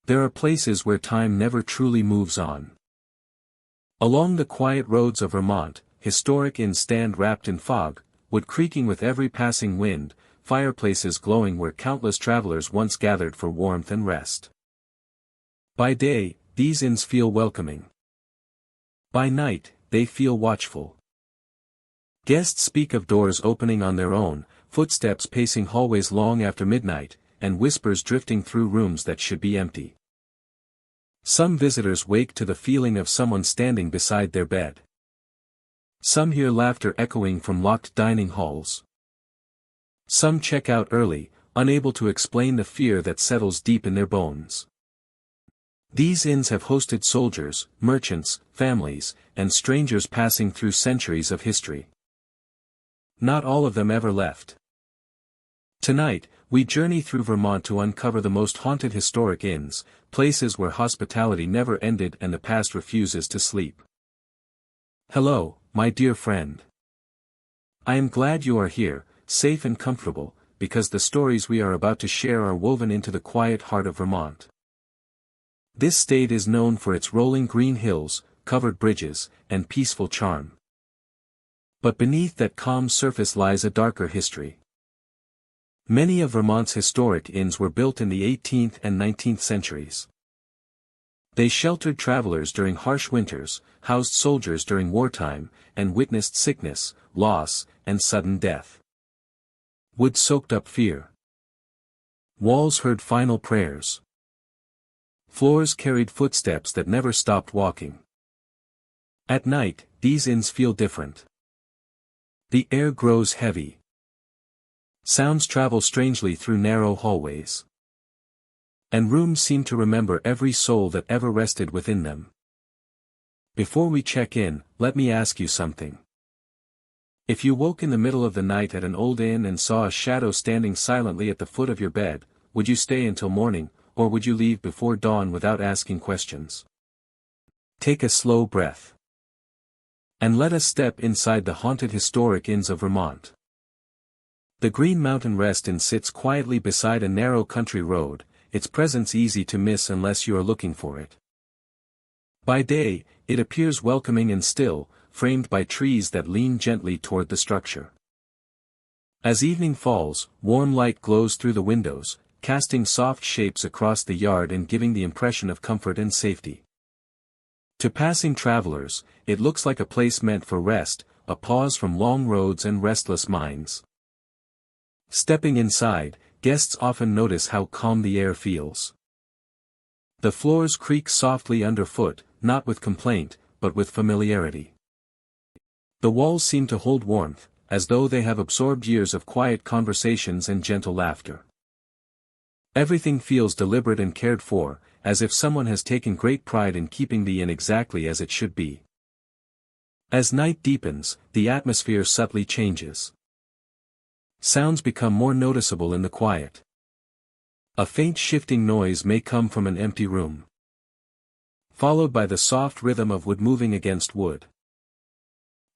There are places where time never truly moves on. Along the quiet roads of Vermont, historic inns stand wrapped in fog, wood creaking with every passing wind, fireplaces glowing where countless travelers once gathered for warmth and rest. By day, these inns feel welcoming. By night, they feel watchful. Guests speak of doors opening on their own, footsteps pacing hallways long after midnight, and whispers drifting through rooms that should be empty. Some visitors wake to the feeling of someone standing beside their bed. Some hear laughter echoing from locked dining halls. Some check out early, unable to explain the fear that settles deep in their bones. These inns have hosted soldiers, merchants, families, and strangers passing through centuries of history. Not all of them ever left. Tonight, we journey through Vermont to uncover the most haunted historic inns, places where hospitality never ended and the past refuses to sleep. Hello, my dear friend. I am glad you are here, safe and comfortable, because the stories we are about to share are woven into the quiet heart of Vermont. This state is known for its rolling green hills, covered bridges, and peaceful charm. But beneath that calm surface lies a darker history. Many of Vermont's historic inns were built in the 18th and 19th centuries. They sheltered travelers during harsh winters, housed soldiers during wartime, and witnessed sickness, loss, and sudden death. Wood soaked up fear. Walls heard final prayers. Floors carried footsteps that never stopped walking. At night, these inns feel different. The air grows heavy. Sounds travel strangely through narrow hallways. And rooms seem to remember every soul that ever rested within them. Before we check in, let me ask you something. If you woke in the middle of the night at an old inn and saw a shadow standing silently at the foot of your bed, would you stay until morning, or would you leave before dawn without asking questions? Take a slow breath. And let us step inside the haunted historic inns of Vermont. The Green Mountain Rest Inn sits quietly beside a narrow country road, its presence easy to miss unless you are looking for it. By day, it appears welcoming and still, framed by trees that lean gently toward the structure. As evening falls, warm light glows through the windows, casting soft shapes across the yard and giving the impression of comfort and safety. To passing travelers, it looks like a place meant for rest, a pause from long roads and restless minds. Stepping inside, guests often notice how calm the air feels. The floors creak softly underfoot, not with complaint, but with familiarity. The walls seem to hold warmth, as though they have absorbed years of quiet conversations and gentle laughter. Everything feels deliberate and cared for, as if someone has taken great pride in keeping the inn exactly as it should be. As night deepens, the atmosphere subtly changes. Sounds become more noticeable in the quiet. A faint shifting noise may come from an empty room, followed by the soft rhythm of wood moving against wood.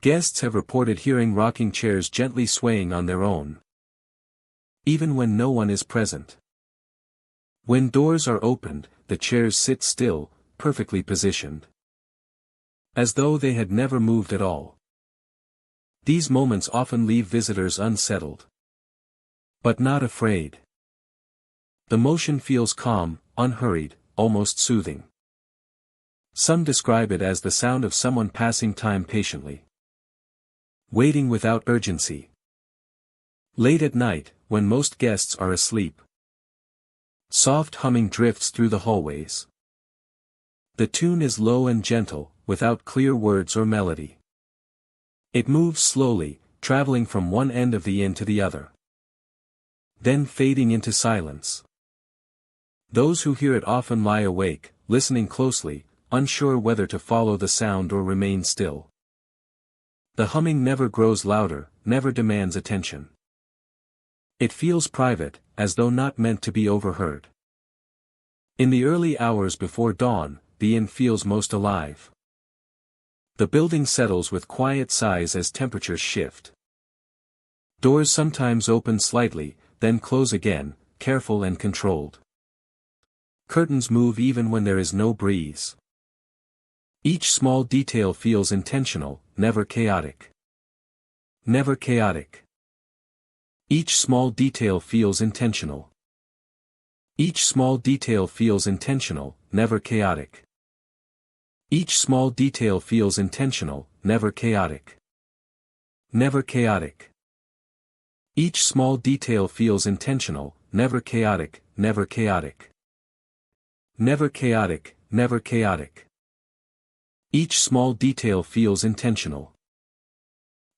Guests have reported hearing rocking chairs gently swaying on their own, even when no one is present. When doors are opened, the chairs sit still, perfectly positioned, as though they had never moved at all. These moments often leave visitors unsettled, but not afraid. The motion feels calm, unhurried, almost soothing. Some describe it as the sound of someone passing time patiently, waiting without urgency. Late at night, when most guests are asleep, soft humming drifts through the hallways. The tune is low and gentle, without clear words or melody. It moves slowly, traveling from one end of the inn to the other, then fading into silence. Those who hear it often lie awake, listening closely, unsure whether to follow the sound or remain still. The humming never grows louder, never demands attention. It feels private, as though not meant to be overheard. In the early hours before dawn, the inn feels most alive. The building settles with quiet sighs as temperatures shift. Doors sometimes open slightly, then close again, careful and controlled. Curtains move even when there is no breeze. Each small detail feels intentional, never chaotic. Never chaotic. Each small detail feels intentional. Each small detail feels intentional, never chaotic. Each small detail feels intentional, never chaotic. Never chaotic. Each small detail feels intentional, never chaotic, never chaotic. Never chaotic, never chaotic. Each small detail feels intentional.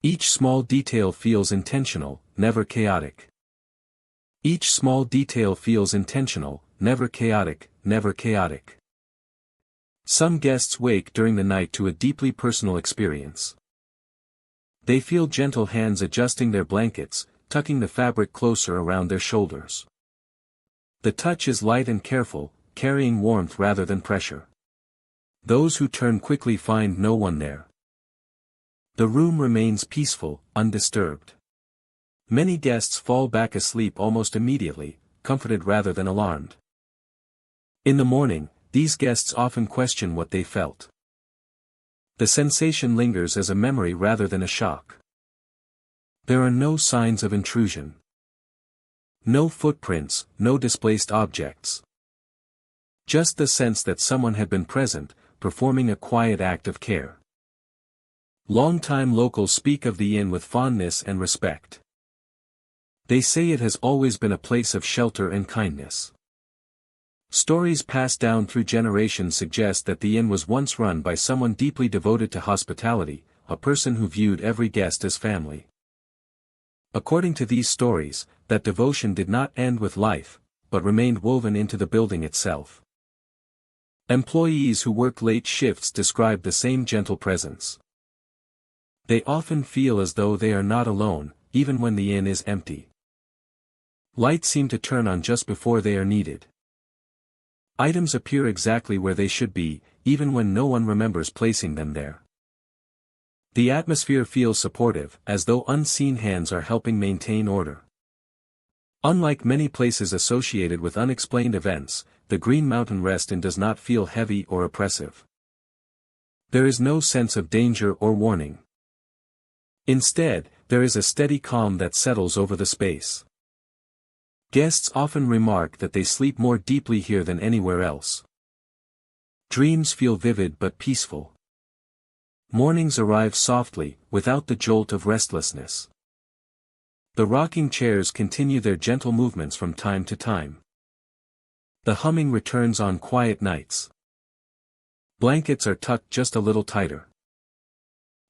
Each small detail feels intentional, never chaotic. Each small detail feels intentional, never chaotic, never chaotic. Some guests wake during the night to a deeply personal experience. They feel gentle hands adjusting their blankets, tucking the fabric closer around their shoulders. The touch is light and careful, carrying warmth rather than pressure. Those who turn quickly find no one there. The room remains peaceful, undisturbed. Many guests fall back asleep almost immediately, comforted rather than alarmed. In the morning, these guests often question what they felt. The sensation lingers as a memory rather than a shock. There are no signs of intrusion. No footprints, no displaced objects. Just the sense that someone had been present, performing a quiet act of care. Longtime locals speak of the inn with fondness and respect. They say it has always been a place of shelter and kindness. Stories passed down through generations suggest that the inn was once run by someone deeply devoted to hospitality, a person who viewed every guest as family. According to these stories, that devotion did not end with life, but remained woven into the building itself. Employees who worked late shifts describe the same gentle presence. They often feel as though they are not alone, even when the inn is empty. Lights seem to turn on just before they are needed. Items appear exactly where they should be, even when no one remembers placing them there. The atmosphere feels supportive, as though unseen hands are helping maintain order. Unlike many places associated with unexplained events, the Green Mountain Rest Inn does not feel heavy or oppressive. There is no sense of danger or warning. Instead, there is a steady calm that settles over the space. Guests often remark that they sleep more deeply here than anywhere else. Dreams feel vivid but peaceful. Mornings arrive softly, without the jolt of restlessness. The rocking chairs continue their gentle movements from time to time. The humming returns on quiet nights. Blankets are tucked just a little tighter.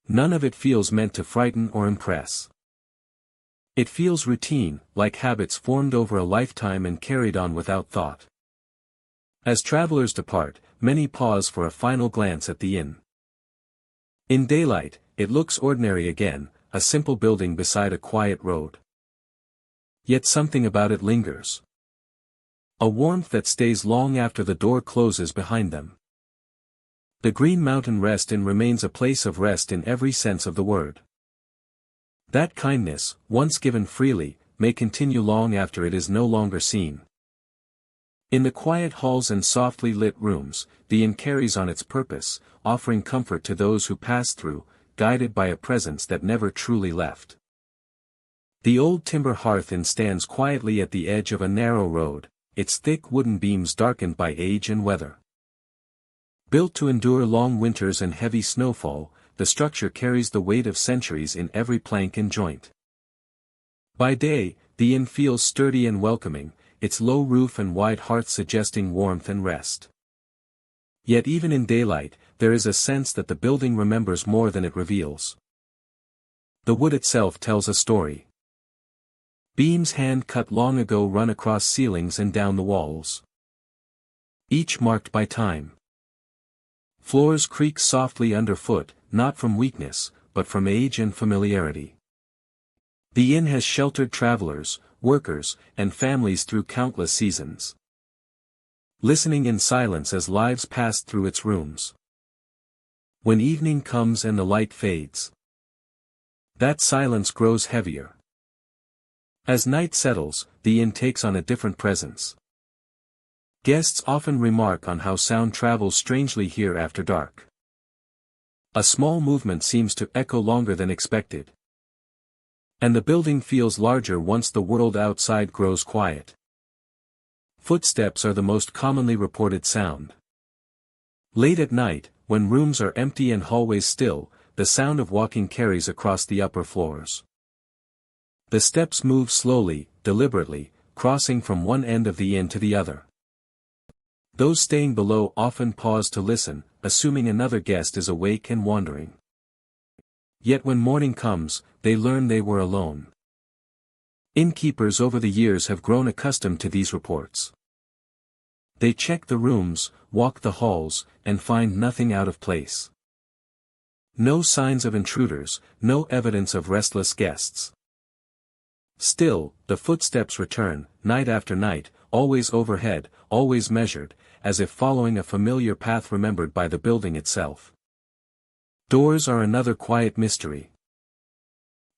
None of it feels meant to frighten or impress. It feels routine, like habits formed over a lifetime and carried on without thought. As travelers depart, many pause for a final glance at the inn. In daylight, it looks ordinary again, a simple building beside a quiet road. Yet something about it lingers. A warmth that stays long after the door closes behind them. The Green Mountain Rest Inn remains a place of rest in every sense of the word. That kindness, once given freely, may continue long after it is no longer seen. In the quiet halls and softly lit rooms, the inn carries on its purpose, offering comfort to those who pass through, guided by a presence that never truly left. The old timber hearth inn stands quietly at the edge of a narrow road, its thick wooden beams darkened by age and weather. Built to endure long winters and heavy snowfall, the structure carries the weight of centuries in every plank and joint. By day, the inn feels sturdy and welcoming, its low roof and wide hearth suggesting warmth and rest. Yet even in daylight, there is a sense that the building remembers more than it reveals. The wood itself tells a story. Beams hand-cut long ago run across ceilings and down the walls. Each marked by time. Floors creak softly underfoot, not from weakness, but from age and familiarity. The inn has sheltered travelers, workers, and families through countless seasons. Listening in silence as lives pass through its rooms. When evening comes and the light fades, that silence grows heavier. As night settles, the inn takes on a different presence. Guests often remark on how sound travels strangely here after dark. A small movement seems to echo longer than expected. And the building feels larger once the world outside grows quiet. Footsteps are the most commonly reported sound. Late at night, when rooms are empty and hallways still, the sound of walking carries across the upper floors. The steps move slowly, deliberately, crossing from one end of the inn to the other. Those staying below often pause to listen, assuming another guest is awake and wandering. Yet when morning comes, they learn they were alone. Innkeepers over the years have grown accustomed to these reports. They check the rooms, walk the halls, and find nothing out of place. No signs of intruders, no evidence of restless guests. Still, the footsteps return, night after night, always overhead, always measured, as if following a familiar path remembered by the building itself. Doors are another quiet mystery.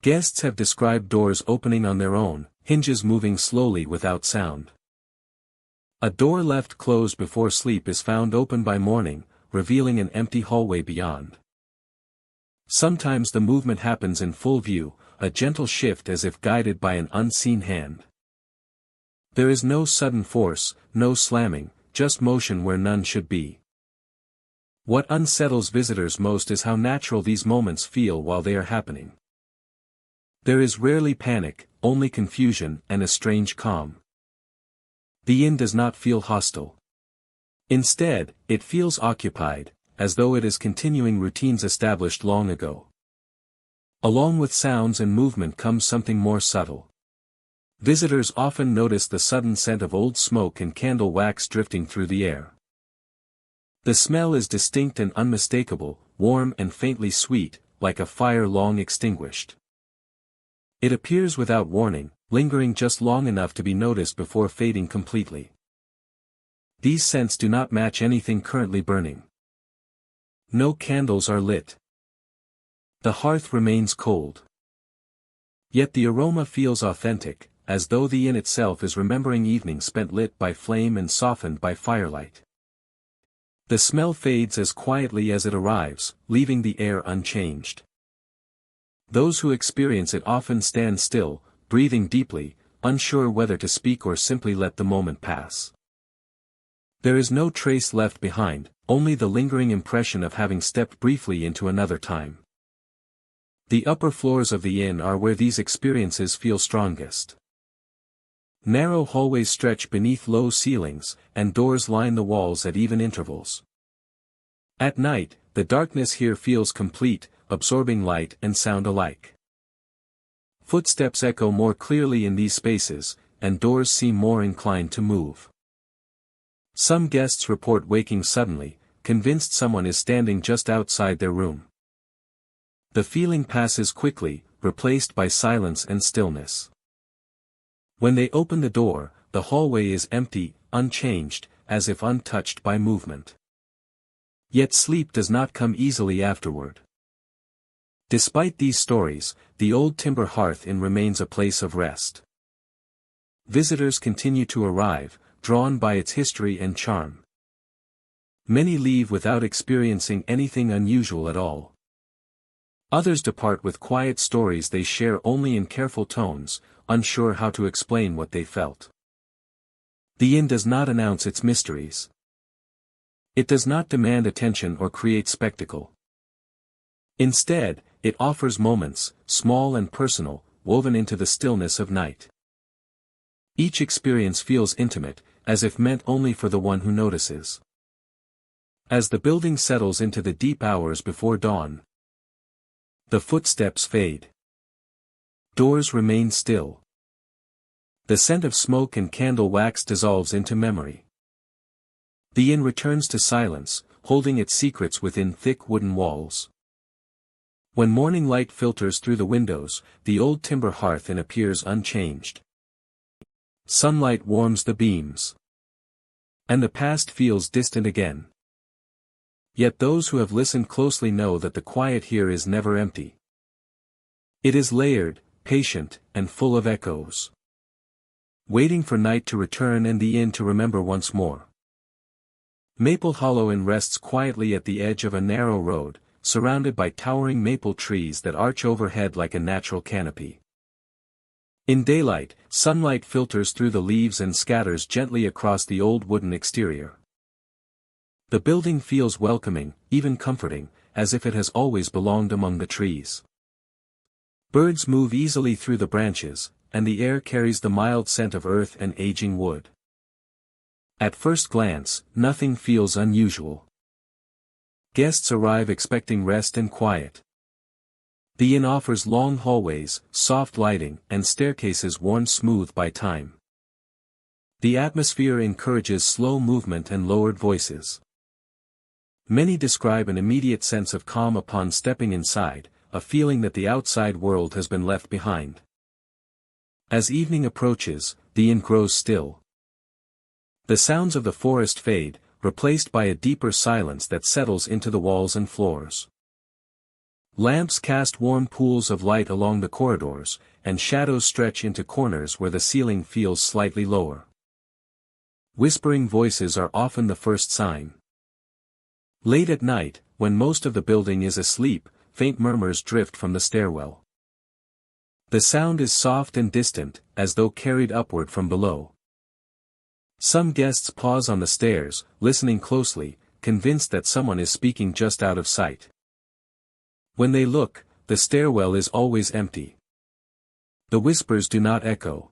Guests have described doors opening on their own, hinges moving slowly without sound. A door left closed before sleep is found open by morning, revealing an empty hallway beyond. Sometimes the movement happens in full view, a gentle shift as if guided by an unseen hand. There is no sudden force, no slamming, just motion where none should be. What unsettles visitors most is how natural these moments feel while they are happening. There is rarely panic, only confusion and a strange calm. The inn does not feel hostile. Instead, it feels occupied, as though it is continuing routines established long ago. Along with sounds and movement comes something more subtle. Visitors often notice the sudden scent of old smoke and candle wax drifting through the air. The smell is distinct and unmistakable, warm and faintly sweet, like a fire long extinguished. It appears without warning, lingering just long enough to be noticed before fading completely. These scents do not match anything currently burning. No candles are lit. The hearth remains cold. Yet the aroma feels authentic, as though the inn itself is remembering evenings spent lit by flame and softened by firelight. The smell fades as quietly as it arrives, leaving the air unchanged. Those who experience it often stand still, breathing deeply, unsure whether to speak or simply let the moment pass. There is no trace left behind, only the lingering impression of having stepped briefly into another time. The upper floors of the inn are where these experiences feel strongest. Narrow hallways stretch beneath low ceilings, and doors line the walls at even intervals. At night, the darkness here feels complete, absorbing light and sound alike. Footsteps echo more clearly in these spaces, and doors seem more inclined to move. Some guests report waking suddenly, convinced someone is standing just outside their room. The feeling passes quickly, replaced by silence and stillness. When they open the door, the hallway is empty, unchanged, as if untouched by movement. Yet sleep does not come easily afterward. Despite these stories, the old timber hearth inn remains a place of rest. Visitors continue to arrive, drawn by its history and charm. Many leave without experiencing anything unusual at all. Others depart with quiet stories they share only in careful tones, unsure how to explain what they felt. The inn does not announce its mysteries. It does not demand attention or create spectacle. Instead, it offers moments, small and personal, woven into the stillness of night. Each experience feels intimate, as if meant only for the one who notices. As the building settles into the deep hours before dawn, the footsteps fade. Doors remain still. The scent of smoke and candle wax dissolves into memory. The inn returns to silence, holding its secrets within thick wooden walls. When morning light filters through the windows, the old timber hearth inn appears unchanged. Sunlight warms the beams. And the past feels distant again. Yet those who have listened closely know that the quiet here is never empty. It is layered, patient, and full of echoes. Waiting for night to return and the inn to remember once more. Maple Hollow Inn rests quietly at the edge of a narrow road, surrounded by towering maple trees that arch overhead like a natural canopy. In daylight, sunlight filters through the leaves and scatters gently across the old wooden exterior. The building feels welcoming, even comforting, as if it has always belonged among the trees. Birds move easily through the branches, and the air carries the mild scent of earth and aging wood. At first glance, nothing feels unusual. Guests arrive expecting rest and quiet. The inn offers long hallways, soft lighting, and staircases worn smooth by time. The atmosphere encourages slow movement and lowered voices. Many describe an immediate sense of calm upon stepping inside, a feeling that the outside world has been left behind. As evening approaches, the inn grows still. The sounds of the forest fade, replaced by a deeper silence that settles into the walls and floors. Lamps cast warm pools of light along the corridors, and shadows stretch into corners where the ceiling feels slightly lower. Whispering voices are often the first sign. Late at night, when most of the building is asleep, faint murmurs drift from the stairwell. The sound is soft and distant, as though carried upward from below. Some guests pause on the stairs, listening closely, convinced that someone is speaking just out of sight. When they look, the stairwell is always empty. The whispers do not echo.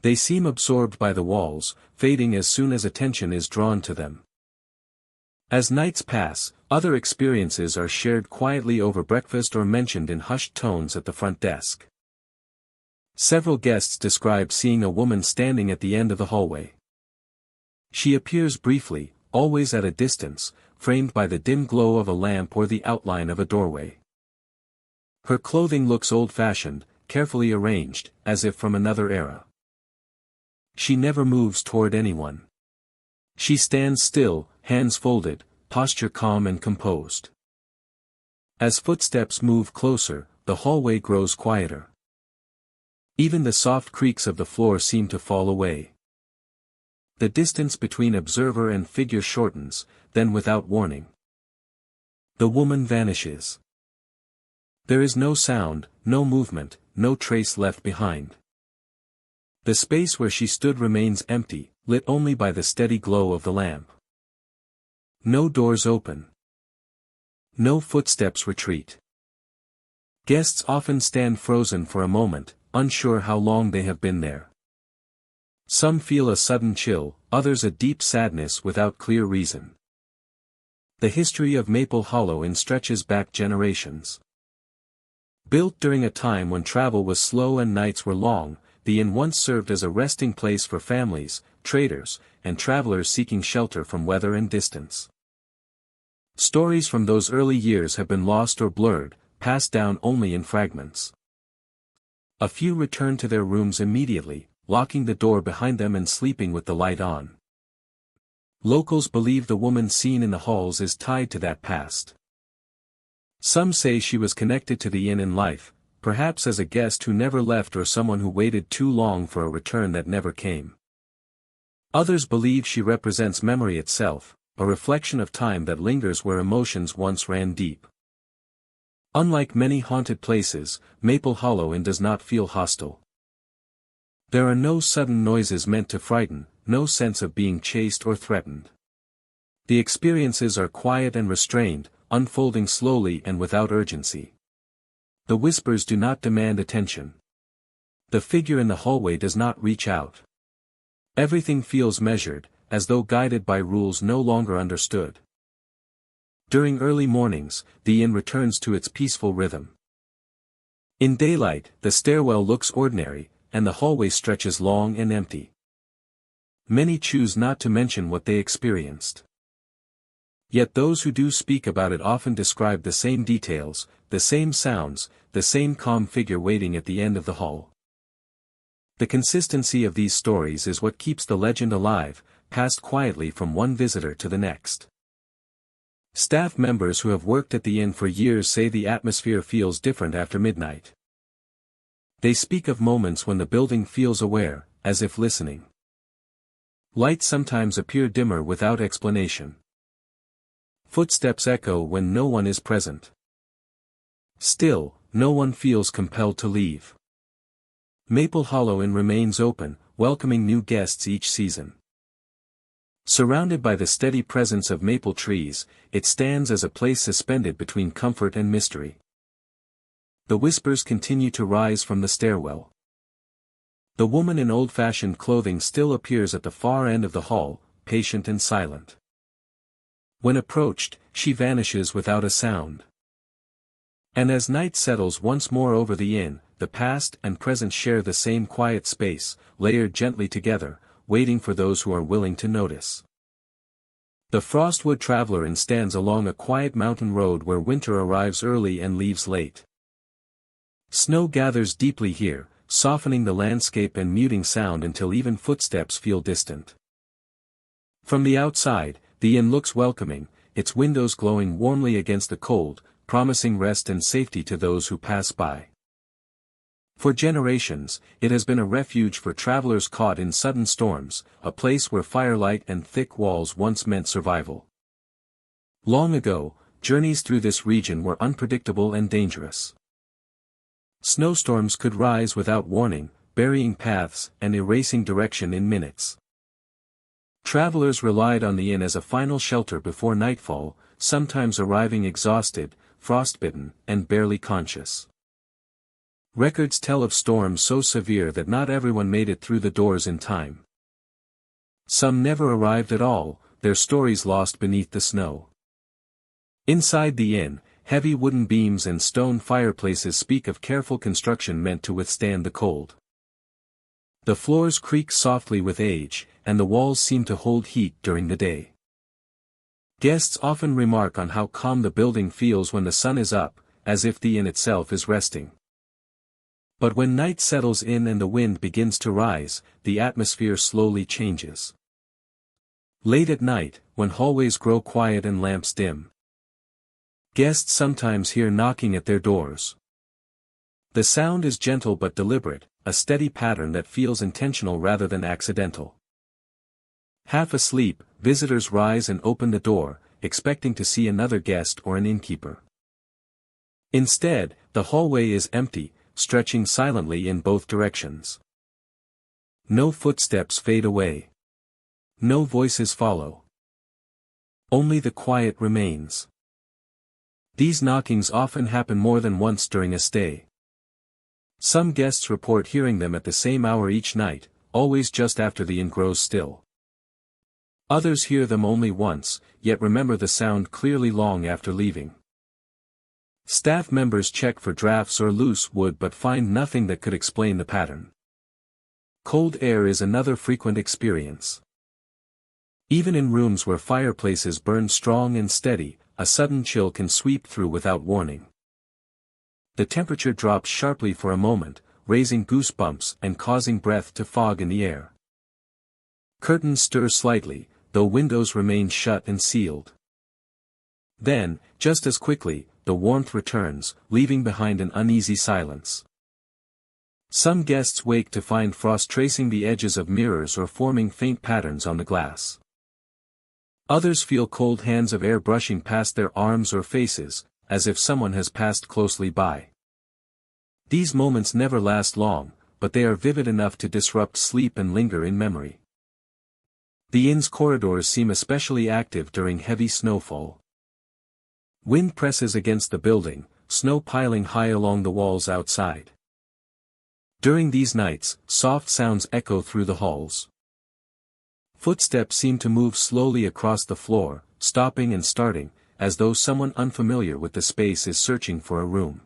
They seem absorbed by the walls, fading as soon as attention is drawn to them. As nights pass, other experiences are shared quietly over breakfast or mentioned in hushed tones at the front desk. Several guests describe seeing a woman standing at the end of the hallway. She appears briefly, always at a distance, framed by the dim glow of a lamp or the outline of a doorway. Her clothing looks old-fashioned, carefully arranged, as if from another era. She never moves toward anyone. She stands still, hands folded, posture calm and composed. As footsteps move closer, the hallway grows quieter. Even the soft creaks of the floor seem to fall away. The distance between observer and figure shortens, then without warning, the woman vanishes. There is no sound, no movement, no trace left behind. The space where she stood remains empty, lit only by the steady glow of the lamp. No doors open. No footsteps retreat. Guests often stand frozen for a moment, unsure how long they have been there. Some feel a sudden chill, others a deep sadness without clear reason. The history of Maple Hollow Inn stretches back generations. Built during a time when travel was slow and nights were long, the inn once served as a resting place for families, traders, and travelers seeking shelter from weather and distance. Stories from those early years have been lost or blurred, passed down only in fragments. A few return to their rooms immediately, locking the door behind them and sleeping with the light on. Locals believe the woman seen in the halls is tied to that past. Some say she was connected to the inn in life, perhaps as a guest who never left or someone who waited too long for a return that never came. Others believe she represents memory itself, a reflection of time that lingers where emotions once ran deep. Unlike many haunted places, Maple Hollow Inn does not feel hostile. There are no sudden noises meant to frighten, no sense of being chased or threatened. The experiences are quiet and restrained, unfolding slowly and without urgency. The whispers do not demand attention. The figure in the hallway does not reach out. Everything feels measured, as though guided by rules no longer understood. During early mornings, the inn returns to its peaceful rhythm. In daylight, the stairwell looks ordinary, and the hallway stretches long and empty. Many choose not to mention what they experienced. Yet those who do speak about it often describe the same details, the same sounds, the same calm figure waiting at the end of the hall. The consistency of these stories is what keeps the legend alive, passed quietly from one visitor to the next. Staff members who have worked at the inn for years say the atmosphere feels different after midnight. They speak of moments when the building feels aware, as if listening. Lights sometimes appear dimmer without explanation. Footsteps echo when no one is present. Still, no one feels compelled to leave. Maple Hollow Inn remains open, welcoming new guests each season. Surrounded by the steady presence of maple trees, it stands as a place suspended between comfort and mystery. The whispers continue to rise from the stairwell. The woman in old-fashioned clothing still appears at the far end of the hall, patient and silent. When approached, she vanishes without a sound. And as night settles once more over the inn, the past and present share the same quiet space, layered gently together, waiting for those who are willing to notice. The Frostwood Traveler Inn stands along a quiet mountain road where winter arrives early and leaves late. Snow gathers deeply here, softening the landscape and muting sound until even footsteps feel distant. From the outside, the inn looks welcoming, its windows glowing warmly against the cold, promising rest and safety to those who pass by. For generations, it has been a refuge for travelers caught in sudden storms, a place where firelight and thick walls once meant survival. Long ago, journeys through this region were unpredictable and dangerous. Snowstorms could rise without warning, burying paths and erasing direction in minutes. Travelers relied on the inn as a final shelter before nightfall, sometimes arriving exhausted, frostbitten, and barely conscious. Records tell of storms so severe that not everyone made it through the doors in time. Some never arrived at all, their stories lost beneath the snow. Inside the inn, heavy wooden beams and stone fireplaces speak of careful construction meant to withstand the cold. The floors creak softly with age, and the walls seem to hold heat during the day. Guests often remark on how calm the building feels when the sun is up, as if the inn itself is resting. But when night settles in and the wind begins to rise, the atmosphere slowly changes. Late at night, when hallways grow quiet and lamps dim, guests sometimes hear knocking at their doors. The sound is gentle but deliberate, a steady pattern that feels intentional rather than accidental. Half asleep, visitors rise and open the door, expecting to see another guest or an innkeeper. Instead, the hallway is empty, stretching silently in both directions. No footsteps fade away. No voices follow. Only the quiet remains. These knockings often happen more than once during a stay. Some guests report hearing them at the same hour each night, always just after the inn grows still. Others hear them only once, yet remember the sound clearly long after leaving. Staff members check for drafts or loose wood but find nothing that could explain the pattern. Cold air is another frequent experience. Even in rooms where fireplaces burn strong and steady, a sudden chill can sweep through without warning. The temperature drops sharply for a moment, raising goosebumps and causing breath to fog in the air. Curtains stir slightly, though windows remain shut and sealed. Then, just as quickly, the warmth returns, leaving behind an uneasy silence. Some guests wake to find frost tracing the edges of mirrors or forming faint patterns on the glass. Others feel cold hands of air brushing past their arms or faces, as if someone has passed closely by. These moments never last long, but they are vivid enough to disrupt sleep and linger in memory. The inn's corridors seem especially active during heavy snowfall. Wind presses against the building, snow piling high along the walls outside. During these nights, soft sounds echo through the halls. Footsteps seem to move slowly across the floor, stopping and starting, as though someone unfamiliar with the space is searching for a room.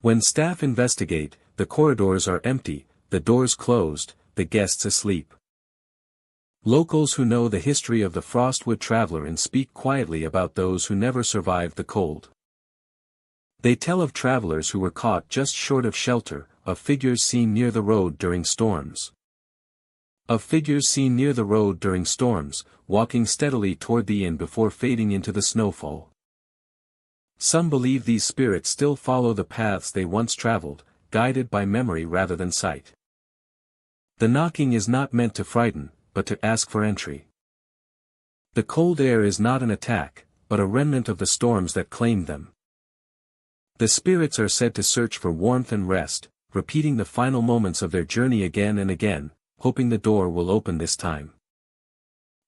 When staff investigate, the corridors are empty, the doors closed, the guests asleep. Locals who know the history of the Frostwood Traveler Inn speak quietly about those who never survived the cold. They tell of travelers who were caught just short of shelter, of figures seen near the road during storms. Walking steadily toward the inn before fading into the snowfall. Some believe these spirits still follow the paths they once traveled, guided by memory rather than sight. The knocking is not meant to frighten, but to ask for entry. The cold air is not an attack, but a remnant of the storms that claimed them. The spirits are said to search for warmth and rest, repeating the final moments of their journey again and again, hoping the door will open this time.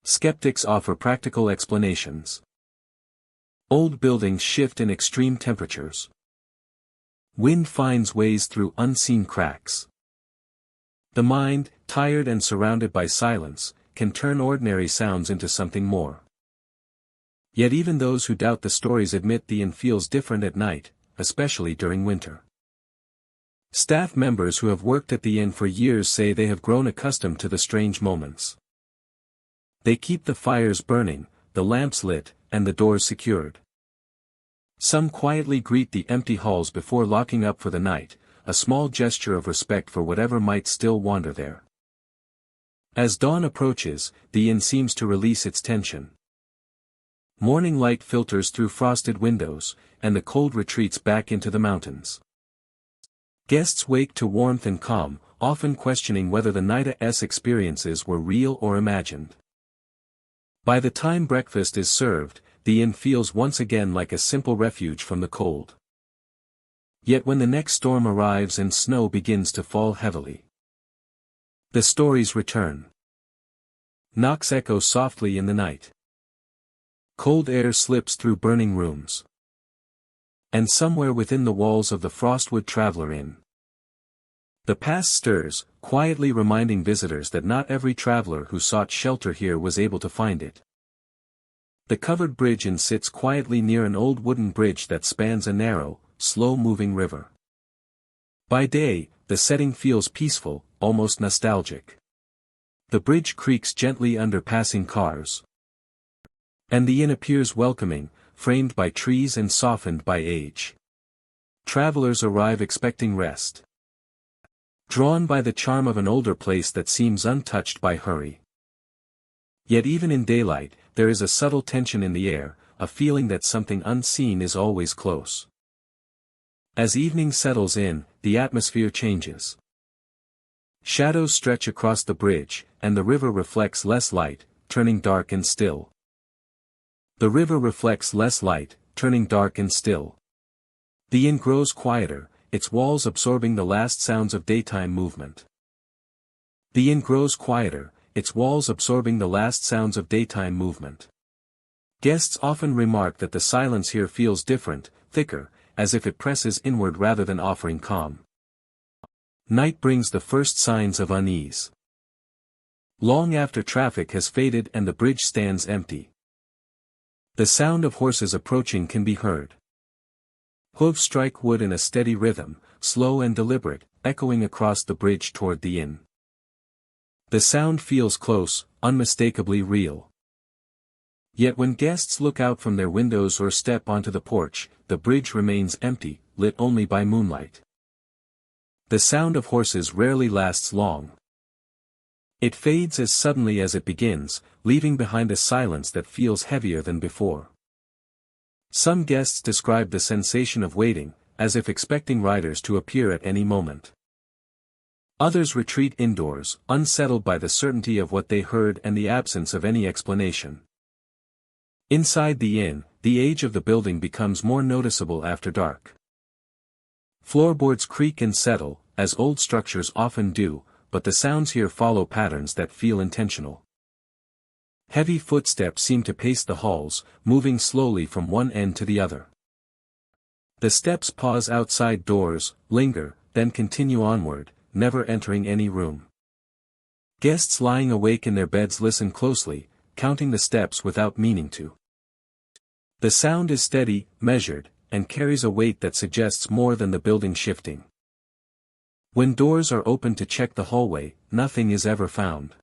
Skeptics offer practical explanations. Old buildings shift in extreme temperatures. Wind finds ways through unseen cracks. The mind, tired and surrounded by silence, can turn ordinary sounds into something more. Yet even those who doubt the stories admit the inn feels different at night, especially during winter. Staff members who have worked at the inn for years say they have grown accustomed to the strange moments. They keep the fires burning, the lamps lit, and the doors secured. Some quietly greet the empty halls before locking up for the night, a small gesture of respect for whatever might still wander there. As dawn approaches, the inn seems to release its tension. Morning light filters through frosted windows, and the cold retreats back into the mountains. Guests wake to warmth and calm, often questioning whether the night's experiences were real or imagined. By the time breakfast is served, the inn feels once again like a simple refuge from the cold. Yet when the next storm arrives and snow begins to fall heavily, the stories return. Knocks echo softly in the night. Cold air slips through burning rooms. And somewhere within the walls of the Frostwood Traveler Inn, the past stirs, quietly reminding visitors that not every traveler who sought shelter here was able to find it. The covered bridge inn sits quietly near an old wooden bridge that spans a narrow, slow-moving river. By day, the setting feels peaceful, almost nostalgic. The bridge creaks gently under passing cars. And the inn appears welcoming, framed by trees and softened by age. Travelers arrive expecting rest, drawn by the charm of an older place that seems untouched by hurry. Yet even in daylight, there is a subtle tension in the air, a feeling that something unseen is always close. As evening settles in, the atmosphere changes. Shadows stretch across the bridge, and the river reflects less light, turning dark and still. The river reflects less light, turning dark and still. The inn grows quieter, its walls absorbing the last sounds of daytime movement. The inn grows quieter, its walls absorbing the last sounds of daytime movement. Guests often remark that the silence here feels different, thicker, as if it presses inward rather than offering calm. Night brings the first signs of unease. Long after traffic has faded and the bridge stands empty, the sound of horses approaching can be heard. Hooves strike wood in a steady rhythm, slow and deliberate, echoing across the bridge toward the inn. The sound feels close, unmistakably real. Yet when guests look out from their windows or step onto the porch, the bridge remains empty, lit only by moonlight. The sound of horses rarely lasts long. It fades as suddenly as it begins, leaving behind a silence that feels heavier than before. Some guests describe the sensation of waiting, as if expecting riders to appear at any moment. Others retreat indoors, unsettled by the certainty of what they heard and the absence of any explanation. Inside the inn, the age of the building becomes more noticeable after dark. Floorboards creak and settle, as old structures often do, but the sounds here follow patterns that feel intentional. Heavy footsteps seem to pace the halls, moving slowly from one end to the other. The steps pause outside doors, linger, then continue onward, never entering any room. Guests lying awake in their beds listen closely, counting the steps without meaning to. The sound is steady, measured, and carries a weight that suggests more than the building shifting. When doors are opened to check the hallway, nothing is ever found.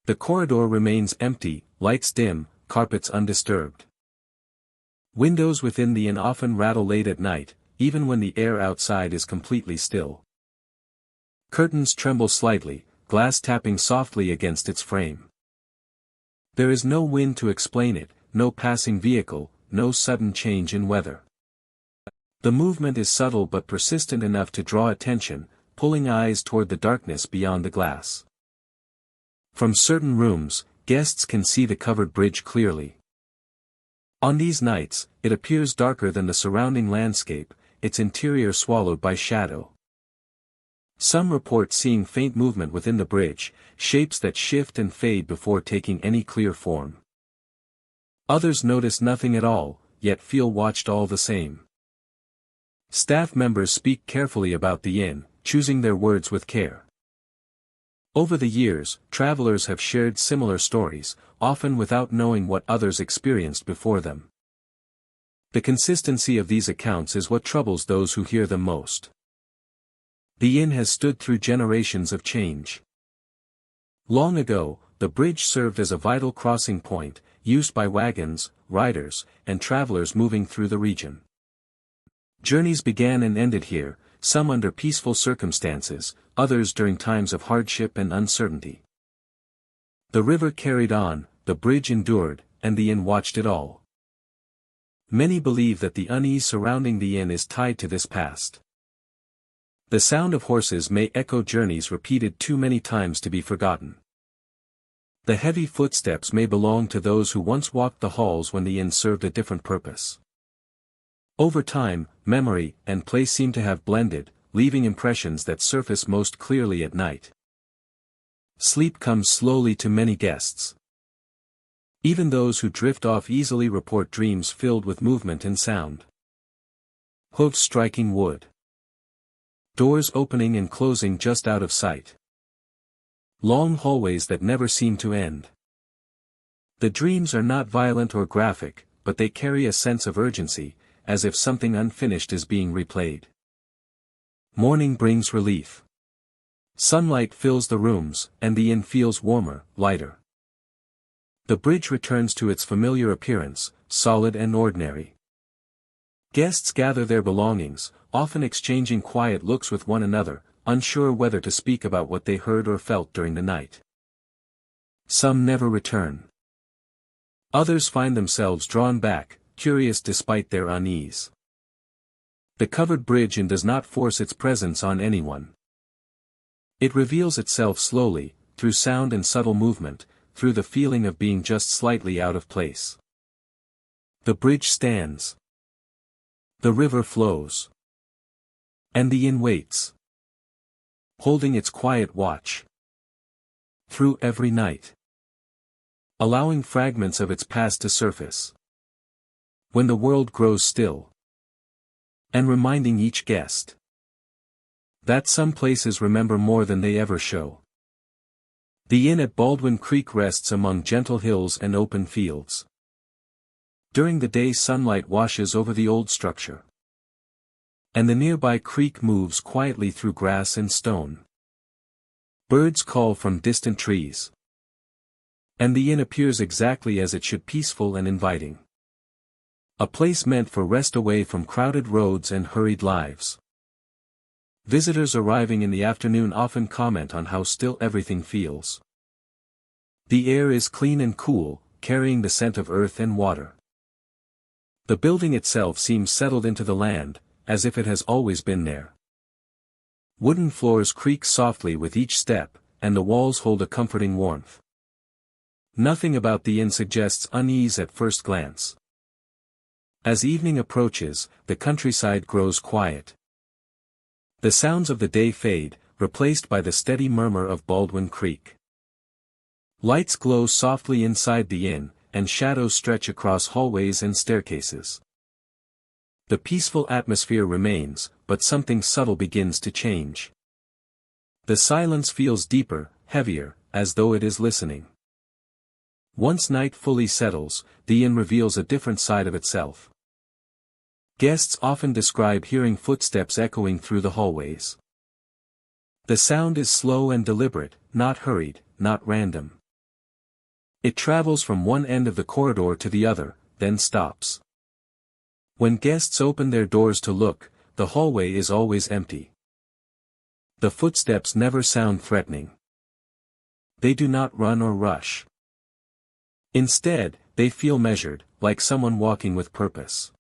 The corridor remains empty, lights dim, carpets undisturbed. Windows within the inn often rattle late at night, even when the air outside is completely still. Curtains tremble slightly, glass tapping softly against its frame. There is no wind to explain it, no passing vehicle, no sudden change in weather. The movement is subtle but persistent enough to draw attention, pulling eyes toward the darkness beyond the glass. From certain rooms, guests can see the covered bridge clearly. On these nights, it appears darker than the surrounding landscape, its interior swallowed by shadow. Some report seeing faint movement within the bridge, shapes that shift and fade before taking any clear form. Others notice nothing at all, yet feel watched all the same. Staff members speak carefully about the inn, choosing their words with care. Over the years, travelers have shared similar stories, often without knowing what others experienced before them. The consistency of these accounts is what troubles those who hear them most. The inn has stood through generations of change. Long ago, the bridge served as a vital crossing point, used by wagons, riders, and travelers moving through the region. Journeys began and ended here, some under peaceful circumstances, others during times of hardship and uncertainty. The river carried on, the bridge endured, and the inn watched it all. Many believe that the unease surrounding the inn is tied to this past. The sound of horses may echo journeys repeated too many times to be forgotten. The heavy footsteps may belong to those who once walked the halls when the inn served a different purpose. Over time, memory and place seem to have blended, leaving impressions that surface most clearly at night. Sleep comes slowly to many guests. Even those who drift off easily report dreams filled with movement and sound. Hooves striking wood. Doors opening and closing just out of sight. Long hallways that never seem to end. The dreams are not violent or graphic, but they carry a sense of urgency, as if something unfinished is being replayed. Morning brings relief. Sunlight fills the rooms, and the inn feels warmer, lighter. The bridge returns to its familiar appearance, solid and ordinary. Guests gather their belongings, often exchanging quiet looks with one another, unsure whether to speak about what they heard or felt during the night. Some never return. Others find themselves drawn back, curious despite their unease. The covered bridge inn does not force its presence on anyone. It reveals itself slowly, through sound and subtle movement, through the feeling of being just slightly out of place. The bridge stands. The river flows. And the inn waits. Holding its quiet watch. Through every night. Allowing fragments of its past to surface. When the world grows still. And reminding each guest. That some places remember more than they ever show. The inn at Baldwin Creek rests among gentle hills and open fields. During the day sunlight washes over the old structure. And the nearby creek moves quietly through grass and stone. Birds call from distant trees. And the inn appears exactly as it should, peaceful and inviting. A place meant for rest away from crowded roads and hurried lives. Visitors arriving in the afternoon often comment on how still everything feels. The air is clean and cool, carrying the scent of earth and water. The building itself seems settled into the land, as if it has always been there. Wooden floors creak softly with each step, and the walls hold a comforting warmth. Nothing about the inn suggests unease at first glance. As evening approaches, the countryside grows quiet. The sounds of the day fade, replaced by the steady murmur of Baldwin Creek. Lights glow softly inside the inn, and shadows stretch across hallways and staircases. The peaceful atmosphere remains, but something subtle begins to change. The silence feels deeper, heavier, as though it is listening. Once night fully settles, the inn reveals a different side of itself. Guests often describe hearing footsteps echoing through the hallways. The sound is slow and deliberate, not hurried, not random. It travels from one end of the corridor to the other, then stops. When guests open their doors to look, the hallway is always empty. The footsteps never sound threatening. They do not run or rush. Instead, they feel measured, like someone walking with purpose.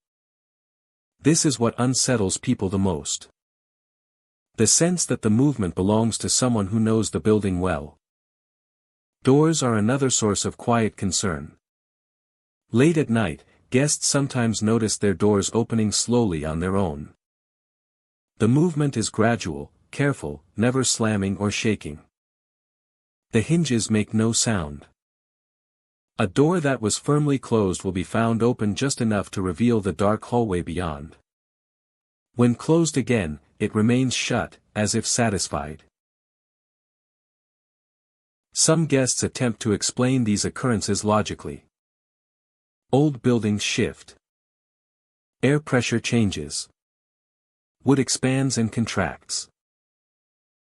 This is what unsettles people the most. The sense that the movement belongs to someone who knows the building well. Doors are another source of quiet concern. Late at night, guests sometimes notice their doors opening slowly on their own. The movement is gradual, careful, never slamming or shaking. The hinges make no sound. A door that was firmly closed will be found open just enough to reveal the dark hallway beyond. When closed again, it remains shut, as if satisfied. Some guests attempt to explain these occurrences logically. Old buildings shift. Air pressure changes. Wood expands and contracts.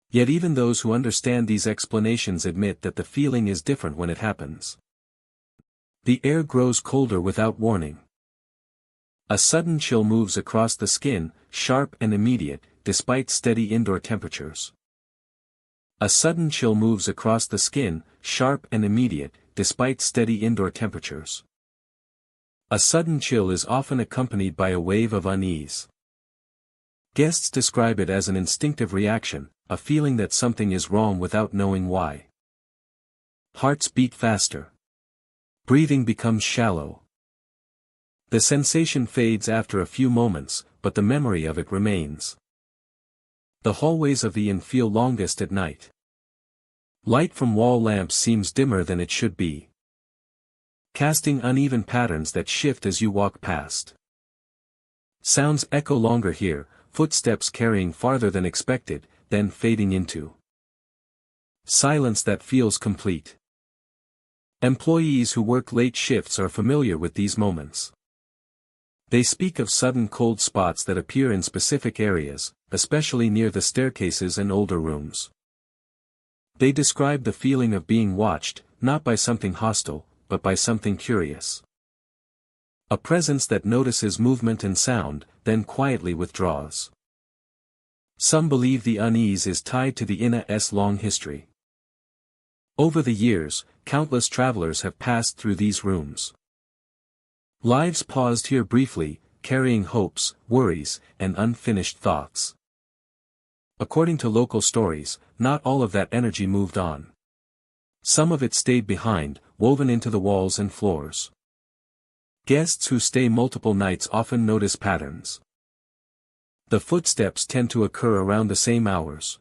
Yet even those who understand these explanations admit that the feeling is different when it happens. The air grows colder without warning. A sudden chill moves across the skin, sharp and immediate, despite steady indoor temperatures. A sudden chill moves across the skin, sharp and immediate, despite steady indoor temperatures. A sudden chill is often accompanied by a wave of unease. Guests describe it as an instinctive reaction, a feeling that something is wrong without knowing why. Hearts beat faster. Breathing becomes shallow. The sensation fades after a few moments, but the memory of it remains. The hallways of the inn feel longest at night. Light from wall lamps seems dimmer than it should be, casting uneven patterns that shift as you walk past. Sounds echo longer here, footsteps carrying farther than expected, then fading into silence that feels complete. Employees who work late shifts are familiar with these moments. They speak of sudden cold spots that appear in specific areas, especially near the staircases and older rooms. They describe the feeling of being watched, not by something hostile, but by something curious. A presence that notices movement and sound, then quietly withdraws. Some believe the unease is tied to the inn's long history. Over the years, countless travelers have passed through these rooms. Lives paused here briefly, carrying hopes, worries, and unfinished thoughts. According to local stories, not all of that energy moved on. Some of it stayed behind, woven into the walls and floors. Guests who stay multiple nights often notice patterns. The footsteps tend to occur around the same hours.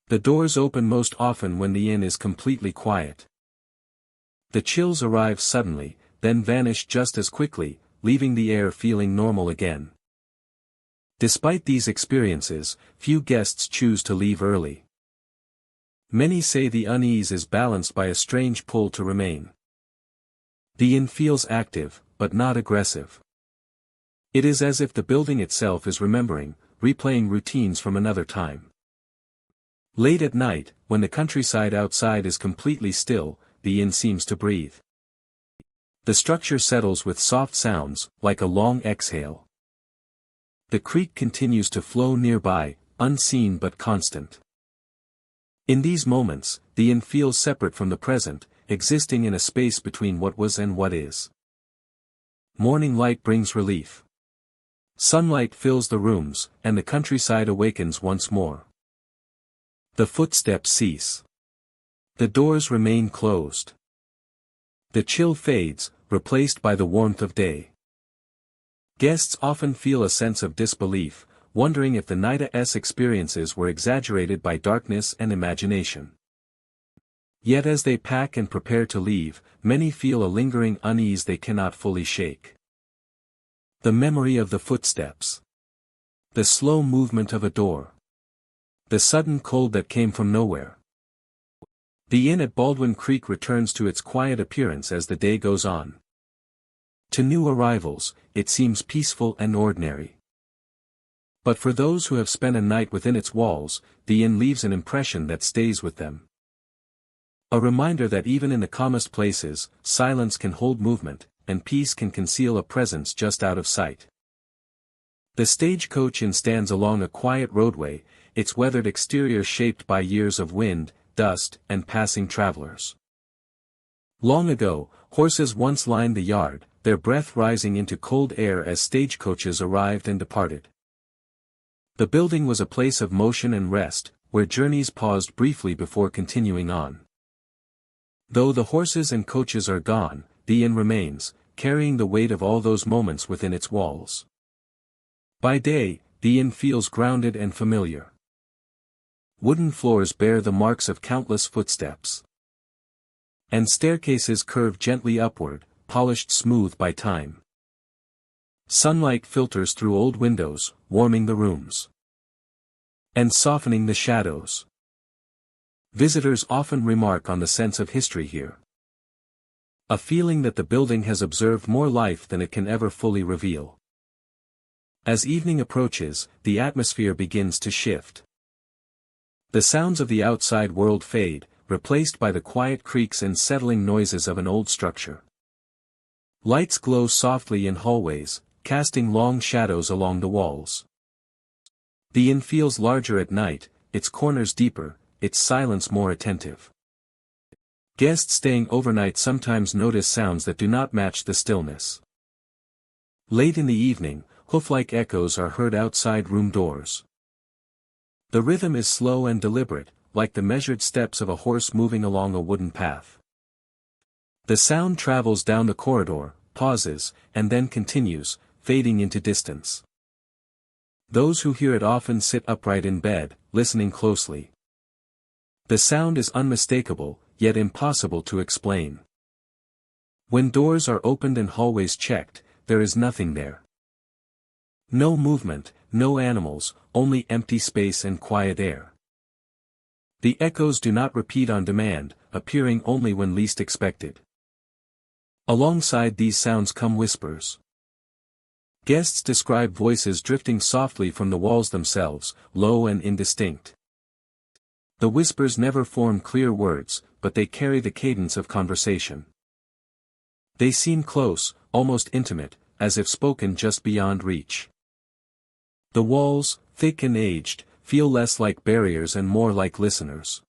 The doors open most often when the inn is completely quiet. The chills arrive suddenly, then vanish just as quickly, leaving the air feeling normal again. Despite these experiences, few guests choose to leave early. Many say the unease is balanced by a strange pull to remain. The inn feels active, but not aggressive. It is as if the building itself is remembering, replaying routines from another time. Late at night, when the countryside outside is completely still, the inn seems to breathe. The structure settles with soft sounds, like a long exhale. The creek continues to flow nearby, unseen but constant. In these moments, the inn feels separate from the present, existing in a space between what was and what is. Morning light brings relief. Sunlight fills the rooms, and the countryside awakens once more. The footsteps cease. The doors remain closed. The chill fades, replaced by the warmth of day. Guests often feel a sense of disbelief, wondering if the night's experiences were exaggerated by darkness and imagination. Yet as they pack and prepare to leave, many feel a lingering unease they cannot fully shake. The memory of the footsteps. The slow movement of a door. The sudden cold that came from nowhere. The inn at Baldwin Creek returns to its quiet appearance as the day goes on. To new arrivals, it seems peaceful and ordinary. But for those who have spent a night within its walls, the inn leaves an impression that stays with them. A reminder that even in the calmest places, silence can hold movement, and peace can conceal a presence just out of sight. The stagecoach inn stands along a quiet roadway, its weathered exterior shaped by years of wind, dust, and passing travelers. Long ago, horses once lined the yard, their breath rising into cold air as stagecoaches arrived and departed. The building was a place of motion and rest, where journeys paused briefly before continuing on. Though the horses and coaches are gone, the inn remains, carrying the weight of all those moments within its walls. By day, the inn feels grounded and familiar. Wooden floors bear the marks of countless footsteps. And staircases curve gently upward, polished smooth by time. Sunlight filters through old windows, warming the rooms and softening the shadows. Visitors often remark on the sense of history here. A feeling that the building has observed more life than it can ever fully reveal. As evening approaches, the atmosphere begins to shift. The sounds of the outside world fade, replaced by the quiet creaks and settling noises of an old structure. Lights glow softly in hallways, casting long shadows along the walls. The inn feels larger at night, its corners deeper, its silence more attentive. Guests staying overnight sometimes notice sounds that do not match the stillness. Late in the evening, hoof-like echoes are heard outside room doors. The rhythm is slow and deliberate, like the measured steps of a horse moving along a wooden path. The sound travels down the corridor, pauses, and then continues, fading into distance. Those who hear it often sit upright in bed, listening closely. The sound is unmistakable, yet impossible to explain. When doors are opened and hallways checked, there is nothing there. No movement, no animals, only empty space and quiet air. The echoes do not repeat on demand, appearing only when least expected. Alongside these sounds come whispers. Guests describe voices drifting softly from the walls themselves, low and indistinct. The whispers never form clear words, but they carry the cadence of conversation. They seem close, almost intimate, as if spoken just beyond reach. The walls, thick and aged, feel less like barriers and more like listeners.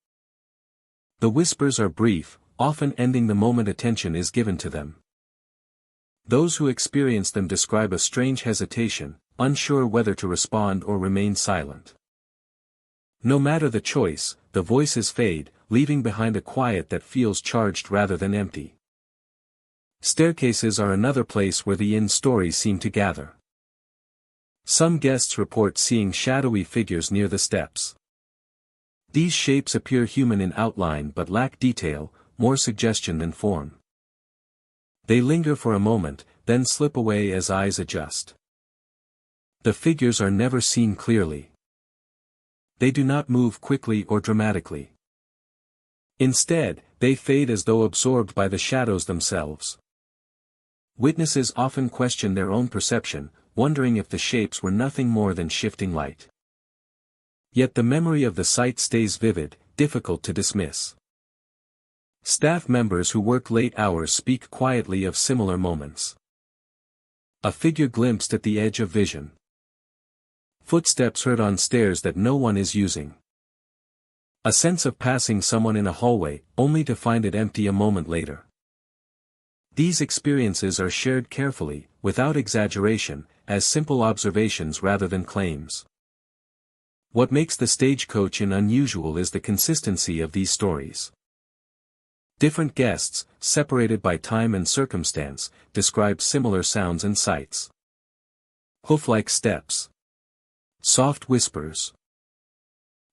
The whispers are brief, often ending the moment attention is given to them. Those who experience them describe a strange hesitation, unsure whether to respond or remain silent. No matter the choice, the voices fade, leaving behind a quiet that feels charged rather than empty. Staircases are another place where the inn stories seem to gather. Some guests report seeing shadowy figures near the steps. These shapes appear human in outline but lack detail, more suggestion than form. They linger for a moment, then slip away as eyes adjust. The figures are never seen clearly. They do not move quickly or dramatically. Instead, they fade as though absorbed by the shadows themselves. Witnesses often question their own perception, wondering if the shapes were nothing more than shifting light. Yet the memory of the sight stays vivid, difficult to dismiss. Staff members who work late hours speak quietly of similar moments. A figure glimpsed at the edge of vision. Footsteps heard on stairs that no one is using. A sense of passing someone in a hallway, only to find it empty a moment later. These experiences are shared carefully, without exaggeration, as simple observations rather than claims. What makes the Stagecoach Inn unusual is the consistency of these stories. Different guests, separated by time and circumstance, describe similar sounds and sights. Hoof-like steps. Soft whispers.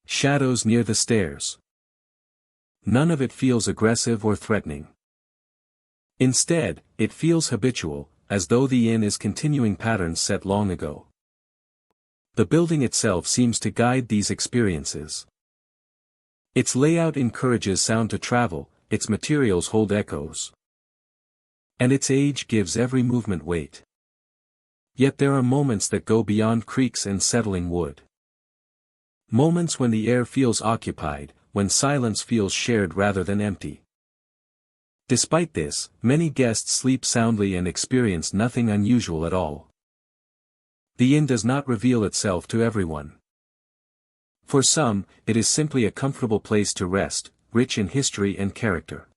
Shadows near the stairs. None of it feels aggressive or threatening. Instead, it feels habitual, as though the inn is continuing patterns set long ago. The building itself seems to guide these experiences. Its layout encourages sound to travel, its materials hold echoes. And its age gives every movement weight. Yet there are moments that go beyond creaks and settling wood. Moments when the air feels occupied, when silence feels shared rather than empty. Despite this, many guests sleep soundly and experience nothing unusual at all. The inn does not reveal itself to everyone. For some, it is simply a comfortable place to rest, rich in history and character.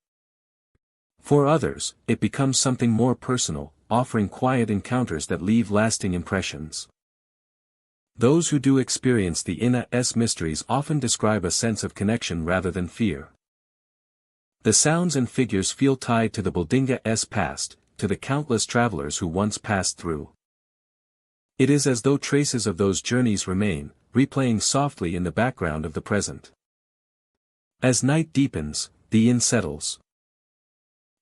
For others, it becomes something more personal, offering quiet encounters that leave lasting impressions. Those who do experience the inn's mysteries often describe a sense of connection rather than fear. The sounds and figures feel tied to the building's past, to the countless travelers who once passed through. It is as though traces of those journeys remain, replaying softly in the background of the present. As night deepens, the inn settles.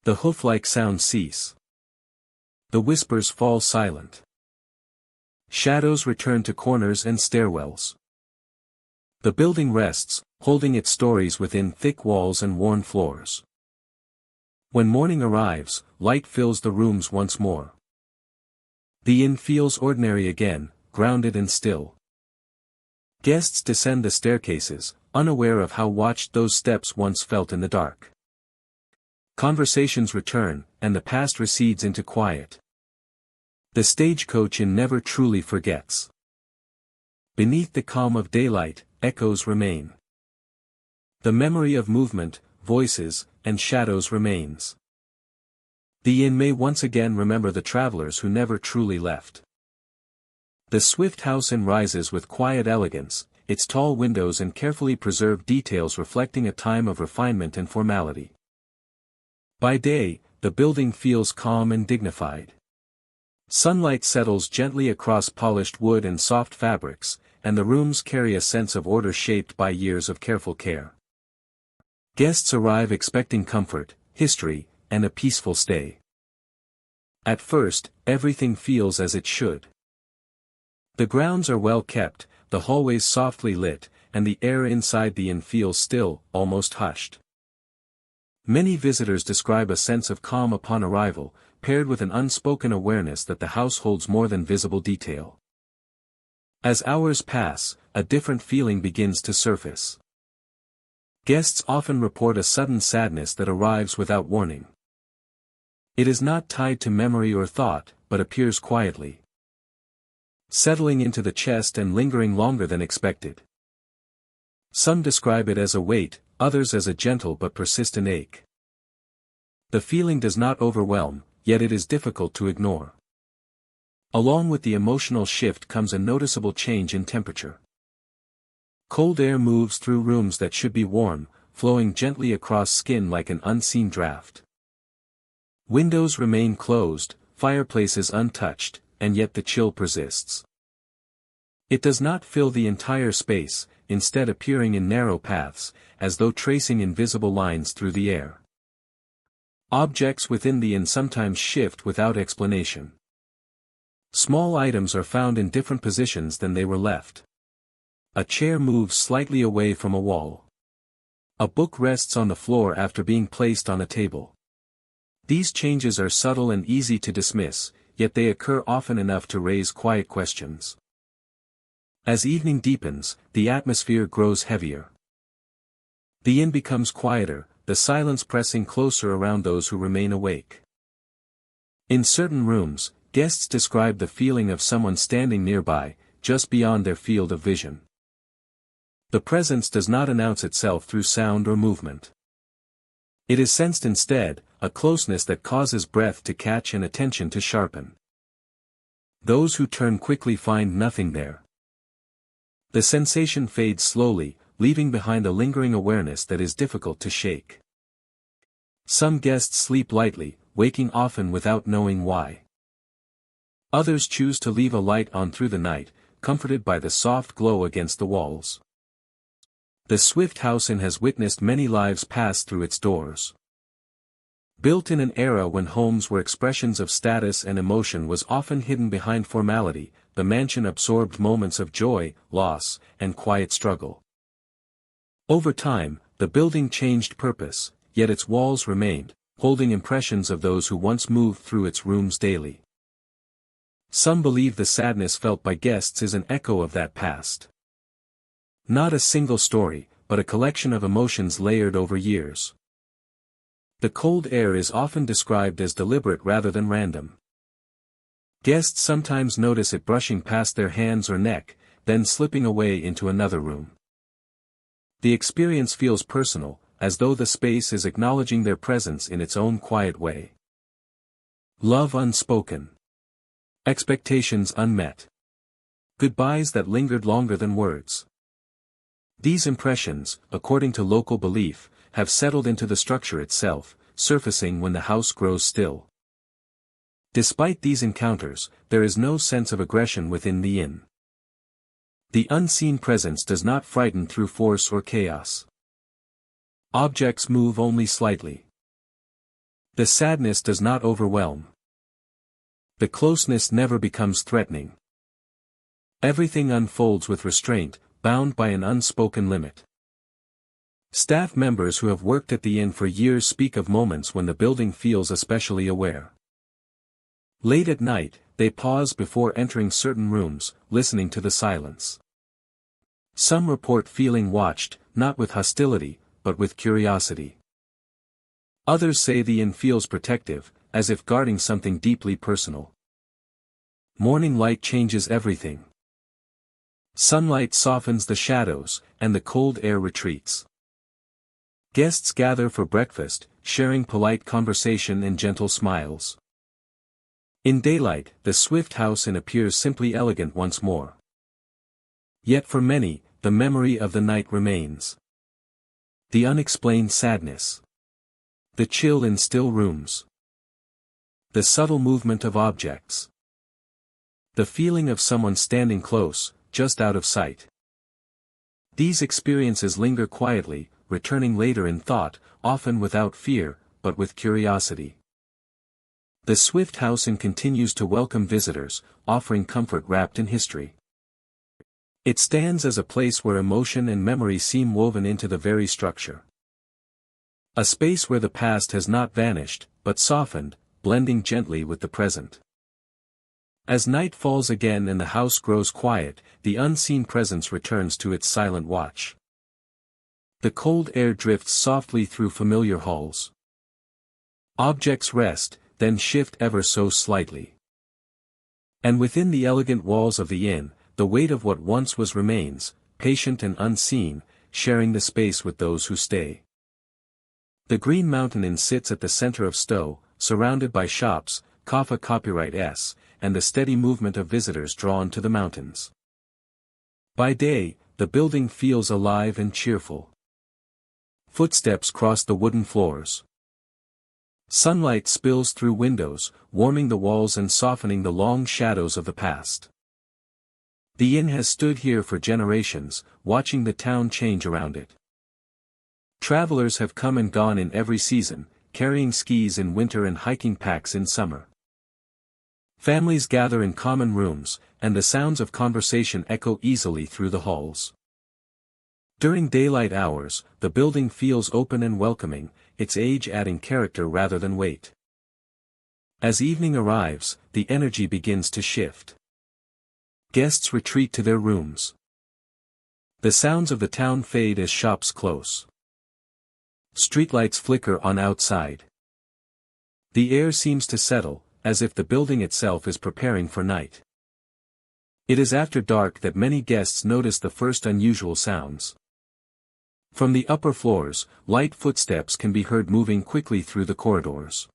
The hoof-like sounds cease. The whispers fall silent. Shadows return to corners and stairwells. The building rests, holding its stories within thick walls and worn floors. When morning arrives, light fills the rooms once more. The inn feels ordinary again, grounded and still. Guests descend the staircases, unaware of how watched those steps once felt in the dark. Conversations return, and the past recedes into quiet. The stagecoach inn never truly forgets. Beneath the calm of daylight, echoes remain. The memory of movement, voices, and shadows remains. The inn may once again remember the travelers who never truly left. The Swift House Inn rises with quiet elegance, its tall windows and carefully preserved details reflecting a time of refinement and formality. By day, the building feels calm and dignified. Sunlight settles gently across polished wood and soft fabrics, and the rooms carry a sense of order shaped by years of careful care. Guests arrive expecting comfort, history, and a peaceful stay. At first, everything feels as it should. The grounds are well kept, the hallways softly lit, and the air inside the inn feels still, almost hushed. Many visitors describe a sense of calm upon arrival, paired with an unspoken awareness that the house holds more than visible detail. As hours pass, a different feeling begins to surface. Guests often report a sudden sadness that arrives without warning. It is not tied to memory or thought, but appears quietly, settling into the chest and lingering longer than expected. Some describe it as a weight, others as a gentle but persistent ache. The feeling does not overwhelm, yet it is difficult to ignore. Along with the emotional shift comes a noticeable change in temperature. Cold air moves through rooms that should be warm, flowing gently across skin like an unseen draft. Windows remain closed, fireplaces untouched, and yet the chill persists. It does not fill the entire space, instead appearing in narrow paths, as though tracing invisible lines through the air. Objects within the inn sometimes shift without explanation. Small items are found in different positions than they were left. A chair moves slightly away from a wall. A book rests on the floor after being placed on a table. These changes are subtle and easy to dismiss, yet they occur often enough to raise quiet questions. As evening deepens, the atmosphere grows heavier. The inn becomes quieter, the silence pressing closer around those who remain awake. In certain rooms, guests describe the feeling of someone standing nearby, just beyond their field of vision. The presence does not announce itself through sound or movement. It is sensed instead, a closeness that causes breath to catch and attention to sharpen. Those who turn quickly find nothing there. The sensation fades slowly, leaving behind a lingering awareness that is difficult to shake. Some guests sleep lightly, waking often without knowing why. Others choose to leave a light on through the night, comforted by the soft glow against the walls. The Swift House Inn has witnessed many lives pass through its doors. Built in an era when homes were expressions of status and emotion was often hidden behind formality, the mansion absorbed moments of joy, loss, and quiet struggle. Over time, the building changed purpose, yet its walls remained, holding impressions of those who once moved through its rooms daily. Some believe the sadness felt by guests is an echo of that past. Not a single story, but a collection of emotions layered over years. The cold air is often described as deliberate rather than random. Guests sometimes notice it brushing past their hands or neck, then slipping away into another room. The experience feels personal, as though the space is acknowledging their presence in its own quiet way. Love unspoken. Expectations unmet. Goodbyes that lingered longer than words. These impressions, according to local belief, have settled into the structure itself, surfacing when the house grows still. Despite these encounters, there is no sense of aggression within the inn. The unseen presence does not frighten through force or chaos. Objects move only slightly. The sadness does not overwhelm. The closeness never becomes threatening. Everything unfolds with restraint, bound by an unspoken limit. Staff members who have worked at the inn for years speak of moments when the building feels especially aware. Late at night, they pause before entering certain rooms, listening to the silence. Some report feeling watched, not with hostility, but with curiosity. Others say the inn feels protective, as if guarding something deeply personal. Morning light changes everything. Sunlight softens the shadows, and the cold air retreats. Guests gather for breakfast, sharing polite conversation and gentle smiles. In daylight, the Swift house inn appears simply elegant once more. Yet for many, the memory of the night remains. The unexplained sadness. The chill in still rooms. The subtle movement of objects. The feeling of someone standing close, just out of sight. These experiences linger quietly, returning later in thought, often without fear, but with curiosity. The Swift house inn continues to welcome visitors, offering comfort wrapped in history. It stands as a place where emotion and memory seem woven into the very structure. A space where the past has not vanished, but softened, blending gently with the present. As night falls again and the house grows quiet, the unseen presence returns to its silent watch. The cold air drifts softly through familiar halls. Objects rest, then shift ever so slightly. And within the elegant walls of the inn, the weight of what once was remains, patient and unseen, sharing the space with those who stay. The Green Mountain Inn sits at the center of Stowe, surrounded by shops, Kafka copyright S, and the steady movement of visitors drawn to the mountains. By day, the building feels alive and cheerful. Footsteps cross the wooden floors. Sunlight spills through windows, warming the walls and softening the long shadows of the past. The inn has stood here for generations, watching the town change around it. Travelers have come and gone in every season, carrying skis in winter and hiking packs in summer. Families gather in common rooms, and the sounds of conversation echo easily through the halls. During daylight hours, the building feels open and welcoming, its age adding character rather than weight. As evening arrives, the energy begins to shift. Guests retreat to their rooms. The sounds of the town fade as shops close. Streetlights flicker on outside. The air seems to settle, as if the building itself is preparing for night. It is after dark that many guests notice the first unusual sounds. From the upper floors, light footsteps can be heard moving quickly through the corridors.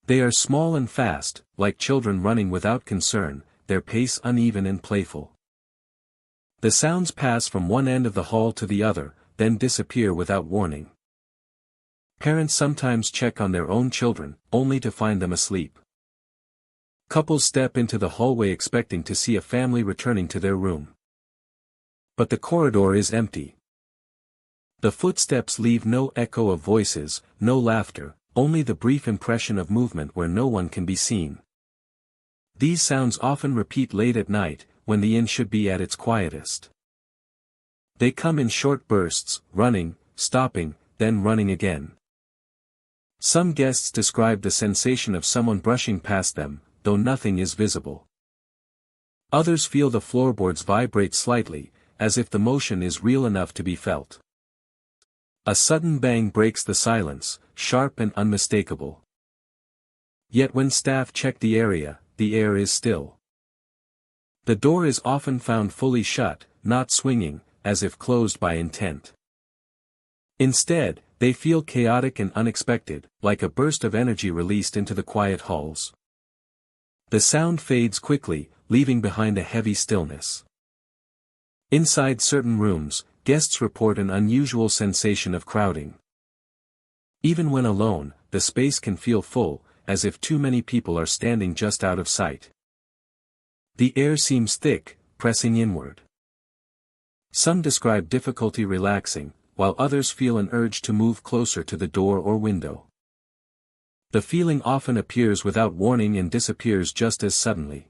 They are small and fast, like children running without concern, their pace uneven and playful. The sounds pass from one end of the hall to the other, then disappear without warning. Parents sometimes check on their own children, only to find them asleep. Couples step into the hallway expecting to see a family returning to their room. But the corridor is empty. The footsteps leave no echo of voices, no laughter, only the brief impression of movement where no one can be seen. These sounds often repeat late at night, when the inn should be at its quietest. They come in short bursts, running, stopping, then running again. Some guests describe the sensation of someone brushing past them, though nothing is visible. Others feel the floorboards vibrate slightly, as if the motion is real enough to be felt. A sudden bang breaks the silence, sharp and unmistakable. Yet when staff check the area, the air is still. The door is often found fully shut, not swinging, as if closed by intent. Instead, they feel chaotic and unexpected, like a burst of energy released into the quiet halls. The sound fades quickly, leaving behind a heavy stillness. Inside certain rooms, guests report an unusual sensation of crowding. Even when alone, the space can feel full, as if too many people are standing just out of sight. The air seems thick, pressing inward. Some describe difficulty relaxing, while others feel an urge to move closer to the door or window. The feeling often appears without warning and disappears just as suddenly.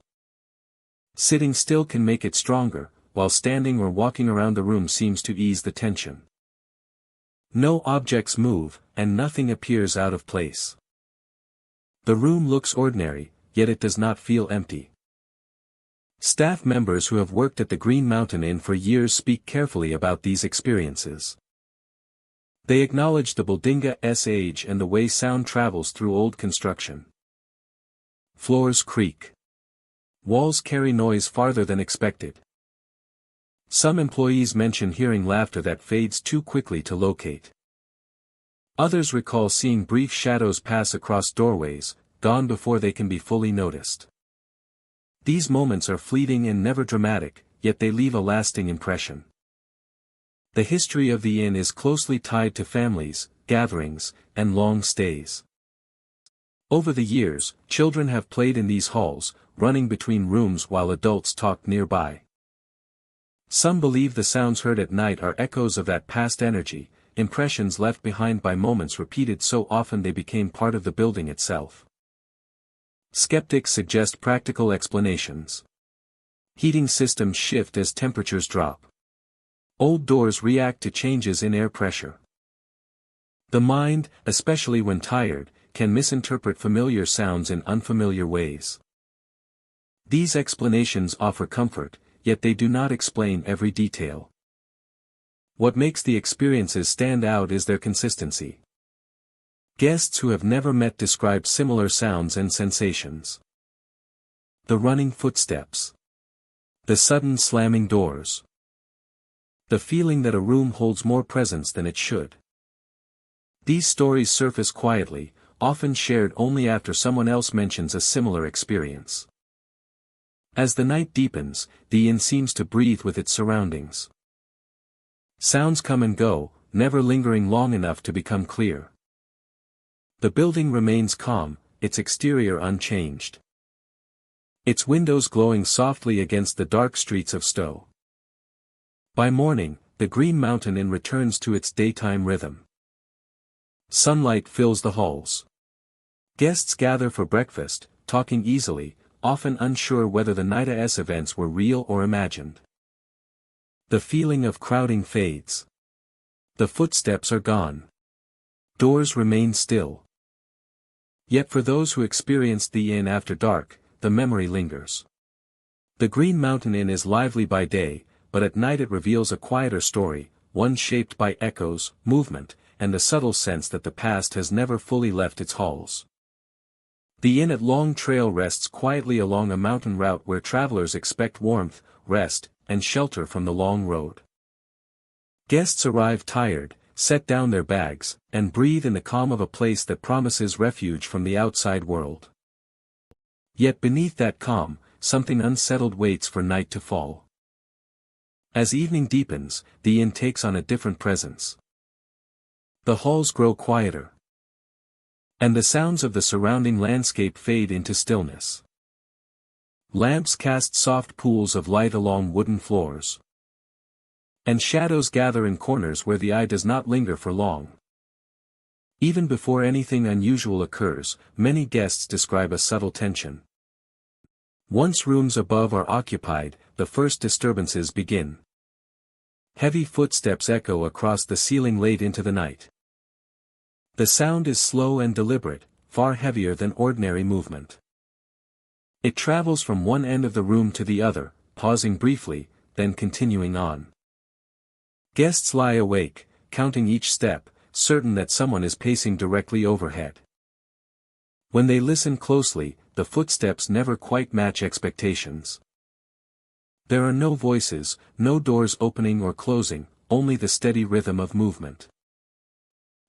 Sitting still can make it stronger, while standing or walking around the room seems to ease the tension. No objects move, and nothing appears out of place. The room looks ordinary, yet it does not feel empty. Staff members who have worked at the Green Mountain Inn for years speak carefully about these experiences. They acknowledge the building's age and the way sound travels through old construction. Floors creak. Walls carry noise farther than expected. Some employees mention hearing laughter that fades too quickly to locate. Others recall seeing brief shadows pass across doorways, gone before they can be fully noticed. These moments are fleeting and never dramatic, yet they leave a lasting impression. The history of the inn is closely tied to families, gatherings, and long stays. Over the years, children have played in these halls, running between rooms while adults talk nearby. Some believe the sounds heard at night are echoes of that past energy, impressions left behind by moments repeated so often they became part of the building itself. Skeptics suggest practical explanations. Heating systems shift as temperatures drop. Old doors react to changes in air pressure. The mind, especially when tired, can misinterpret familiar sounds in unfamiliar ways. These explanations offer comfort, yet they do not explain every detail. What makes the experiences stand out is their consistency. Guests who have never met describe similar sounds and sensations. The running footsteps. The sudden slamming doors. The feeling that a room holds more presence than it should. These stories surface quietly, often shared only after someone else mentions a similar experience. As the night deepens, the inn seems to breathe with its surroundings. Sounds come and go, never lingering long enough to become clear. The building remains calm, its exterior unchanged. Its windows glowing softly against the dark streets of Stowe. By morning, the Green Mountain Inn returns to its daytime rhythm. Sunlight fills the halls. Guests gather for breakfast, talking easily, often unsure whether the night's events were real or imagined. The feeling of crowding fades. The footsteps are gone. Doors remain still. Yet for those who experienced the inn after dark, the memory lingers. The Green Mountain Inn is lively by day, but at night it reveals a quieter story, one shaped by echoes, movement, and the subtle sense that the past has never fully left its halls. The inn at Long Trail rests quietly along a mountain route where travelers expect warmth, rest, and shelter from the long road. Guests arrive tired, set down their bags, and breathe in the calm of a place that promises refuge from the outside world. Yet beneath that calm, something unsettled waits for night to fall. As evening deepens, the inn takes on a different presence. The halls grow quieter. And the sounds of the surrounding landscape fade into stillness. Lamps cast soft pools of light along wooden floors. And shadows gather in corners where the eye does not linger for long. Even before anything unusual occurs, many guests describe a subtle tension. Once rooms above are occupied, the first disturbances begin. Heavy footsteps echo across the ceiling late into the night. The sound is slow and deliberate, far heavier than ordinary movement. It travels from one end of the room to the other, pausing briefly, then continuing on. Guests lie awake, counting each step, certain that someone is pacing directly overhead. When they listen closely, the footsteps never quite match expectations. There are no voices, no doors opening or closing, only the steady rhythm of movement.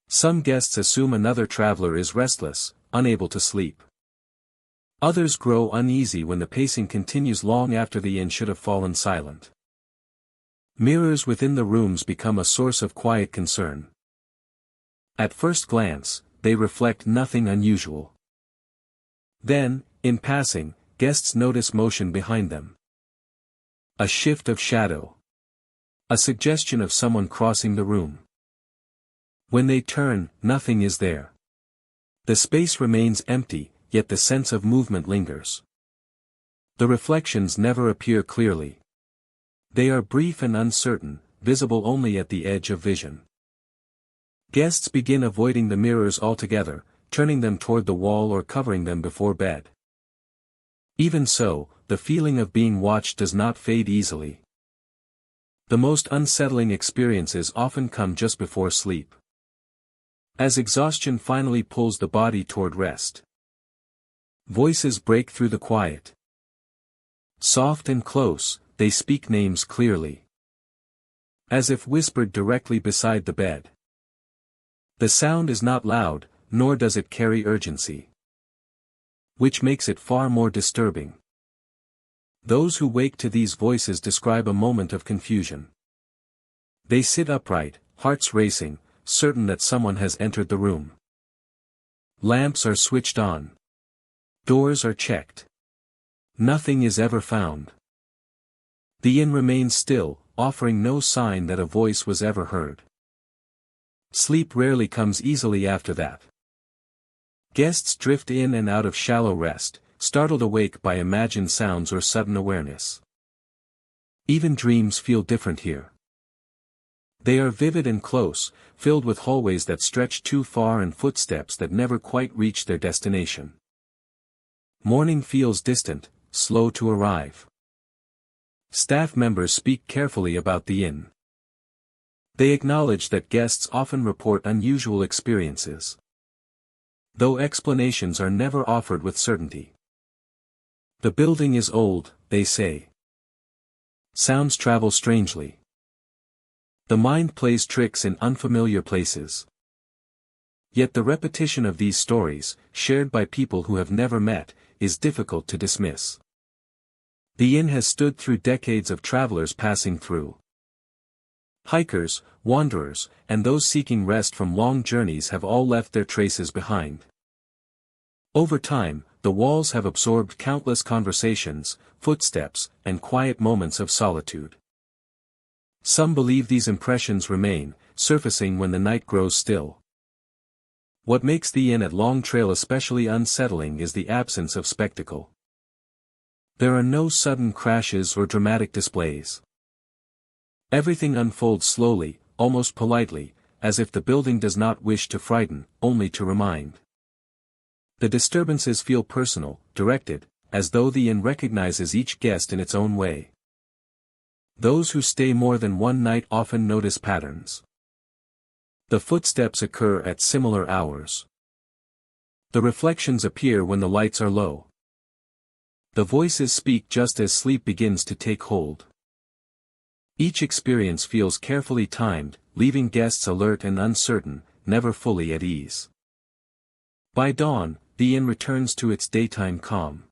Some guests assume another traveler is restless, unable to sleep. Others grow uneasy when the pacing continues long after the inn should have fallen silent. Mirrors within the rooms become a source of quiet concern. At first glance, they reflect nothing unusual. Then, in passing, guests notice motion behind them. A shift of shadow. A suggestion of someone crossing the room. When they turn, nothing is there. The space remains empty, yet the sense of movement lingers. The reflections never appear clearly. They are brief and uncertain, visible only at the edge of vision. Guests begin avoiding the mirrors altogether, turning them toward the wall or covering them before bed. Even so, the feeling of being watched does not fade easily. The most unsettling experiences often come just before sleep. As exhaustion finally pulls the body toward rest. Voices break through the quiet. Soft and close, they speak names clearly. As if whispered directly beside the bed. The sound is not loud, nor does it carry urgency. Which makes it far more disturbing. Those who wake to these voices describe a moment of confusion. They sit upright, hearts racing, certain that someone has entered the room. Lamps are switched on. Doors are checked. Nothing is ever found. The inn remains still, offering no sign that a voice was ever heard. Sleep rarely comes easily after that. Guests drift in and out of shallow rest, startled awake by imagined sounds or sudden awareness. Even dreams feel different here. They are vivid and close, filled with hallways that stretch too far and footsteps that never quite reach their destination. Morning feels distant, slow to arrive. Staff members speak carefully about the inn. They acknowledge that guests often report unusual experiences. Though explanations are never offered with certainty. The building is old, they say. Sounds travel strangely. The mind plays tricks in unfamiliar places. Yet the repetition of these stories, shared by people who have never met, is difficult to dismiss. The inn has stood through decades of travelers passing through. Hikers, wanderers, and those seeking rest from long journeys have all left their traces behind. Over time, the walls have absorbed countless conversations, footsteps, and quiet moments of solitude. Some believe these impressions remain, surfacing when the night grows still. What makes the inn at Long Trail especially unsettling is the absence of spectacle. There are no sudden crashes or dramatic displays. Everything unfolds slowly, almost politely, as if the building does not wish to frighten, only to remind. The disturbances feel personal, directed, as though the inn recognizes each guest in its own way. Those who stay more than one night often notice patterns. The footsteps occur at similar hours. The reflections appear when the lights are low. The voices speak just as sleep begins to take hold. Each experience feels carefully timed, leaving guests alert and uncertain, never fully at ease. By dawn, the inn returns to its daytime calm.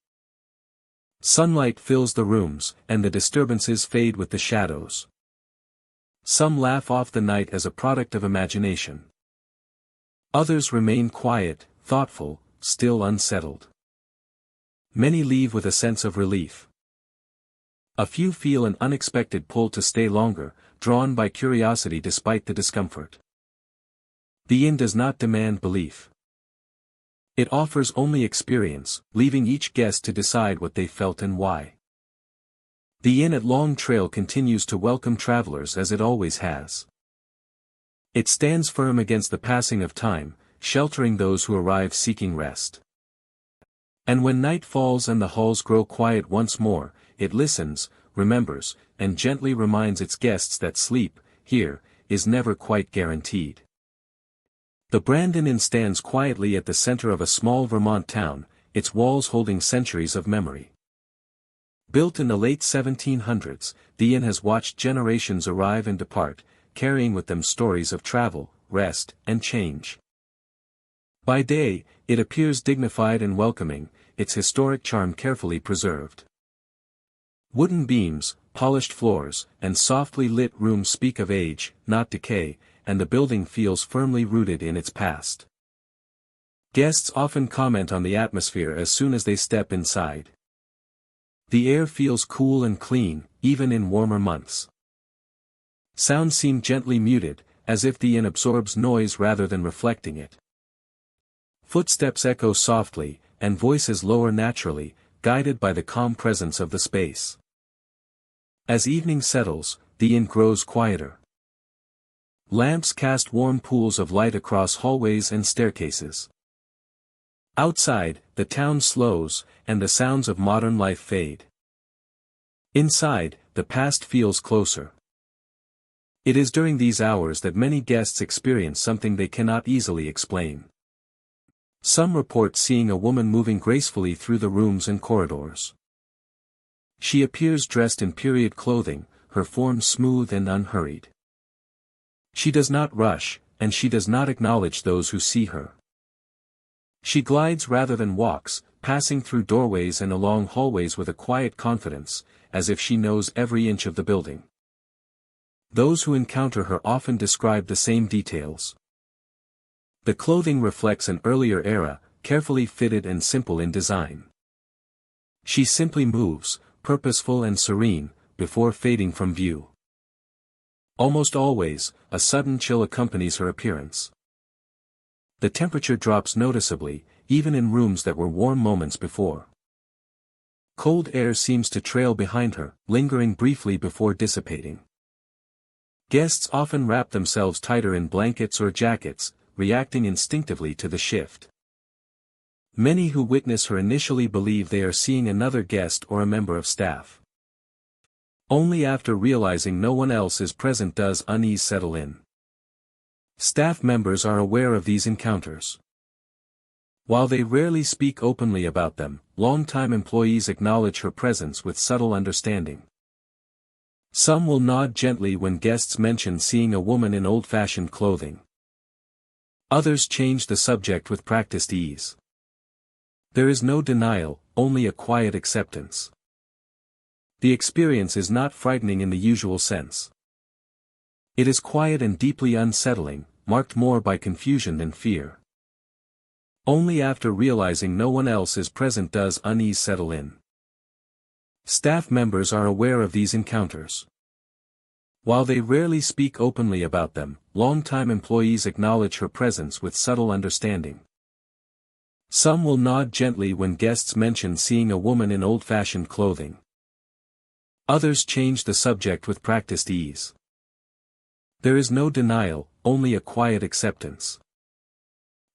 Sunlight fills the rooms, and the disturbances fade with the shadows. Some laugh off the night as a product of imagination. Others remain quiet, thoughtful, still unsettled. Many leave with a sense of relief. A few feel an unexpected pull to stay longer, drawn by curiosity despite the discomfort. The inn does not demand belief. It offers only experience, leaving each guest to decide what they felt and why. The inn at Long Trail continues to welcome travelers as it always has. It stands firm against the passing of time, sheltering those who arrive seeking rest. And when night falls and the halls grow quiet once more, it listens, remembers, and gently reminds its guests that sleep, here, is never quite guaranteed. The Brandon Inn stands quietly at the center of a small Vermont town, its walls holding centuries of memory. Built in the late 1700s, the inn has watched generations arrive and depart, carrying with them stories of travel, rest, and change. By day, it appears dignified and welcoming, its historic charm carefully preserved. Wooden beams, polished floors, and softly lit rooms speak of age, not decay, and the building feels firmly rooted in its past. Guests often comment on the atmosphere as soon as they step inside. The air feels cool and clean, even in warmer months. Sounds seem gently muted, as if the inn absorbs noise rather than reflecting it. Footsteps echo softly, and voices lower naturally, guided by the calm presence of the space. As evening settles, the inn grows quieter. Lamps cast warm pools of light across hallways and staircases. Outside, the town slows, and the sounds of modern life fade. Inside, the past feels closer. It is during these hours that many guests experience something they cannot easily explain. Some report seeing a woman moving gracefully through the rooms and corridors. She appears dressed in period clothing, her form smooth and unhurried. She does not rush, and she does not acknowledge those who see her. She glides rather than walks, passing through doorways and along hallways with a quiet confidence, as if she knows every inch of the building. Those who encounter her often describe the same details. The clothing reflects an earlier era, carefully fitted and simple in design. She simply moves, purposeful and serene, before fading from view. Almost always, a sudden chill accompanies her appearance. The temperature drops noticeably, even in rooms that were warm moments before. Cold air seems to trail behind her, lingering briefly before dissipating. Guests often wrap themselves tighter in blankets or jackets, reacting instinctively to the shift. Many who witness her initially believe they are seeing another guest or a member of staff. Only after realizing no one else is present does unease settle in. Staff members are aware of these encounters. While they rarely speak openly about them, longtime employees acknowledge her presence with subtle understanding. Some will nod gently when guests mention seeing a woman in old-fashioned clothing. Others change the subject with practiced ease. There is no denial, only a quiet acceptance. The experience is not frightening in the usual sense. It is quiet and deeply unsettling, marked more by confusion than fear. Only after realizing no one else is present does unease settle in. Staff members are aware of these encounters. While they rarely speak openly about them, longtime employees acknowledge her presence with subtle understanding. Some will nod gently when guests mention seeing a woman in old-fashioned clothing. Others change the subject with practiced ease. There is no denial, only a quiet acceptance.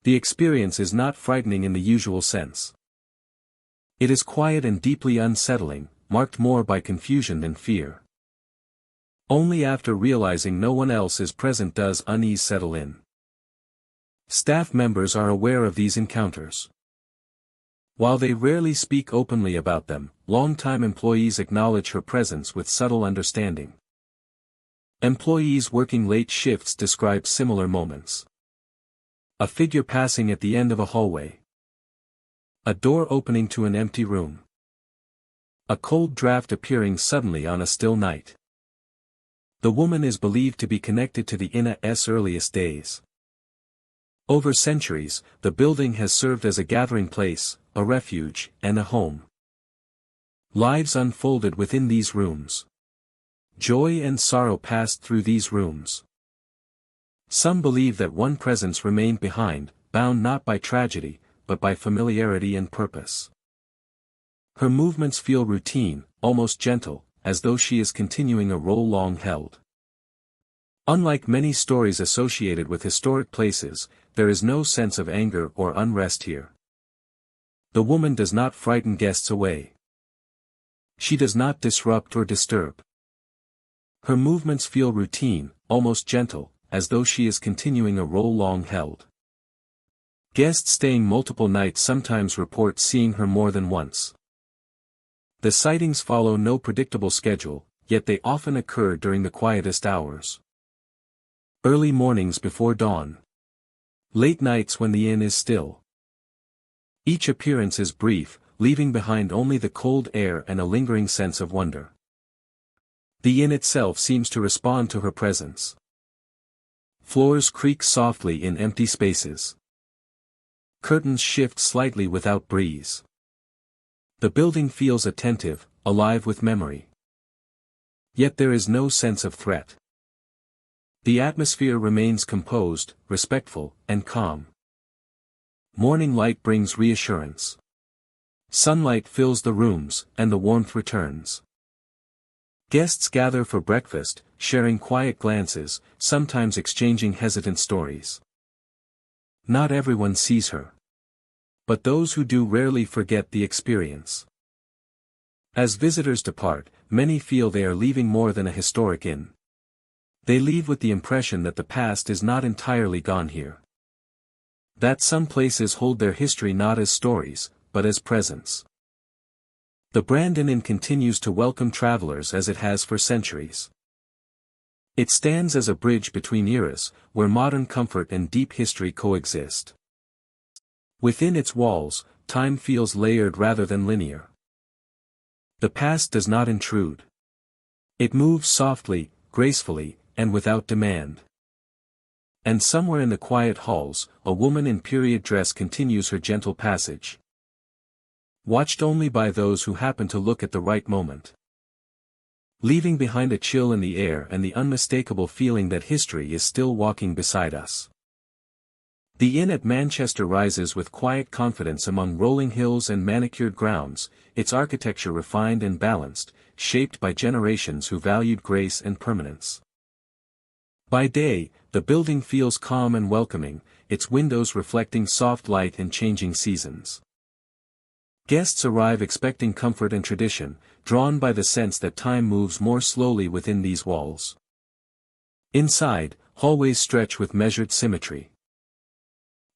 The experience is not frightening in the usual sense. It is quiet and deeply unsettling, marked more by confusion than fear. Only after realizing no one else is present does unease settle in. Staff members are aware of these encounters. While they rarely speak openly about them, longtime employees acknowledge her presence with subtle understanding. Employees working late shifts describe similar moments. A figure passing at the end of a hallway. A door opening to an empty room. A cold draft appearing suddenly on a still night. The woman is believed to be connected to the inn's earliest days. Over centuries, the building has served as a gathering place, a refuge, and a home. Lives unfolded within these rooms. Joy and sorrow passed through these rooms. Some believe that one presence remained behind, bound not by tragedy, but by familiarity and purpose. Her movements feel routine, almost gentle, as though she is continuing a role long held. Unlike many stories associated with historic places, there is no sense of anger or unrest here. The woman does not frighten guests away. She does not disrupt or disturb. Her movements feel routine, almost gentle, as though she is continuing a role long held. Guests staying multiple nights sometimes report seeing her more than once. The sightings follow no predictable schedule, yet they often occur during the quietest hours. Early mornings before dawn. Late nights when the inn is still. Each appearance is brief, leaving behind only the cold air and a lingering sense of wonder. The inn itself seems to respond to her presence. Floors creak softly in empty spaces. Curtains shift slightly without breeze. The building feels attentive, alive with memory. Yet there is no sense of threat. The atmosphere remains composed, respectful, and calm. Morning light brings reassurance. Sunlight fills the rooms, and the warmth returns. Guests gather for breakfast, sharing quiet glances, sometimes exchanging hesitant stories. Not everyone sees her. But those who do rarely forget the experience. As visitors depart, many feel they are leaving more than a historic inn. They leave with the impression that the past is not entirely gone here. That some places hold their history not as stories, but as presence. The Brandon Inn continues to welcome travelers as it has for centuries. It stands as a bridge between eras, where modern comfort and deep history coexist. Within its walls, time feels layered rather than linear. The past does not intrude. It moves softly, gracefully, and without demand. And somewhere in the quiet halls, a woman in period dress continues her gentle passage. Watched only by those who happen to look at the right moment. Leaving behind a chill in the air and the unmistakable feeling that history is still walking beside us. The inn at Manchester rises with quiet confidence among rolling hills and manicured grounds, its architecture refined and balanced, shaped by generations who valued grace and permanence. By day, the building feels calm and welcoming, its windows reflecting soft light and changing seasons. Guests arrive expecting comfort and tradition, drawn by the sense that time moves more slowly within these walls. Inside, hallways stretch with measured symmetry.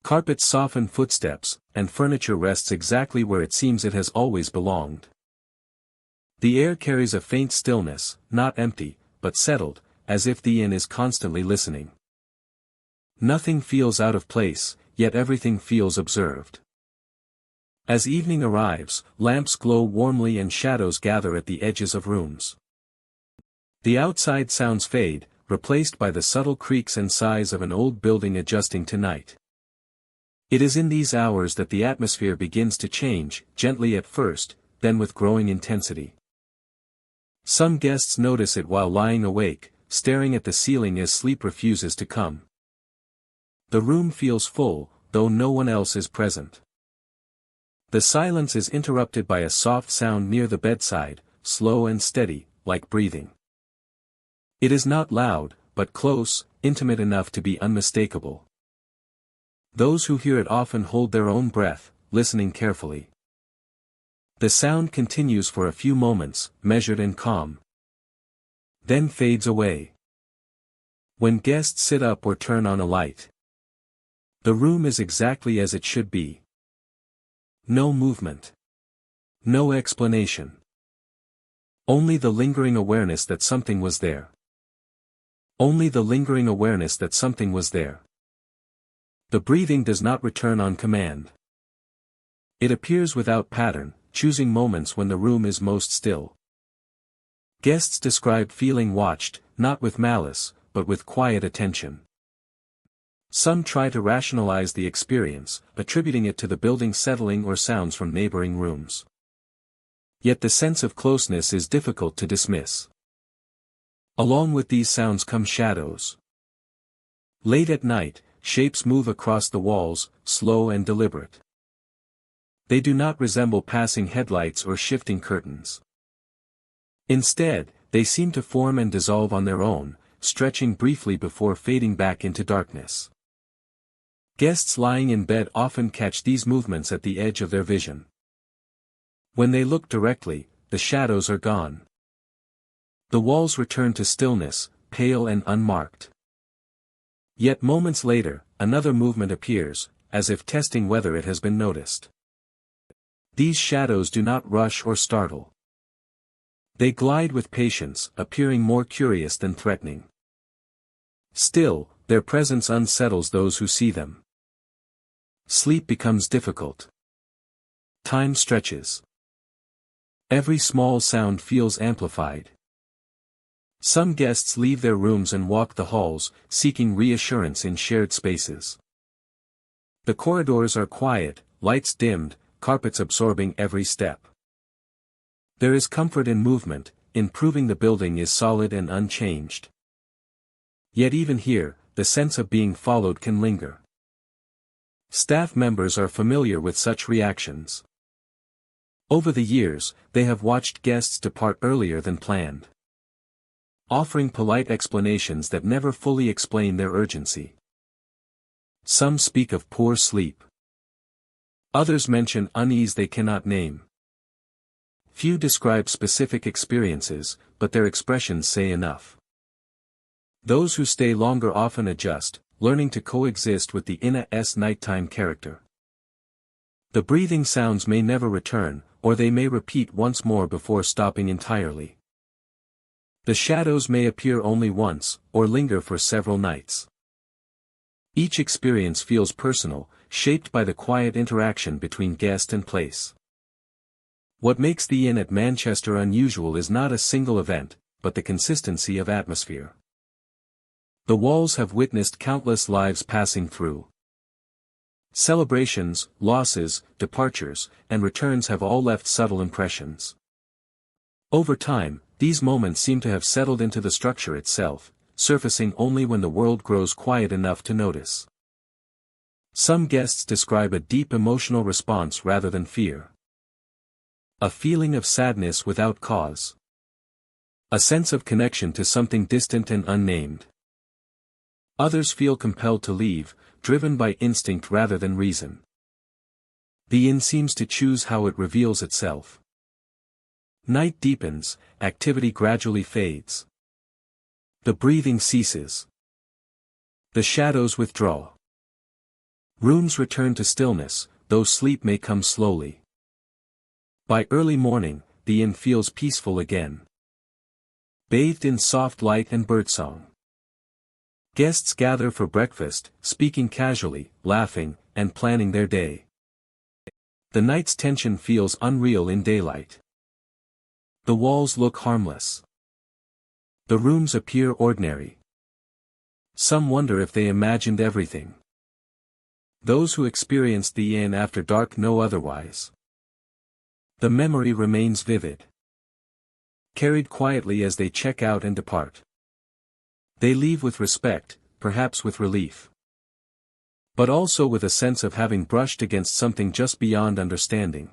Carpets soften footsteps, and furniture rests exactly where it seems it has always belonged. The air carries a faint stillness, not empty, but settled, as if the inn is constantly listening. Nothing feels out of place, yet everything feels observed. As evening arrives, lamps glow warmly and shadows gather at the edges of rooms. The outside sounds fade, replaced by the subtle creaks and sighs of an old building adjusting to night. It is in these hours that the atmosphere begins to change, gently at first, then with growing intensity. Some guests notice it while lying awake, staring at the ceiling as sleep refuses to come. The room feels full, though no one else is present. The silence is interrupted by a soft sound near the bedside, slow and steady, like breathing. It is not loud, but close, intimate enough to be unmistakable. Those who hear it often hold their own breath, listening carefully. The sound continues for a few moments, measured and calm. Then fades away. When guests sit up or turn on a light, the room is exactly as it should be. No movement. No explanation. Only the lingering awareness that something was there. Only the lingering awareness that something was there. The breathing does not return on command. It appears without pattern, choosing moments when the room is most still. Guests describe feeling watched, not with malice, but with quiet attention. Some try to rationalize the experience, attributing it to the building settling or sounds from neighboring rooms. Yet the sense of closeness is difficult to dismiss. Along with these sounds come shadows. Late at night, shapes move across the walls, slow and deliberate. They do not resemble passing headlights or shifting curtains. Instead, they seem to form and dissolve on their own, stretching briefly before fading back into darkness. Guests lying in bed often catch these movements at the edge of their vision. When they look directly, the shadows are gone. The walls return to stillness, pale and unmarked. Yet moments later, another movement appears, as if testing whether it has been noticed. These shadows do not rush or startle. They glide with patience, appearing more curious than threatening. Still, their presence unsettles those who see them. Sleep becomes difficult. Time stretches. Every small sound feels amplified. Some guests leave their rooms and walk the halls, seeking reassurance in shared spaces. The corridors are quiet, lights dimmed, carpets absorbing every step. There is comfort in movement, in proving the building is solid and unchanged. Yet even here, the sense of being followed can linger. Staff members are familiar with such reactions. Over the years, they have watched guests depart earlier than planned, offering polite explanations that never fully explain their urgency. Some speak of poor sleep. Others mention unease they cannot name. Few describe specific experiences, but their expressions say enough. Those who stay longer often adjust, learning to coexist with the inna's nighttime character. The breathing sounds may never return, or they may repeat once more before stopping entirely. The shadows may appear only once, or linger for several nights. Each experience feels personal, shaped by the quiet interaction between guest and place. What makes the inn at Manchester unusual is not a single event, but the consistency of atmosphere. The walls have witnessed countless lives passing through. Celebrations, losses, departures, and returns have all left subtle impressions. Over time, these moments seem to have settled into the structure itself, surfacing only when the world grows quiet enough to notice. Some guests describe a deep emotional response rather than fear. A feeling of sadness without cause. A sense of connection to something distant and unnamed. Others feel compelled to leave, driven by instinct rather than reason. The inn seems to choose how it reveals itself. Night deepens, activity gradually fades. The breathing ceases. The shadows withdraw. Rooms return to stillness, though sleep may come slowly. By early morning, the inn feels peaceful again. Bathed in soft light and birdsong. Guests gather for breakfast, speaking casually, laughing, and planning their day. The night's tension feels unreal in daylight. The walls look harmless. The rooms appear ordinary. Some wonder if they imagined everything. Those who experienced the inn after dark know otherwise. The memory remains vivid. Carried quietly as they check out and depart. They leave with respect, perhaps with relief. But also with a sense of having brushed against something just beyond understanding.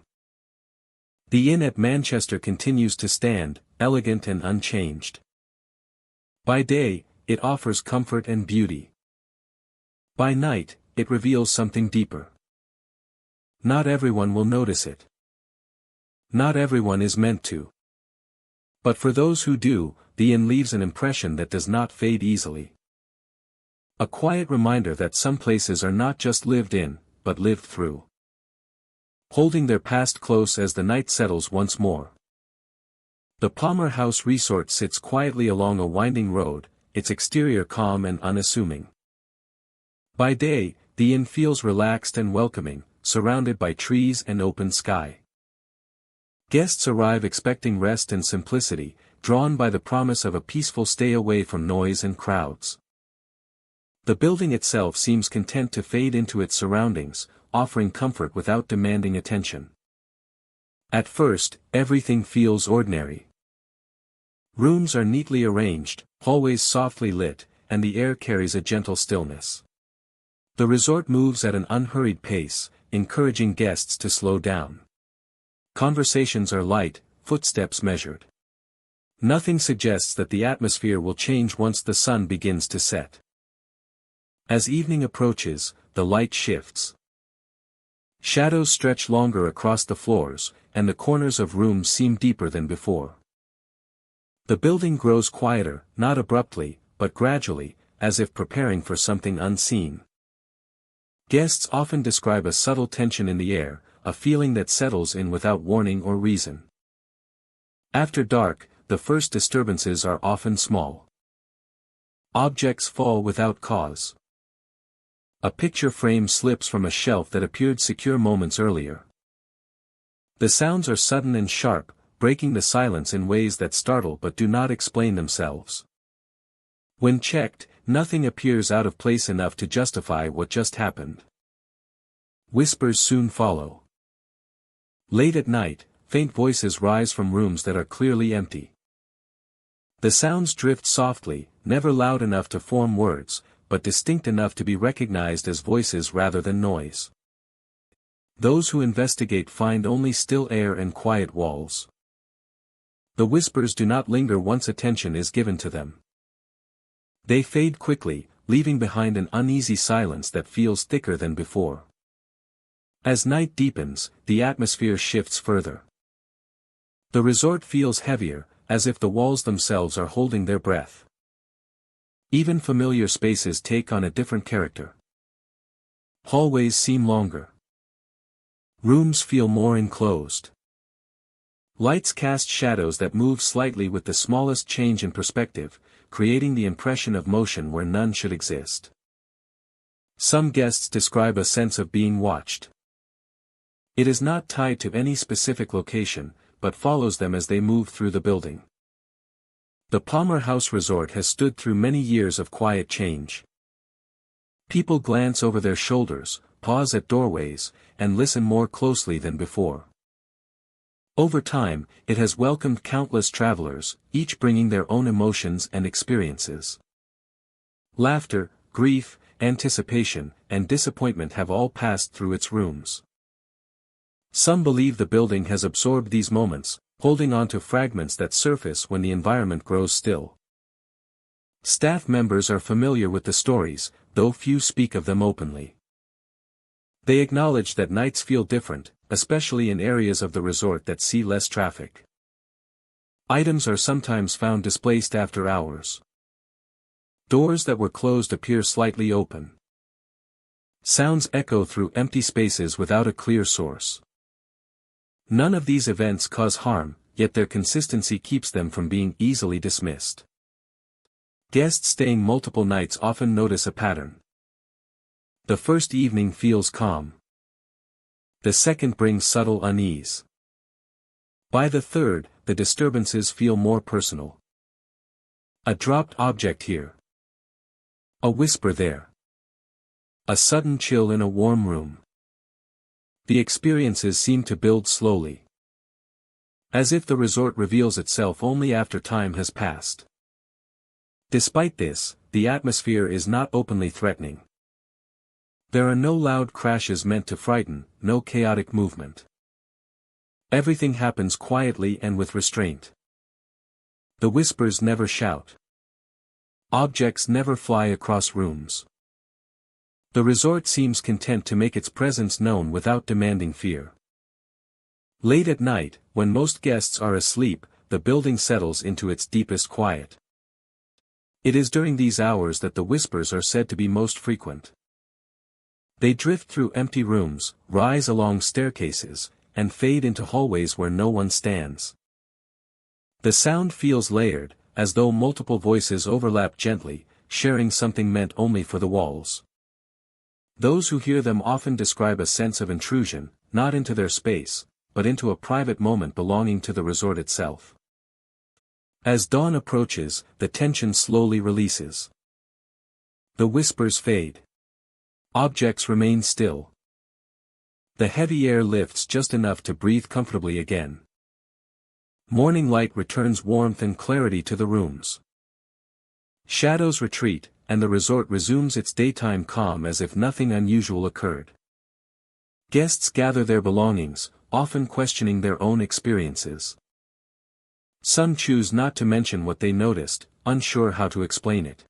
The inn at Manchester continues to stand, elegant and unchanged. By day, it offers comfort and beauty. By night, it reveals something deeper. Not everyone will notice it. Not everyone is meant to. But for those who do, the inn leaves an impression that does not fade easily. A quiet reminder that some places are not just lived in, but lived through. Holding their past close as the night settles once more. The Palmer House Resort sits quietly along a winding road, its exterior calm and unassuming. By day, the inn feels relaxed and welcoming, surrounded by trees and open sky. Guests arrive expecting rest and simplicity, drawn by the promise of a peaceful stay away from noise and crowds. The building itself seems content to fade into its surroundings, offering comfort without demanding attention. At first, everything feels ordinary. Rooms are neatly arranged, hallways softly lit, and the air carries a gentle stillness. The resort moves at an unhurried pace, encouraging guests to slow down. Conversations are light, footsteps measured. Nothing suggests that the atmosphere will change once the sun begins to set. As evening approaches, the light shifts. Shadows stretch longer across the floors, and the corners of rooms seem deeper than before. The building grows quieter, not abruptly, but gradually, as if preparing for something unseen. Guests often describe a subtle tension in the air, a feeling that settles in without warning or reason. After dark, the first disturbances are often small. Objects fall without cause. A picture frame slips from a shelf that appeared secure moments earlier. The sounds are sudden and sharp, breaking the silence in ways that startle but do not explain themselves. When checked, nothing appears out of place enough to justify what just happened. Whispers soon follow. Late at night, faint voices rise from rooms that are clearly empty. The sounds drift softly, never loud enough to form words, but distinct enough to be recognized as voices rather than noise. Those who investigate find only still air and quiet walls. The whispers do not linger once attention is given to them. They fade quickly, leaving behind an uneasy silence that feels thicker than before. As night deepens, the atmosphere shifts further. The resort feels heavier, as if the walls themselves are holding their breath. Even familiar spaces take on a different character. Hallways seem longer. Rooms feel more enclosed. Lights cast shadows that move slightly with the smallest change in perspective, creating the impression of motion where none should exist. Some guests describe a sense of being watched. It is not tied to any specific location, but follows them as they move through the building. The Palmer House Resort has stood through many years of quiet change. People glance over their shoulders, pause at doorways, and listen more closely than before. Over time, it has welcomed countless travelers, each bringing their own emotions and experiences. Laughter, grief, anticipation, and disappointment have all passed through its rooms. Some believe the building has absorbed these moments, holding on to fragments that surface when the environment grows still. Staff members are familiar with the stories, though few speak of them openly. They acknowledge that nights feel different, especially in areas of the resort that see less traffic. Items are sometimes found displaced after hours. Doors that were closed appear slightly open. Sounds echo through empty spaces without a clear source. None of these events cause harm, yet their consistency keeps them from being easily dismissed. Guests staying multiple nights often notice a pattern. The first evening feels calm. The second brings subtle unease. By the third, the disturbances feel more personal. A dropped object here. A whisper there. A sudden chill in a warm room. The experiences seem to build slowly. As if the resort reveals itself only after time has passed. Despite this, the atmosphere is not openly threatening. There are no loud crashes meant to frighten, no chaotic movement. Everything happens quietly and with restraint. The whispers never shout. Objects never fly across rooms. The resort seems content to make its presence known without demanding fear. Late at night, when most guests are asleep, the building settles into its deepest quiet. It is during these hours that the whispers are said to be most frequent. They drift through empty rooms, rise along staircases, and fade into hallways where no one stands. The sound feels layered, as though multiple voices overlap gently, sharing something meant only for the walls. Those who hear them often describe a sense of intrusion, not into their space, but into a private moment belonging to the resort itself. As dawn approaches, the tension slowly releases. The whispers fade. Objects remain still. The heavy air lifts just enough to breathe comfortably again. Morning light returns warmth and clarity to the rooms. Shadows retreat, and the resort resumes its daytime calm as if nothing unusual occurred. Guests gather their belongings, often questioning their own experiences. Some choose not to mention what they noticed, unsure how to explain it.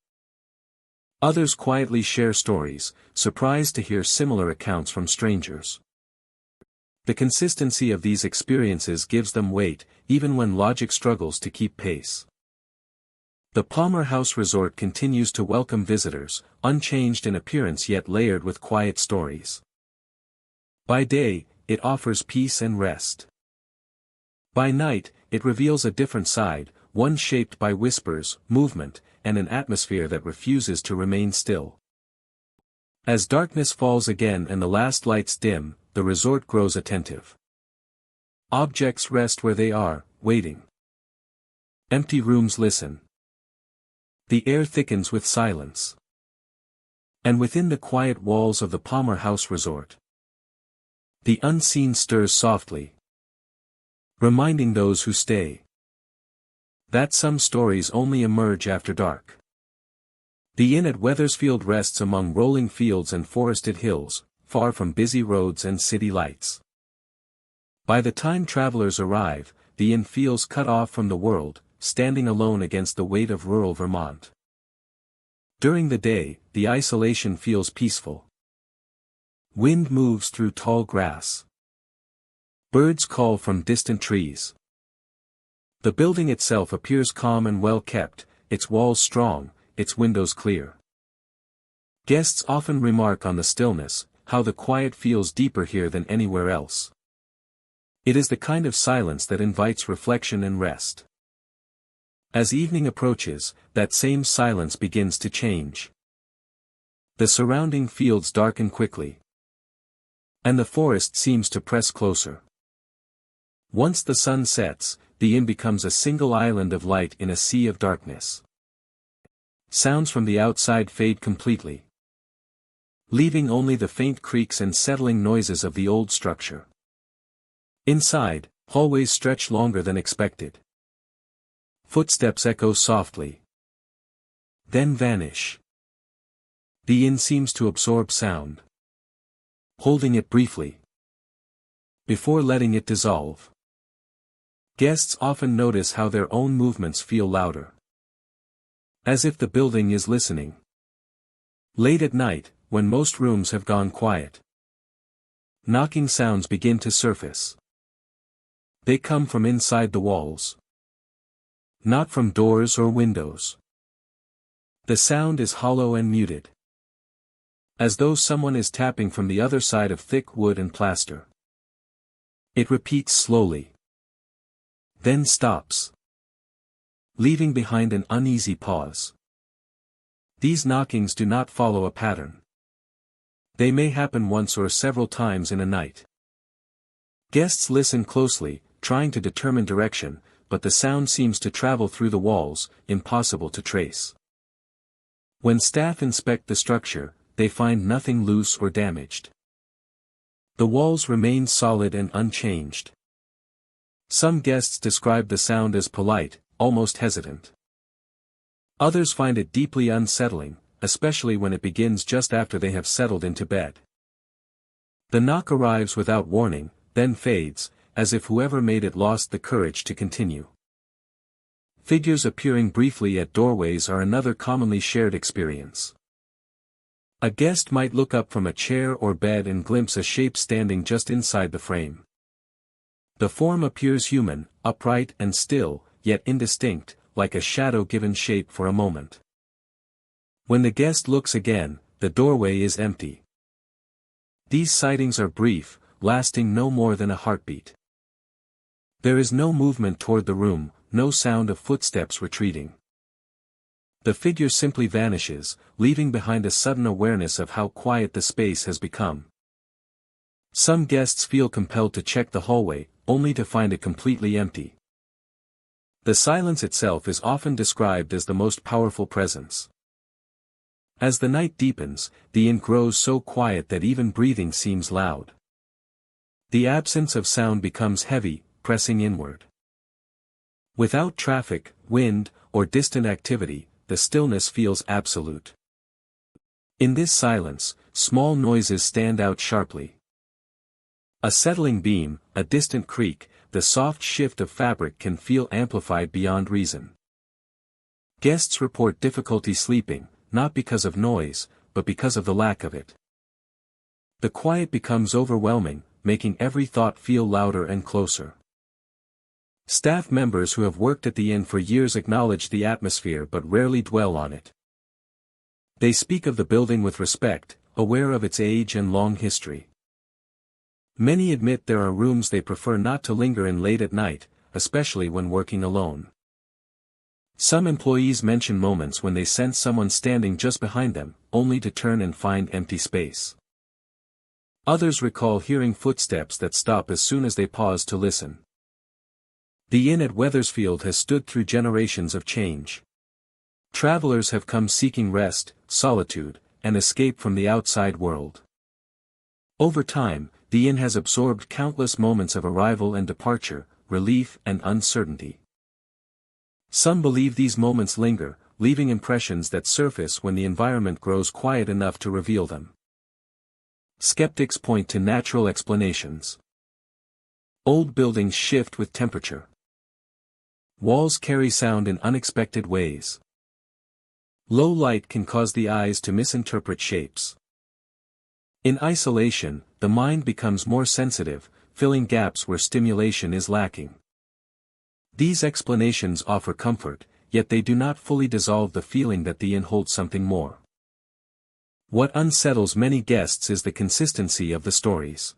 Others quietly share stories, surprised to hear similar accounts from strangers. The consistency of these experiences gives them weight, even when logic struggles to keep pace. The Palmer House Resort continues to welcome visitors, unchanged in appearance yet layered with quiet stories. By day, it offers peace and rest. By night, it reveals a different side, one shaped by whispers, movement, and an atmosphere that refuses to remain still. As darkness falls again and the last lights dim, the resort grows attentive. Objects rest where they are, waiting. Empty rooms listen. The air thickens with silence. And within the quiet walls of the Palmer House Resort, the unseen stirs softly, reminding those who stay that some stories only emerge after dark. The inn at Wethersfield rests among rolling fields and forested hills, far from busy roads and city lights. By the time travelers arrive, the inn feels cut off from the world, standing alone against the weight of rural Vermont. During the day, the isolation feels peaceful. Wind moves through tall grass. Birds call from distant trees. The building itself appears calm and well kept, its walls strong, its windows clear. Guests often remark on the stillness, how the quiet feels deeper here than anywhere else. It is the kind of silence that invites reflection and rest. As evening approaches, that same silence begins to change. The surrounding fields darken quickly, and the forest seems to press closer. Once the sun sets, the inn becomes a single island of light in a sea of darkness. Sounds from the outside fade completely, leaving only the faint creaks and settling noises of the old structure. Inside, hallways stretch longer than expected. Footsteps echo softly, then vanish. The inn seems to absorb sound, holding it briefly, before letting it dissolve. Guests often notice how their own movements feel louder, as if the building is listening. Late at night, when most rooms have gone quiet, knocking sounds begin to surface. They come from inside the walls, not from doors or windows. The sound is hollow and muted, as though someone is tapping from the other side of thick wood and plaster. It repeats slowly, then stops, leaving behind an uneasy pause. These knockings do not follow a pattern. They may happen once or several times in a night. Guests listen closely, trying to determine direction, but the sound seems to travel through the walls, impossible to trace. When staff inspect the structure, they find nothing loose or damaged. The walls remain solid and unchanged. Some guests describe the sound as polite, almost hesitant. Others find it deeply unsettling, especially when it begins just after they have settled into bed. The knock arrives without warning, then fades, as if whoever made it lost the courage to continue. Figures appearing briefly at doorways are another commonly shared experience. A guest might look up from a chair or bed and glimpse a shape standing just inside the frame. The form appears human, upright and still, yet indistinct, like a shadow given shape for a moment. When the guest looks again, the doorway is empty. These sightings are brief, lasting no more than a heartbeat. There is no movement toward the room, no sound of footsteps retreating. The figure simply vanishes, leaving behind a sudden awareness of how quiet the space has become. Some guests feel compelled to check the hallway, only to find it completely empty. The silence itself is often described as the most powerful presence. As the night deepens, the inn grows so quiet that even breathing seems loud. The absence of sound becomes heavy, pressing inward. Without traffic, wind, or distant activity, the stillness feels absolute. In this silence, small noises stand out sharply. A settling beam, a distant creak, the soft shift of fabric can feel amplified beyond reason. Guests report difficulty sleeping, not because of noise, but because of the lack of it. The quiet becomes overwhelming, making every thought feel louder and closer. Staff members who have worked at the inn for years acknowledge the atmosphere but rarely dwell on it. They speak of the building with respect, aware of its age and long history. Many admit there are rooms they prefer not to linger in late at night, especially when working alone. Some employees mention moments when they sense someone standing just behind them, only to turn and find empty space. Others recall hearing footsteps that stop as soon as they pause to listen. The inn at Wethersfield has stood through generations of change. Travelers have come seeking rest, solitude, and escape from the outside world. Over time, the inn has absorbed countless moments of arrival and departure, relief and uncertainty. Some believe these moments linger, leaving impressions that surface when the environment grows quiet enough to reveal them. Skeptics point to natural explanations. Old buildings shift with temperature. Walls carry sound in unexpected ways. Low light can cause the eyes to misinterpret shapes. In isolation, the mind becomes more sensitive, filling gaps where stimulation is lacking. These explanations offer comfort, yet they do not fully dissolve the feeling that the inn holds something more. What unsettles many guests is the consistency of the stories.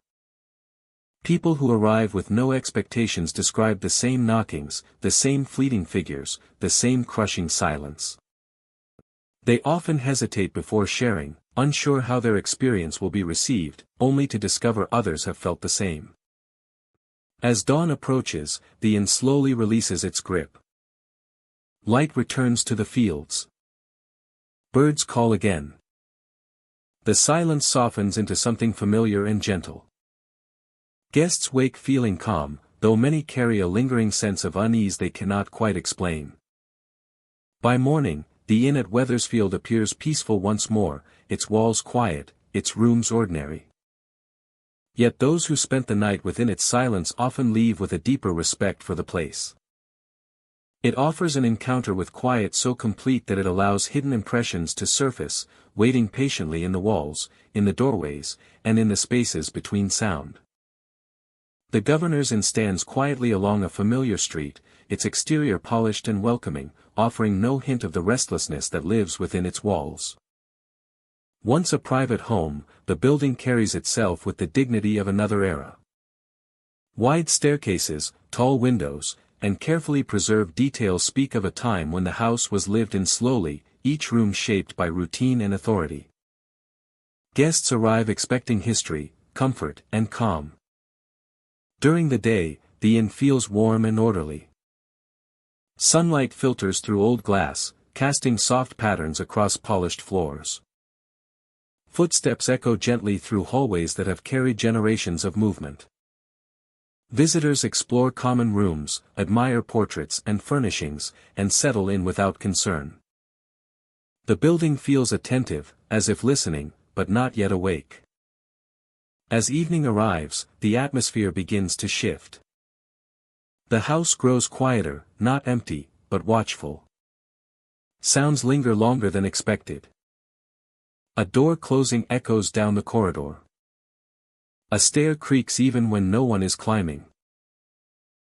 People who arrive with no expectations describe the same knockings, the same fleeting figures, the same crushing silence. They often hesitate before sharing, unsure how their experience will be received, only to discover others have felt the same. As dawn approaches, the inn slowly releases its grip. Light returns to the fields. Birds call again. The silence softens into something familiar and gentle. Guests wake feeling calm, though many carry a lingering sense of unease they cannot quite explain. By morning, the inn at Wethersfield appears peaceful once more, its walls quiet, its rooms ordinary. Yet those who spent the night within its silence often leave with a deeper respect for the place. It offers an encounter with quiet so complete that it allows hidden impressions to surface, waiting patiently in the walls, in the doorways, and in the spaces between sound. The Governor's Inn stands quietly along a familiar street, its exterior polished and welcoming, offering no hint of the restlessness that lives within its walls. Once a private home, the building carries itself with the dignity of another era. Wide staircases, tall windows, and carefully preserved details speak of a time when the house was lived in slowly, each room shaped by routine and authority. Guests arrive expecting history, comfort, and calm. During the day, the inn feels warm and orderly. Sunlight filters through old glass, casting soft patterns across polished floors. Footsteps echo gently through hallways that have carried generations of movement. Visitors explore common rooms, admire portraits and furnishings, and settle in without concern. The building feels attentive, as if listening, but not yet awake. As evening arrives, the atmosphere begins to shift. The house grows quieter, not empty, but watchful. Sounds linger longer than expected. A door closing echoes down the corridor. A stair creaks even when no one is climbing.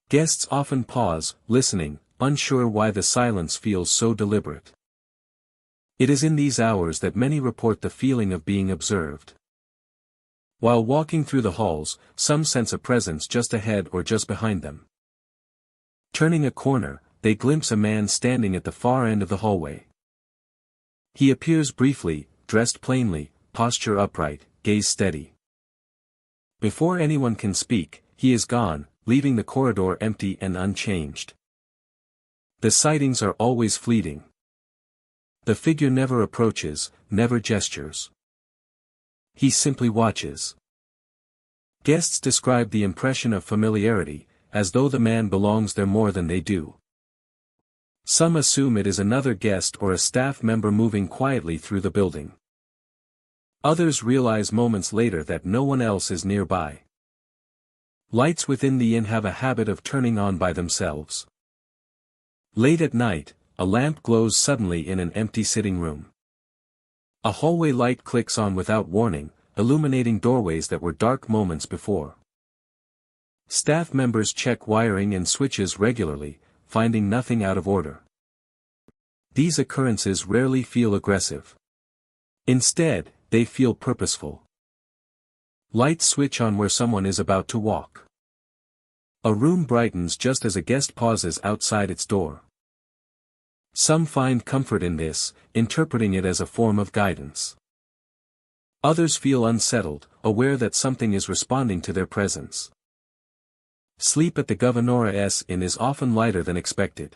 Guests often pause, listening, unsure why the silence feels so deliberate. It is in these hours that many report the feeling of being observed. While walking through the halls, some sense a presence just ahead or just behind them. Turning a corner, they glimpse a man standing at the far end of the hallway. He appears briefly, dressed plainly, posture upright, gaze steady. Before anyone can speak, he is gone, leaving the corridor empty and unchanged. The sightings are always fleeting. The figure never approaches, never gestures. He simply watches. Guests describe the impression of familiarity, as though the man belongs there more than they do. Some assume it is another guest or a staff member moving quietly through the building. Others realize moments later that no one else is nearby. Lights within the inn have a habit of turning on by themselves. Late at night, a lamp glows suddenly in an empty sitting room. A hallway light clicks on without warning, illuminating doorways that were dark moments before. Staff members check wiring and switches regularly, finding nothing out of order. These occurrences rarely feel aggressive. Instead, they feel purposeful. Lights switch on where someone is about to walk. A room brightens just as a guest pauses outside its door. Some find comfort in this, interpreting it as a form of guidance. Others feel unsettled, aware that something is responding to their presence. Sleep at the Governor's Inn is often lighter than expected.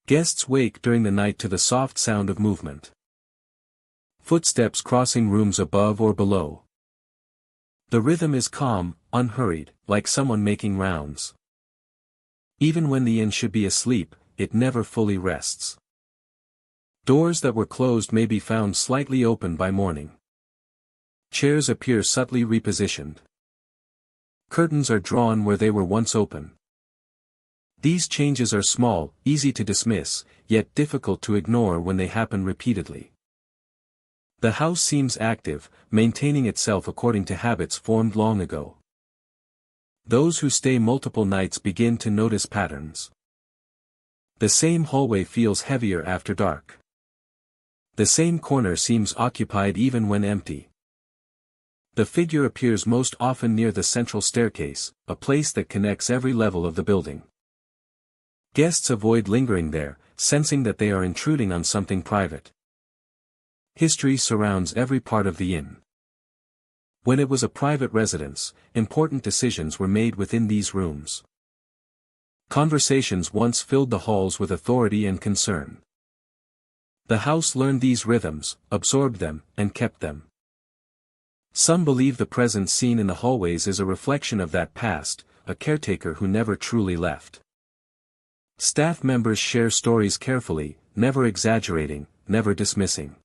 Guests wake during the night to the soft sound of movement. Footsteps crossing rooms above or below. The rhythm is calm, unhurried, like someone making rounds. Even when the inn should be asleep, it never fully rests. Doors that were closed may be found slightly open by morning. Chairs appear subtly repositioned. Curtains are drawn where they were once open. These changes are small, easy to dismiss, yet difficult to ignore when they happen repeatedly. The house seems active, maintaining itself according to habits formed long ago. Those who stay multiple nights begin to notice patterns. The same hallway feels heavier after dark. The same corner seems occupied even when empty. The figure appears most often near the central staircase, a place that connects every level of the building. Guests avoid lingering there, sensing that they are intruding on something private. History surrounds every part of the inn. When it was a private residence, important decisions were made within these rooms. Conversations once filled the halls with authority and concern. The house learned these rhythms, absorbed them, and kept them. Some believe the presence seen in the hallways is a reflection of that past, a caretaker who never truly left. Staff members share stories carefully, never exaggerating, never dismissing.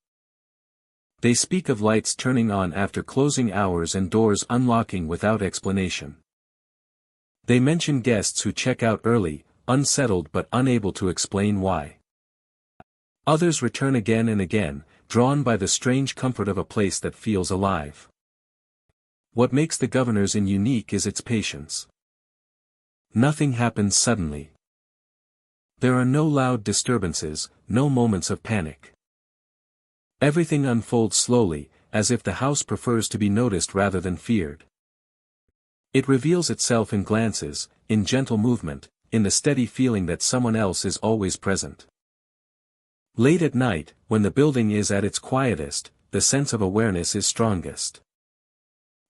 They speak of lights turning on after closing hours and doors unlocking without explanation. They mention guests who check out early, unsettled but unable to explain why. Others return again and again, drawn by the strange comfort of a place that feels alive. What makes the Governor's Inn unique is its patience. Nothing happens suddenly. There are no loud disturbances, no moments of panic. Everything unfolds slowly, as if the house prefers to be noticed rather than feared. It reveals itself in glances, in gentle movement, in the steady feeling that someone else is always present. Late at night, when the building is at its quietest, the sense of awareness is strongest.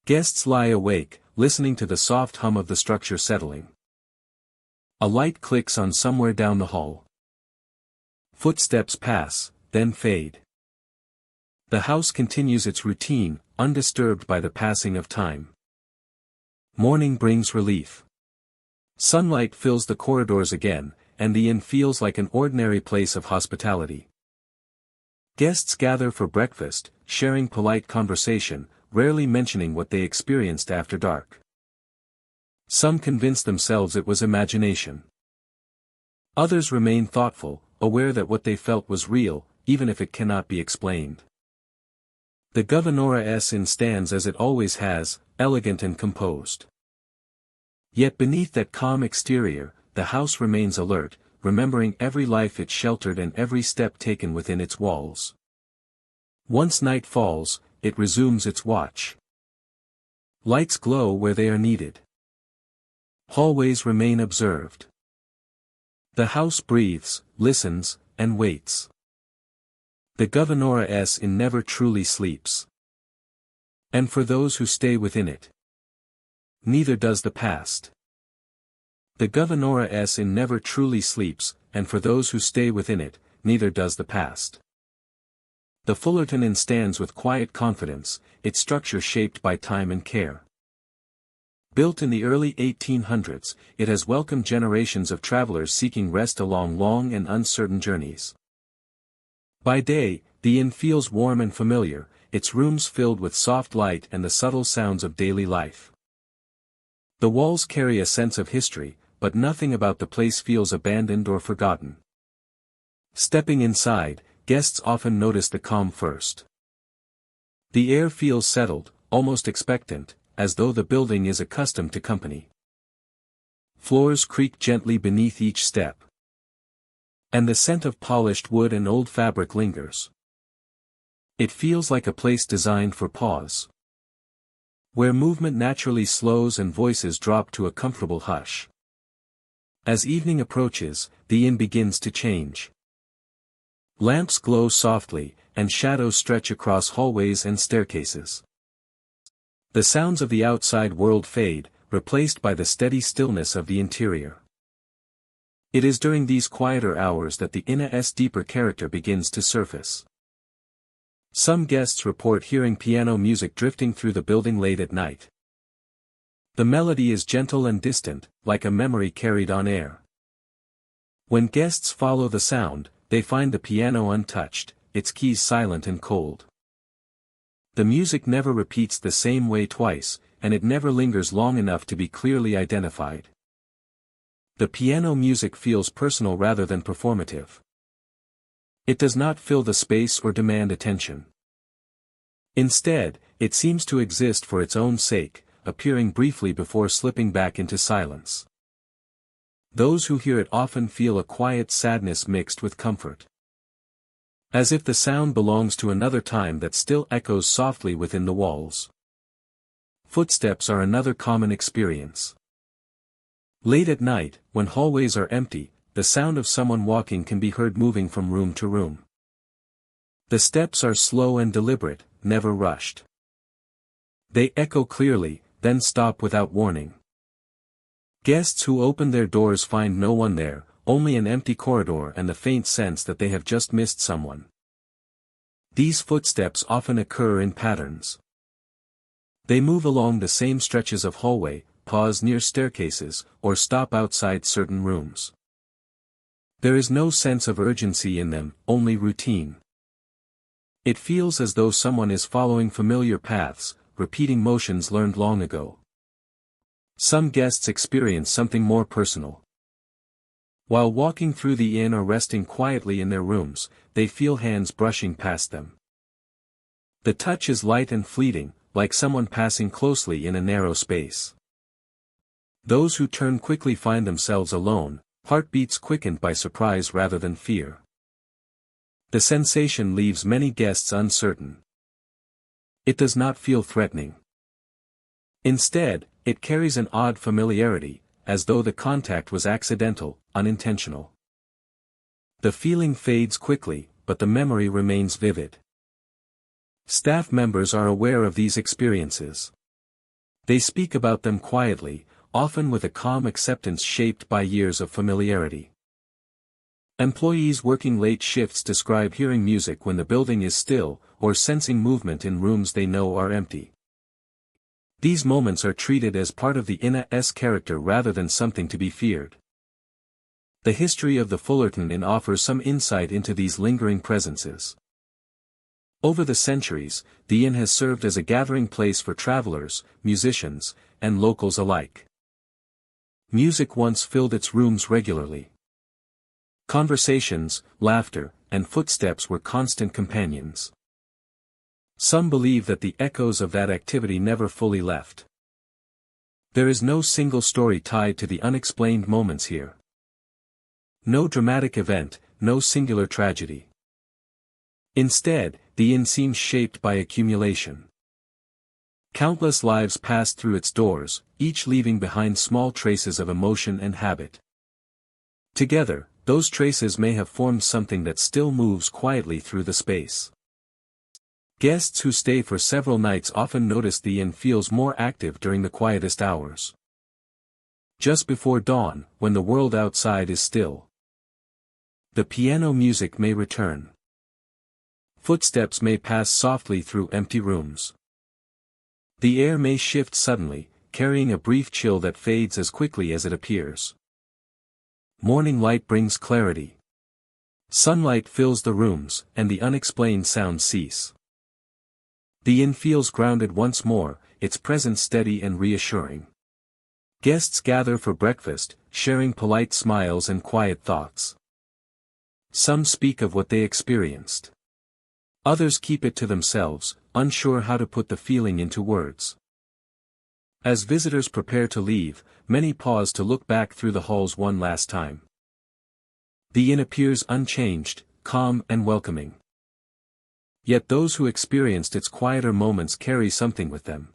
Guests lie awake, listening to the soft hum of the structure settling. A light clicks on somewhere down the hall. Footsteps pass, then fade. The house continues its routine, undisturbed by the passing of time. Morning brings relief. Sunlight fills the corridors again, and the inn feels like an ordinary place of hospitality. Guests gather for breakfast, sharing polite conversation, rarely mentioning what they experienced after dark. Some convince themselves it was imagination. Others remain thoughtful, aware that what they felt was real, even if it cannot be explained. The Governor's Inn stands as it always has, elegant and composed. Yet beneath that calm exterior, the house remains alert, remembering every life it sheltered and every step taken within its walls. Once night falls, it resumes its watch. Lights glow where they are needed. Hallways remain observed. The house breathes, listens, and waits. The Governor's Inn never truly sleeps. And for those who stay within it, neither does the past. The Governor's Inn never truly sleeps, and for those who stay within it, neither does the past. The Fullerton Inn stands with quiet confidence, its structure shaped by time and care. Built in the early 1800s, it has welcomed generations of travelers seeking rest along long and uncertain journeys. By day, the inn feels warm and familiar, its rooms filled with soft light and the subtle sounds of daily life. The walls carry a sense of history, but nothing about the place feels abandoned or forgotten. Stepping inside, guests often notice the calm first. The air feels settled, almost expectant, as though the building is accustomed to company. Floors creak gently beneath each step. And the scent of polished wood and old fabric lingers. It feels like a place designed for pause, where movement naturally slows and voices drop to a comfortable hush. As evening approaches, the inn begins to change. Lamps glow softly, and shadows stretch across hallways and staircases. The sounds of the outside world fade, replaced by the steady stillness of the interior. It is during these quieter hours that the inna's deeper character begins to surface. Some guests report hearing piano music drifting through the building late at night. The melody is gentle and distant, like a memory carried on air. When guests follow the sound, they find the piano untouched, its keys silent and cold. The music never repeats the same way twice, and it never lingers long enough to be clearly identified. The piano music feels personal rather than performative. It does not fill the space or demand attention. Instead, it seems to exist for its own sake, appearing briefly before slipping back into silence. Those who hear it often feel a quiet sadness mixed with comfort. As if the sound belongs to another time that still echoes softly within the walls. Footsteps are another common experience. Late at night, when hallways are empty, the sound of someone walking can be heard moving from room to room. The steps are slow and deliberate, never rushed. They echo clearly, then stop without warning. Guests who open their doors find no one there, only an empty corridor and the faint sense that they have just missed someone. These footsteps often occur in patterns. They move along the same stretches of hallway, pause near staircases, or stop outside certain rooms. There is no sense of urgency in them, only routine. It feels as though someone is following familiar paths, repeating motions learned long ago. Some guests experience something more personal. While walking through the inn or resting quietly in their rooms, they feel hands brushing past them. The touch is light and fleeting, like someone passing closely in a narrow space. Those who turn quickly find themselves alone, heartbeats quickened by surprise rather than fear. The sensation leaves many guests uncertain. It does not feel threatening. Instead, it carries an odd familiarity, as though the contact was accidental, unintentional. The feeling fades quickly, but the memory remains vivid. Staff members are aware of these experiences. They speak about them quietly, often with a calm acceptance shaped by years of familiarity. Employees working late shifts describe hearing music when the building is still, or sensing movement in rooms they know are empty. These moments are treated as part of the inna's character rather than something to be feared. The history of the Fullerton Inn offers some insight into these lingering presences. Over the centuries, the inn has served as a gathering place for travelers, musicians, and locals alike. Music once filled its rooms regularly. Conversations, laughter, and footsteps were constant companions. Some believe that the echoes of that activity never fully left. There is no single story tied to the unexplained moments here. No dramatic event, no singular tragedy. Instead, the inn seems shaped by accumulation. Countless lives passed through its doors, each leaving behind small traces of emotion and habit. Together, those traces may have formed something that still moves quietly through the space. Guests who stay for several nights often notice the inn feels more active during the quietest hours. Just before dawn, when the world outside is still. The piano music may return. Footsteps may pass softly through empty rooms. The air may shift suddenly, carrying a brief chill that fades as quickly as it appears. Morning light brings clarity. Sunlight fills the rooms, and the unexplained sounds cease. The inn feels grounded once more, its presence steady and reassuring. Guests gather for breakfast, sharing polite smiles and quiet thoughts. Some speak of what they experienced. Others keep it to themselves, unsure how to put the feeling into words. As visitors prepare to leave, many pause to look back through the halls one last time. The inn appears unchanged, calm and welcoming. Yet those who experienced its quieter moments carry something with them.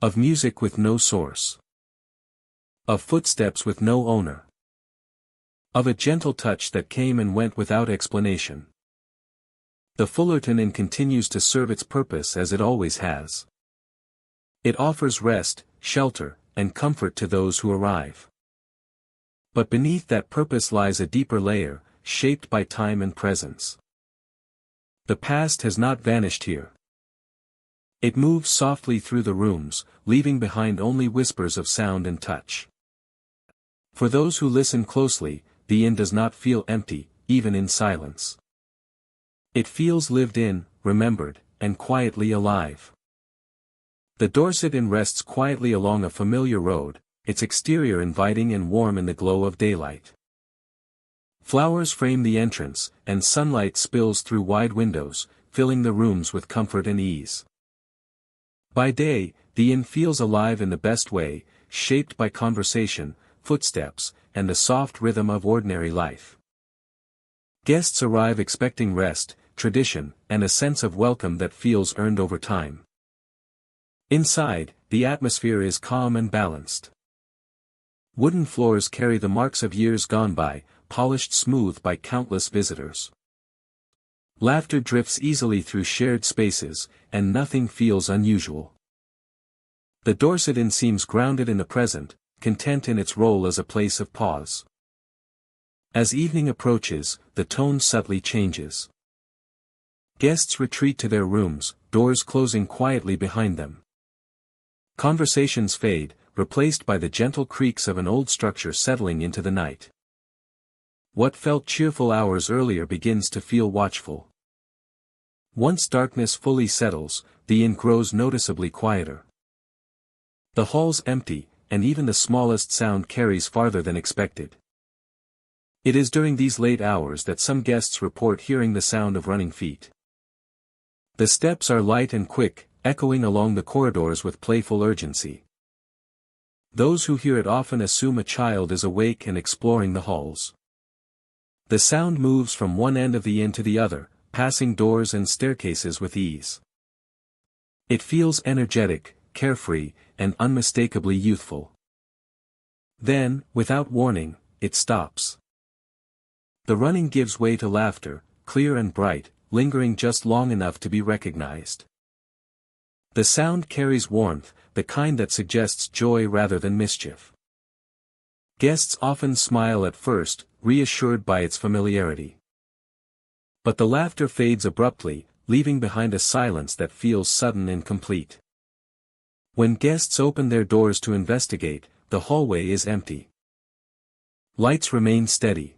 Of music with no source. Of footsteps with no owner. Of a gentle touch that came and went without explanation. The Fullerton Inn continues to serve its purpose as it always has. It offers rest, shelter, and comfort to those who arrive. But beneath that purpose lies a deeper layer, shaped by time and presence. The past has not vanished here. It moves softly through the rooms, leaving behind only whispers of sound and touch. For those who listen closely, the inn does not feel empty, even in silence. It feels lived in, remembered, and quietly alive. The Dorset Inn rests quietly along a familiar road, its exterior inviting and warm in the glow of daylight. Flowers frame the entrance, and sunlight spills through wide windows, filling the rooms with comfort and ease. By day, the inn feels alive in the best way, shaped by conversation, footsteps, and the soft rhythm of ordinary life. Guests arrive expecting rest, tradition, and a sense of welcome that feels earned over time. Inside, the atmosphere is calm and balanced. Wooden floors carry the marks of years gone by, polished smooth by countless visitors. Laughter drifts easily through shared spaces, and nothing feels unusual. The Dorset Inn seems grounded in the present, content in its role as a place of pause. As evening approaches, the tone subtly changes. Guests retreat to their rooms, doors closing quietly behind them. Conversations fade, replaced by the gentle creaks of an old structure settling into the night. What felt cheerful hours earlier begins to feel watchful. Once darkness fully settles, the inn grows noticeably quieter. The hall's empty, and even the smallest sound carries farther than expected. It is during these late hours that some guests report hearing the sound of running feet. The steps are light and quick, echoing along the corridors with playful urgency. Those who hear it often assume a child is awake and exploring the halls. The sound moves from one end of the inn to the other, passing doors and staircases with ease. It feels energetic, carefree, and unmistakably youthful. Then, without warning, it stops. The running gives way to laughter, clear and bright, lingering just long enough to be recognized. The sound carries warmth, the kind that suggests joy rather than mischief. Guests often smile at first, reassured by its familiarity. But the laughter fades abruptly, leaving behind a silence that feels sudden and complete. When guests open their doors to investigate, the hallway is empty. Lights remain steady.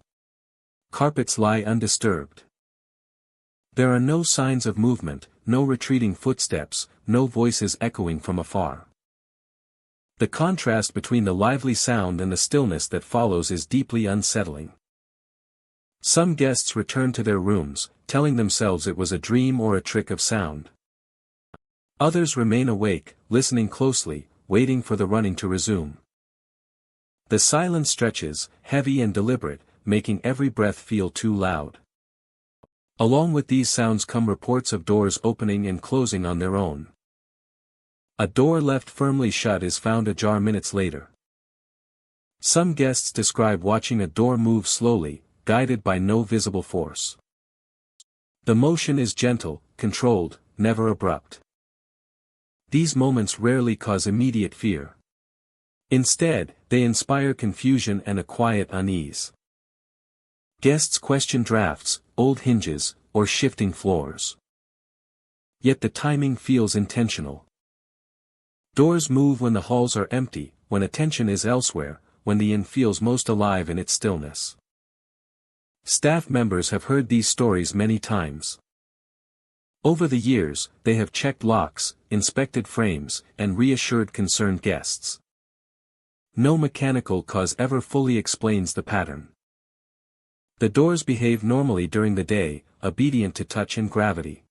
Carpets lie undisturbed. There are no signs of movement, no retreating footsteps, no voices echoing from afar. The contrast between the lively sound and the stillness that follows is deeply unsettling. Some guests return to their rooms, telling themselves it was a dream or a trick of sound. Others remain awake, listening closely, waiting for the running to resume. The silence stretches, heavy and deliberate, making every breath feel too loud. Along with these sounds come reports of doors opening and closing on their own. A door left firmly shut is found ajar minutes later. Some guests describe watching a door move slowly, guided by no visible force. The motion is gentle, controlled, never abrupt. These moments rarely cause immediate fear. Instead, they inspire confusion and a quiet unease. Guests question drafts, old hinges, or shifting floors. Yet the timing feels intentional. Doors move when the halls are empty, when attention is elsewhere, when the inn feels most alive in its stillness. Staff members have heard these stories many times. Over the years, they have checked locks, inspected frames, and reassured concerned guests. No mechanical cause ever fully explains the pattern. The doors behave normally during the day, obedient to touch and gravity.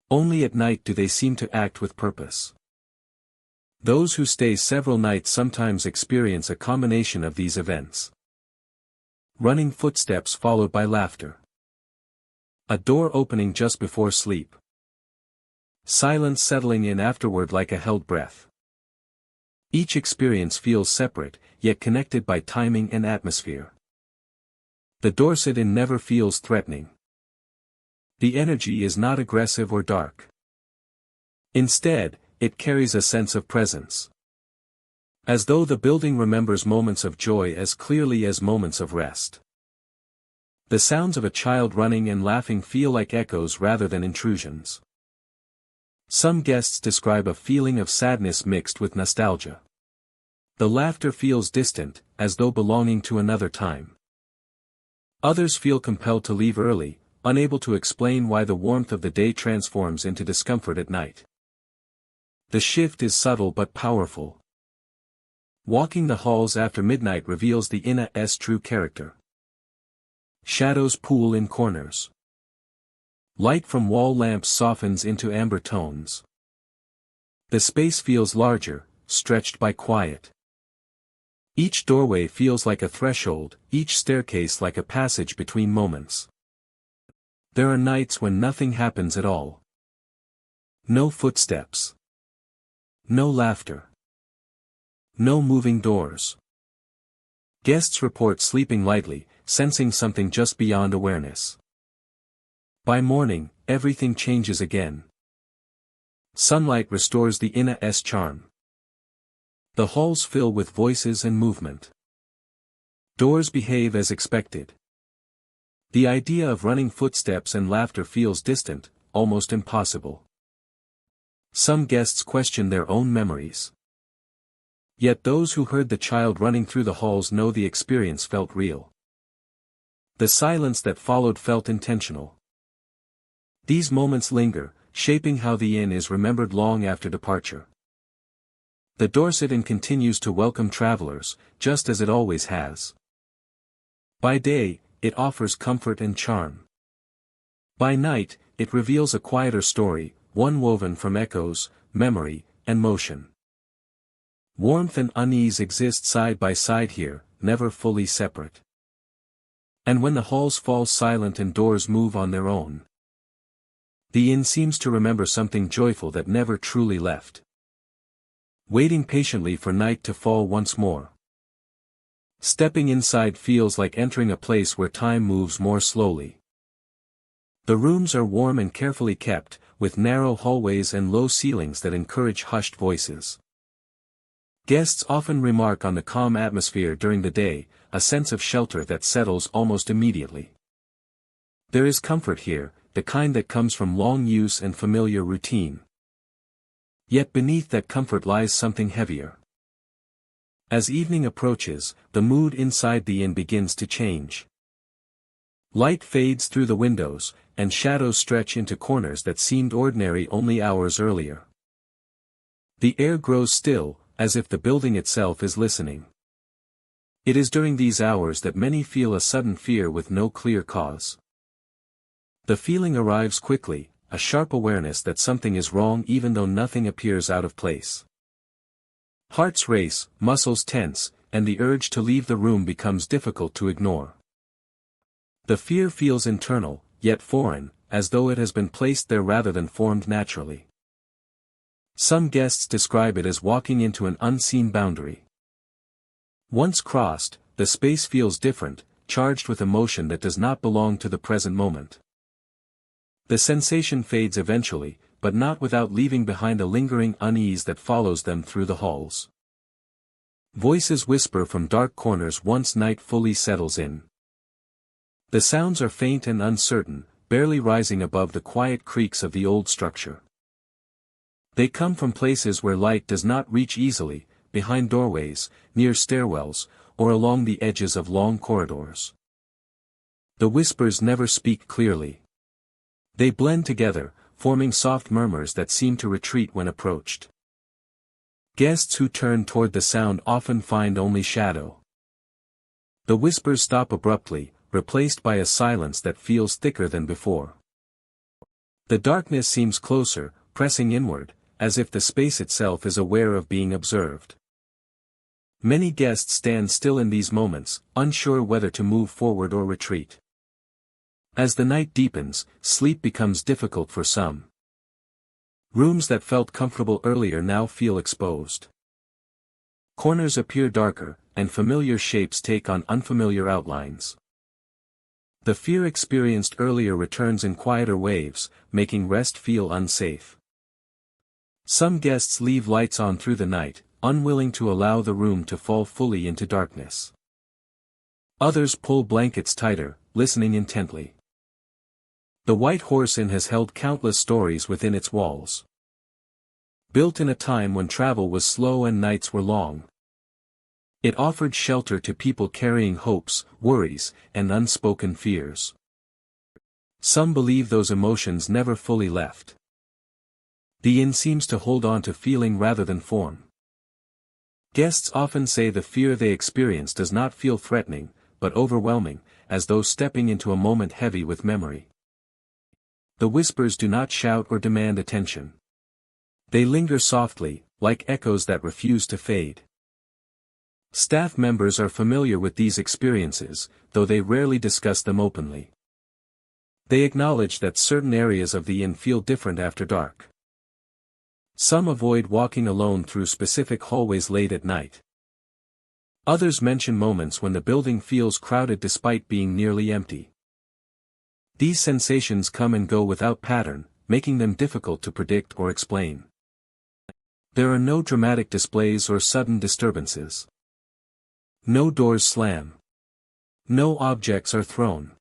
Only at night do they seem to act with purpose. Those who stay several nights sometimes experience a combination of these events. Running footsteps followed by laughter. A door opening just before sleep. Silence settling in afterward like a held breath. Each experience feels separate, yet connected by timing and atmosphere. The Dorset Inn never feels threatening. The energy is not aggressive or dark. Instead, it carries a sense of presence. As though the building remembers moments of joy as clearly as moments of rest. The sounds of a child running and laughing feel like echoes rather than intrusions. Some guests describe a feeling of sadness mixed with nostalgia. The laughter feels distant, as though belonging to another time. Others feel compelled to leave early, unable to explain why the warmth of the day transforms into discomfort at night. The shift is subtle but powerful. Walking the halls after midnight reveals the inna's true character. Shadows pool in corners. Light from wall lamps softens into amber tones. The space feels larger, stretched by quiet. Each doorway feels like a threshold, each staircase like a passage between moments. There are nights when nothing happens at all. No footsteps. No laughter. No moving doors. Guests report sleeping lightly, sensing something just beyond awareness. By morning, everything changes again. Sunlight restores the inna's charm. The halls fill with voices and movement. Doors behave as expected. The idea of running footsteps and laughter feels distant, almost impossible. Some guests question their own memories. Yet those who heard the child running through the halls know the experience felt real. The silence that followed felt intentional. These moments linger, shaping how the inn is remembered long after departure. The Dorset Inn continues to welcome travelers, just as it always has. By day, it offers comfort and charm. By night, it reveals a quieter story, one woven from echoes, memory, and motion. Warmth and unease exist side by side here, never fully separate. And when the halls fall silent and doors move on their own, the inn seems to remember something joyful that never truly left. Waiting patiently for night to fall once more. Stepping inside feels like entering a place where time moves more slowly. The rooms are warm and carefully kept, with narrow hallways and low ceilings that encourage hushed voices. Guests often remark on the calm atmosphere during the day, a sense of shelter that settles almost immediately. There is comfort here, the kind that comes from long use and familiar routine. Yet beneath that comfort lies something heavier. As evening approaches, the mood inside the inn begins to change. Light fades through the windows, and shadows stretch into corners that seemed ordinary only hours earlier. The air grows still, as if the building itself is listening. It is during these hours that many feel a sudden fear with no clear cause. The feeling arrives quickly, a sharp awareness that something is wrong even though nothing appears out of place. Hearts race, muscles tense, and the urge to leave the room becomes difficult to ignore. The fear feels internal, yet foreign, as though it has been placed there rather than formed naturally. Some guests describe it as walking into an unseen boundary. Once crossed, the space feels different, charged with emotion that does not belong to the present moment. The sensation fades eventually, but not without leaving behind a lingering unease that follows them through the halls. Voices whisper from dark corners once night fully settles in. The sounds are faint and uncertain, barely rising above the quiet creaks of the old structure. They come from places where light does not reach easily, behind doorways, near stairwells, or along the edges of long corridors. The whispers never speak clearly. They blend together, forming soft murmurs that seem to retreat when approached. Guests who turn toward the sound often find only shadow. The whispers stop abruptly, replaced by a silence that feels thicker than before. The darkness seems closer, pressing inward, as if the space itself is aware of being observed. Many guests stand still in these moments, unsure whether to move forward or retreat. As the night deepens, sleep becomes difficult for some. Rooms that felt comfortable earlier now feel exposed. Corners appear darker, and familiar shapes take on unfamiliar outlines. The fear experienced earlier returns in quieter waves, making rest feel unsafe. Some guests leave lights on through the night, unwilling to allow the room to fall fully into darkness. Others pull blankets tighter, listening intently. The White Horse Inn has held countless stories within its walls. Built in a time when travel was slow and nights were long, it offered shelter to people carrying hopes, worries, and unspoken fears. Some believe those emotions never fully left. The inn seems to hold on to feeling rather than form. Guests often say the fear they experience does not feel threatening, but overwhelming, as though stepping into a moment heavy with memory. The whispers do not shout or demand attention. They linger softly, like echoes that refuse to fade. Staff members are familiar with these experiences, though they rarely discuss them openly. They acknowledge that certain areas of the inn feel different after dark. Some avoid walking alone through specific hallways late at night. Others mention moments when the building feels crowded despite being nearly empty. These sensations come and go without pattern, making them difficult to predict or explain. There are no dramatic displays or sudden disturbances. No doors slam. No objects are thrown.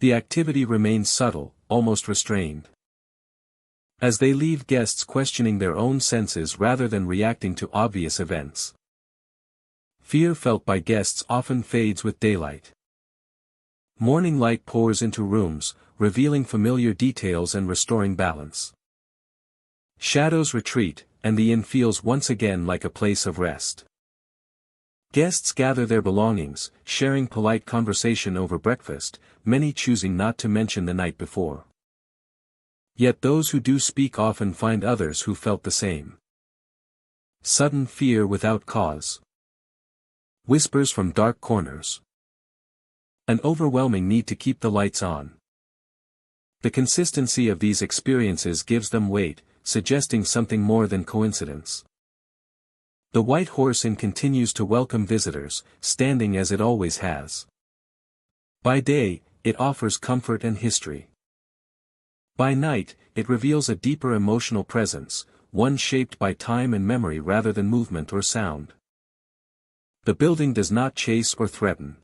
The activity remains subtle, almost restrained. As they leave, guests questioning their own senses rather than reacting to obvious events. Fear felt by guests often fades with daylight. Morning light pours into rooms, revealing familiar details and restoring balance. Shadows retreat, and the inn feels once again like a place of rest. Guests gather their belongings, sharing polite conversation over breakfast, many choosing not to mention the night before. Yet those who do speak often find others who felt the same. Sudden fear without cause. Whispers from dark corners. An overwhelming need to keep the lights on. The consistency of these experiences gives them weight, suggesting something more than coincidence. The White Horse Inn continues to welcome visitors, standing as it always has. By day, it offers comfort and history. By night, it reveals a deeper emotional presence, one shaped by time and memory rather than movement or sound. The building does not chase or threaten.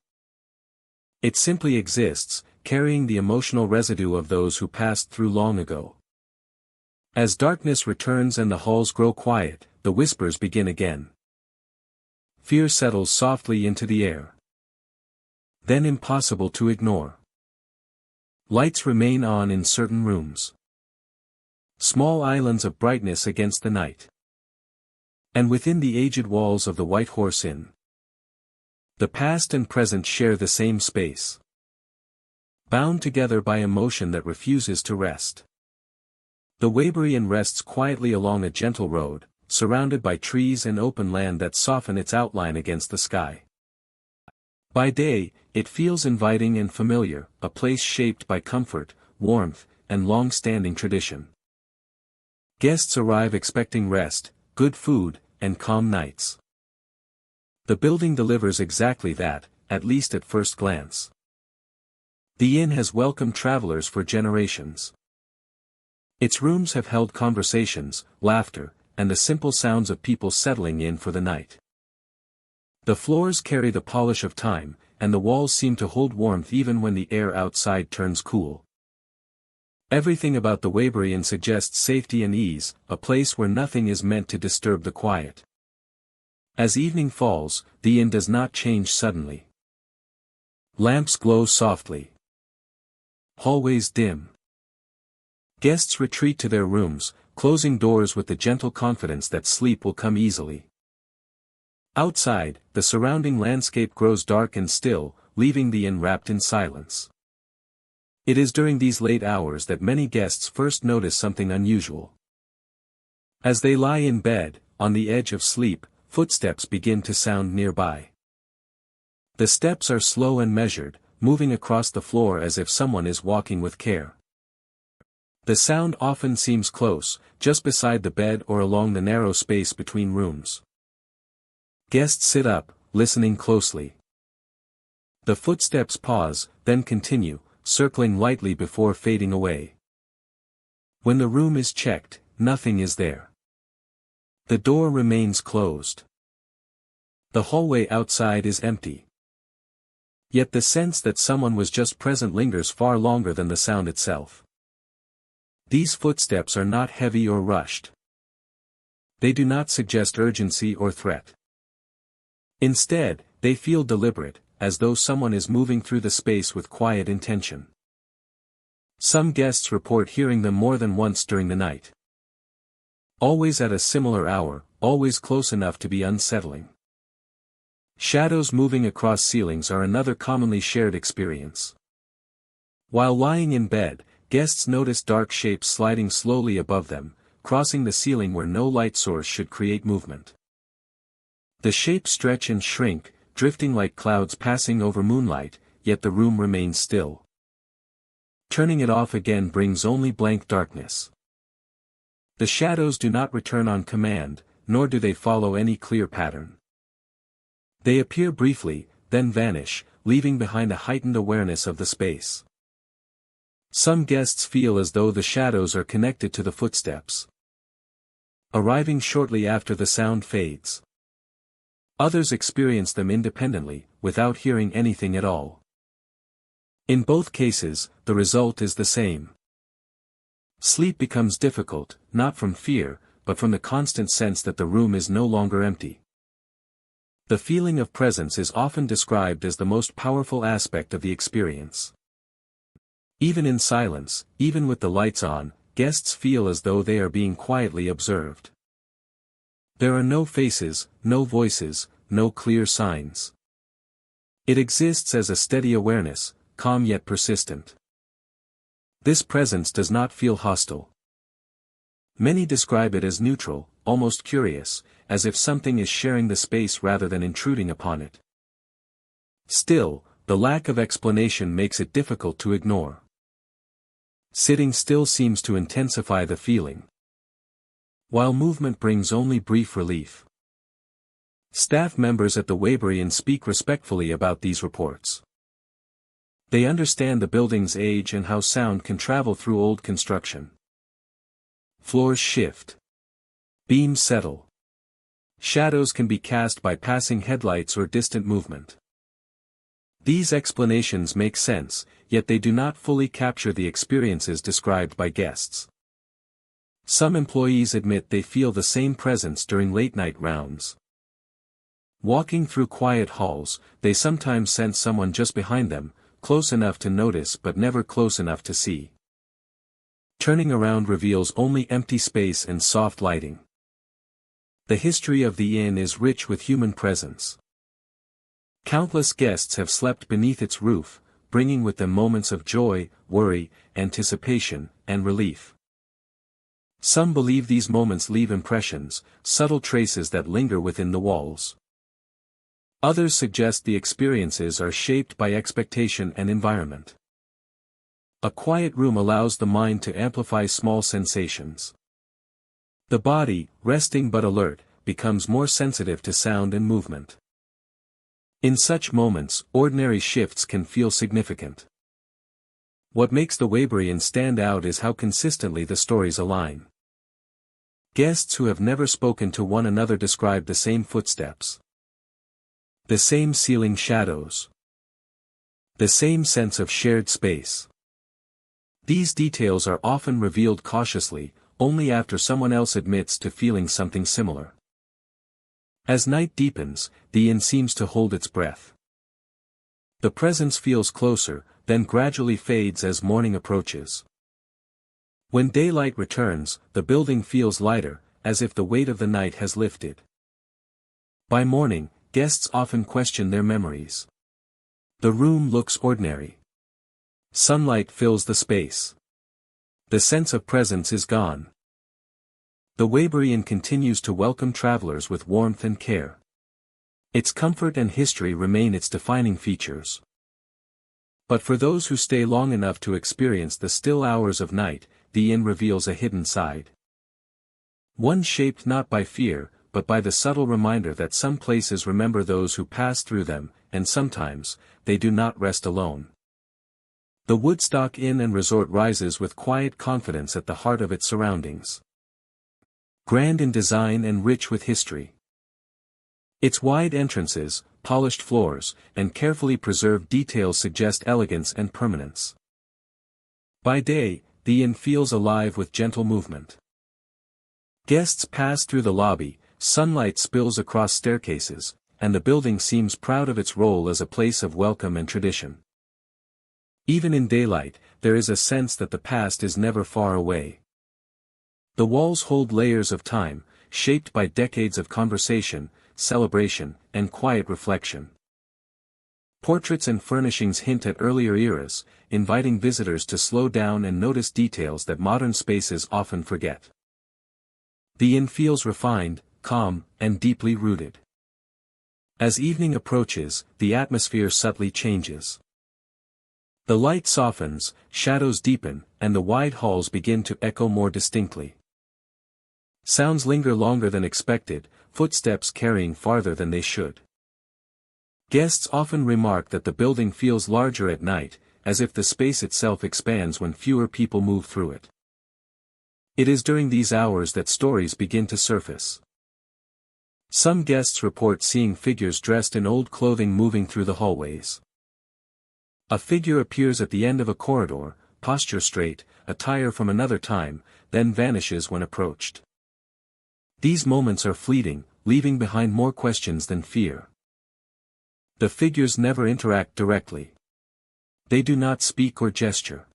It simply exists, carrying the emotional residue of those who passed through long ago. As darkness returns and the halls grow quiet, the whispers begin again. Fear settles softly into the air. Then impossible to ignore. Lights remain on in certain rooms. Small islands of brightness against the night. And within the aged walls of the White Horse Inn, the past and present share the same space. Bound together by emotion that refuses to rest. The Waverly Inn rests quietly along a gentle road, surrounded by trees and open land that soften its outline against the sky. By day, it feels inviting and familiar, a place shaped by comfort, warmth, and long-standing tradition. Guests arrive expecting rest, good food, and calm nights. The building delivers exactly that, at least at first glance. The inn has welcomed travelers for generations. Its rooms have held conversations, laughter, and the simple sounds of people settling in for the night. The floors carry the polish of time, and the walls seem to hold warmth even when the air outside turns cool. Everything about the Waverly Inn suggests safety and ease, a place where nothing is meant to disturb the quiet. As evening falls, the inn does not change suddenly. Lamps glow softly. Hallways dim. Guests retreat to their rooms, closing doors with the gentle confidence that sleep will come easily. Outside, the surrounding landscape grows dark and still, leaving the inn wrapped in silence. It is during these late hours that many guests first notice something unusual. As they lie in bed, on the edge of sleep, footsteps begin to sound nearby. The steps are slow and measured, moving across the floor as if someone is walking with care. The sound often seems close, just beside the bed or along the narrow space between rooms. Guests sit up, listening closely. The footsteps pause, then continue, circling lightly before fading away. When the room is checked, nothing is there. The door remains closed. The hallway outside is empty. Yet the sense that someone was just present lingers far longer than the sound itself. These footsteps are not heavy or rushed. They do not suggest urgency or threat. Instead, they feel deliberate, as though someone is moving through the space with quiet intention. Some guests report hearing them more than once during the night. Always at a similar hour, always close enough to be unsettling. Shadows moving across ceilings are another commonly shared experience. While lying in bed, guests notice dark shapes sliding slowly above them, crossing the ceiling where no light source should create movement. The shapes stretch and shrink, drifting like clouds passing over moonlight, yet the room remains still. Turning it off again brings only blank darkness. The shadows do not return on command, nor do they follow any clear pattern. They appear briefly, then vanish, leaving behind a heightened awareness of the space. Some guests feel as though the shadows are connected to the footsteps, arriving shortly after the sound fades. Others experience them independently, without hearing anything at all. In both cases, the result is the same. Sleep becomes difficult, not from fear, but from the constant sense that the room is no longer empty. The feeling of presence is often described as the most powerful aspect of the experience. Even in silence, even with the lights on, guests feel as though they are being quietly observed. There are no faces, no voices, no clear signs. It exists as a steady awareness, calm yet persistent. This presence does not feel hostile. Many describe it as neutral, almost curious, as if something is sharing the space rather than intruding upon it. Still, the lack of explanation makes it difficult to ignore. Sitting still seems to intensify the feeling, while movement brings only brief relief. Staff members at the Weybury speak respectfully about these reports. They understand the building's age and how sound can travel through old construction. Floors shift. Beams settle. Shadows can be cast by passing headlights or distant movement. These explanations make sense, yet they do not fully capture the experiences described by guests. Some employees admit they feel the same presence during late-night rounds. Walking through quiet halls, they sometimes sense someone just behind them, close enough to notice but never close enough to see. Turning around reveals only empty space and soft lighting. The history of the inn is rich with human presence. Countless guests have slept beneath its roof, bringing with them moments of joy, worry, anticipation, and relief. Some believe these moments leave impressions, subtle traces that linger within the walls. Others suggest the experiences are shaped by expectation and environment. A quiet room allows the mind to amplify small sensations. The body, resting but alert, becomes more sensitive to sound and movement. In such moments, ordinary shifts can feel significant. What makes the Weybury stand out is how consistently the stories align. Guests who have never spoken to one another describe the same footsteps, the same ceiling shadows, the same sense of shared space. These details are often revealed cautiously, only after someone else admits to feeling something similar. As night deepens, the inn seems to hold its breath. The presence feels closer, then gradually fades as morning approaches. When daylight returns, the building feels lighter, as if the weight of the night has lifted. By morning, guests often question their memories. The room looks ordinary. Sunlight fills the space. The sense of presence is gone. The Weybury Inn continues to welcome travelers with warmth and care. Its comfort and history remain its defining features. But for those who stay long enough to experience the still hours of night, the inn reveals a hidden side. One shaped not by fear, but by the subtle reminder that some places remember those who pass through them, and sometimes, they do not rest alone. The Woodstock Inn and Resort rises with quiet confidence at the heart of its surroundings. Grand in design and rich with history. Its wide entrances, polished floors, and carefully preserved details suggest elegance and permanence. By day, the inn feels alive with gentle movement. Guests pass through the lobby, sunlight spills across staircases, and the building seems proud of its role as a place of welcome and tradition. Even in daylight, there is a sense that the past is never far away. The walls hold layers of time, shaped by decades of conversation, celebration, and quiet reflection. Portraits and furnishings hint at earlier eras, inviting visitors to slow down and notice details that modern spaces often forget. The inn feels refined, calm, and deeply rooted. As evening approaches, the atmosphere subtly changes. The light softens, shadows deepen, and the wide halls begin to echo more distinctly. Sounds linger longer than expected, footsteps carrying farther than they should. Guests often remark that the building feels larger at night, as if the space itself expands when fewer people move through it. It is during these hours that stories begin to surface. Some guests report seeing figures dressed in old clothing moving through the hallways. A figure appears at the end of a corridor, posture straight, attire from another time, then vanishes when approached. These moments are fleeting, leaving behind more questions than fear. The figures never interact directly. They do not speak or gesture.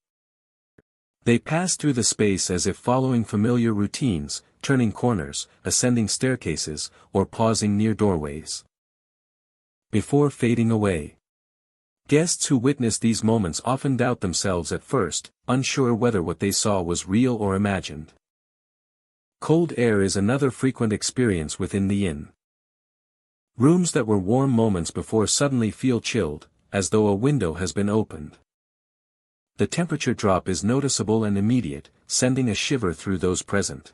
They pass through the space as if following familiar routines, turning corners, ascending staircases, or pausing near doorways. Before fading away. Guests who witness these moments often doubt themselves at first, unsure whether what they saw was real or imagined. Cold air is another frequent experience within the inn. Rooms that were warm moments before suddenly feel chilled, as though a window has been opened. The temperature drop is noticeable and immediate, sending a shiver through those present.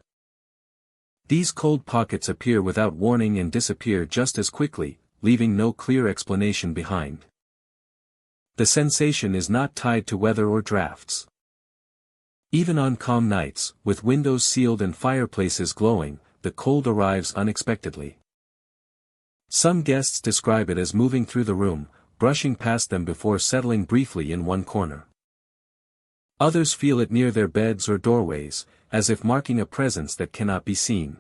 These cold pockets appear without warning and disappear just as quickly, leaving no clear explanation behind. The sensation is not tied to weather or drafts. Even on calm nights, with windows sealed and fireplaces glowing, the cold arrives unexpectedly. Some guests describe it as moving through the room, brushing past them before settling briefly in one corner. Others feel it near their beds or doorways, as if marking a presence that cannot be seen.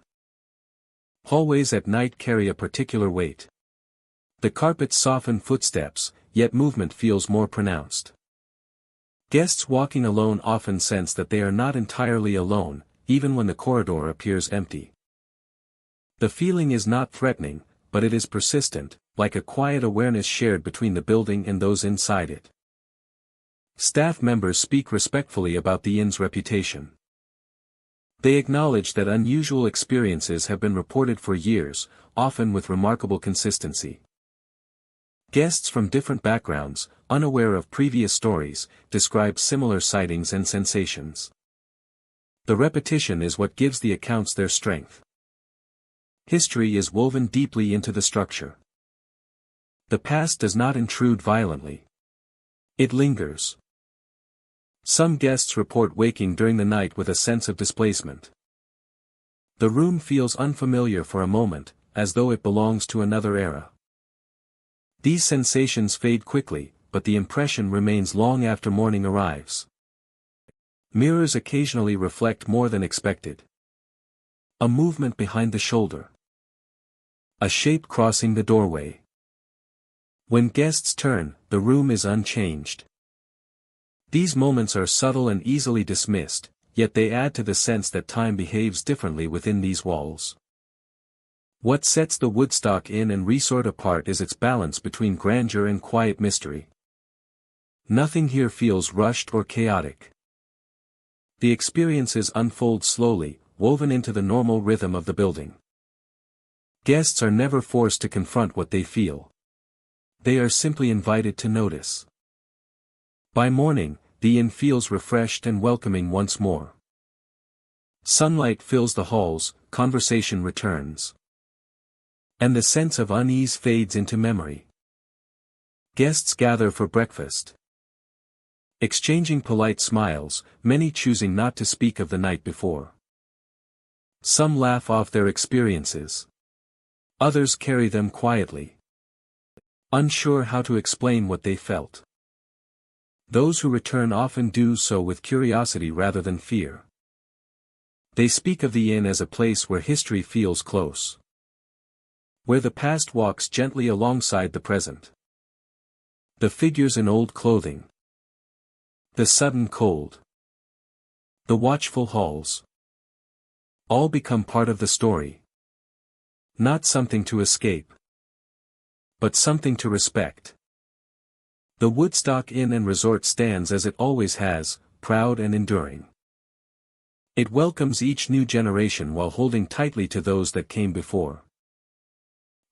Hallways at night carry a particular weight. The carpets soften footsteps, yet movement feels more pronounced. Guests walking alone often sense that they are not entirely alone, even when the corridor appears empty. The feeling is not threatening, but it is persistent, like a quiet awareness shared between the building and those inside it. Staff members speak respectfully about the inn's reputation. They acknowledge that unusual experiences have been reported for years, often with remarkable consistency. Guests from different backgrounds, unaware of previous stories, describe similar sightings and sensations. The repetition is what gives the accounts their strength. History is woven deeply into the structure. The past does not intrude violently. It lingers. Some guests report waking during the night with a sense of displacement. The room feels unfamiliar for a moment, as though it belongs to another era. These sensations fade quickly, but the impression remains long after morning arrives. Mirrors occasionally reflect more than expected. A movement behind the shoulder. A shape crossing the doorway. When guests turn, the room is unchanged. These moments are subtle and easily dismissed, yet they add to the sense that time behaves differently within these walls. What sets the Woodstock Inn and Resort apart is its balance between grandeur and quiet mystery. Nothing here feels rushed or chaotic. The experiences unfold slowly, woven into the normal rhythm of the building. Guests are never forced to confront what they feel. They are simply invited to notice. By morning, the inn feels refreshed and welcoming once more. Sunlight fills the halls, conversation returns. And the sense of unease fades into memory. Guests gather for breakfast. Exchanging polite smiles, many choosing not to speak of the night before. Some laugh off their experiences. Others carry them quietly, unsure how to explain what they felt. Those who return often do so with curiosity rather than fear. They speak of the inn as a place where history feels close, where the past walks gently alongside the present. The figures in old clothing, the sudden cold, the watchful halls, all become part of the story. Not something to escape, but something to respect. The Woodstock Inn and Resort stands as it always has, proud and enduring. It welcomes each new generation while holding tightly to those that came before.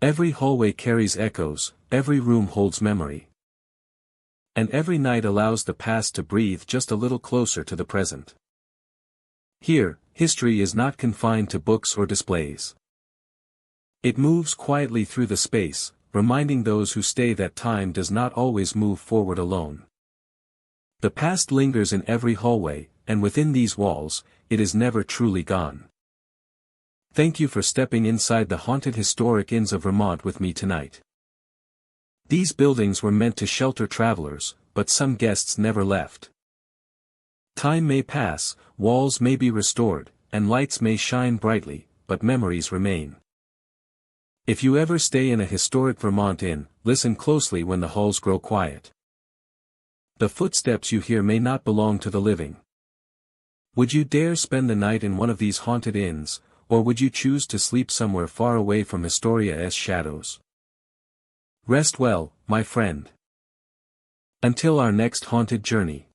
Every hallway carries echoes, every room holds memory. And every night allows the past to breathe just a little closer to the present. Here, history is not confined to books or displays. It moves quietly through the space, reminding those who stay that time does not always move forward alone. The past lingers in every hallway, and within these walls, it is never truly gone. Thank you for stepping inside the haunted historic inns of Vermont with me tonight. These buildings were meant to shelter travelers, but some guests never left. Time may pass, walls may be restored, and lights may shine brightly, but memories remain. If you ever stay in a historic Vermont inn, listen closely when the halls grow quiet. The footsteps you hear may not belong to the living. Would you dare spend the night in one of these haunted inns, or would you choose to sleep somewhere far away from Historia's shadows? Rest well, my friend. Until our next haunted journey.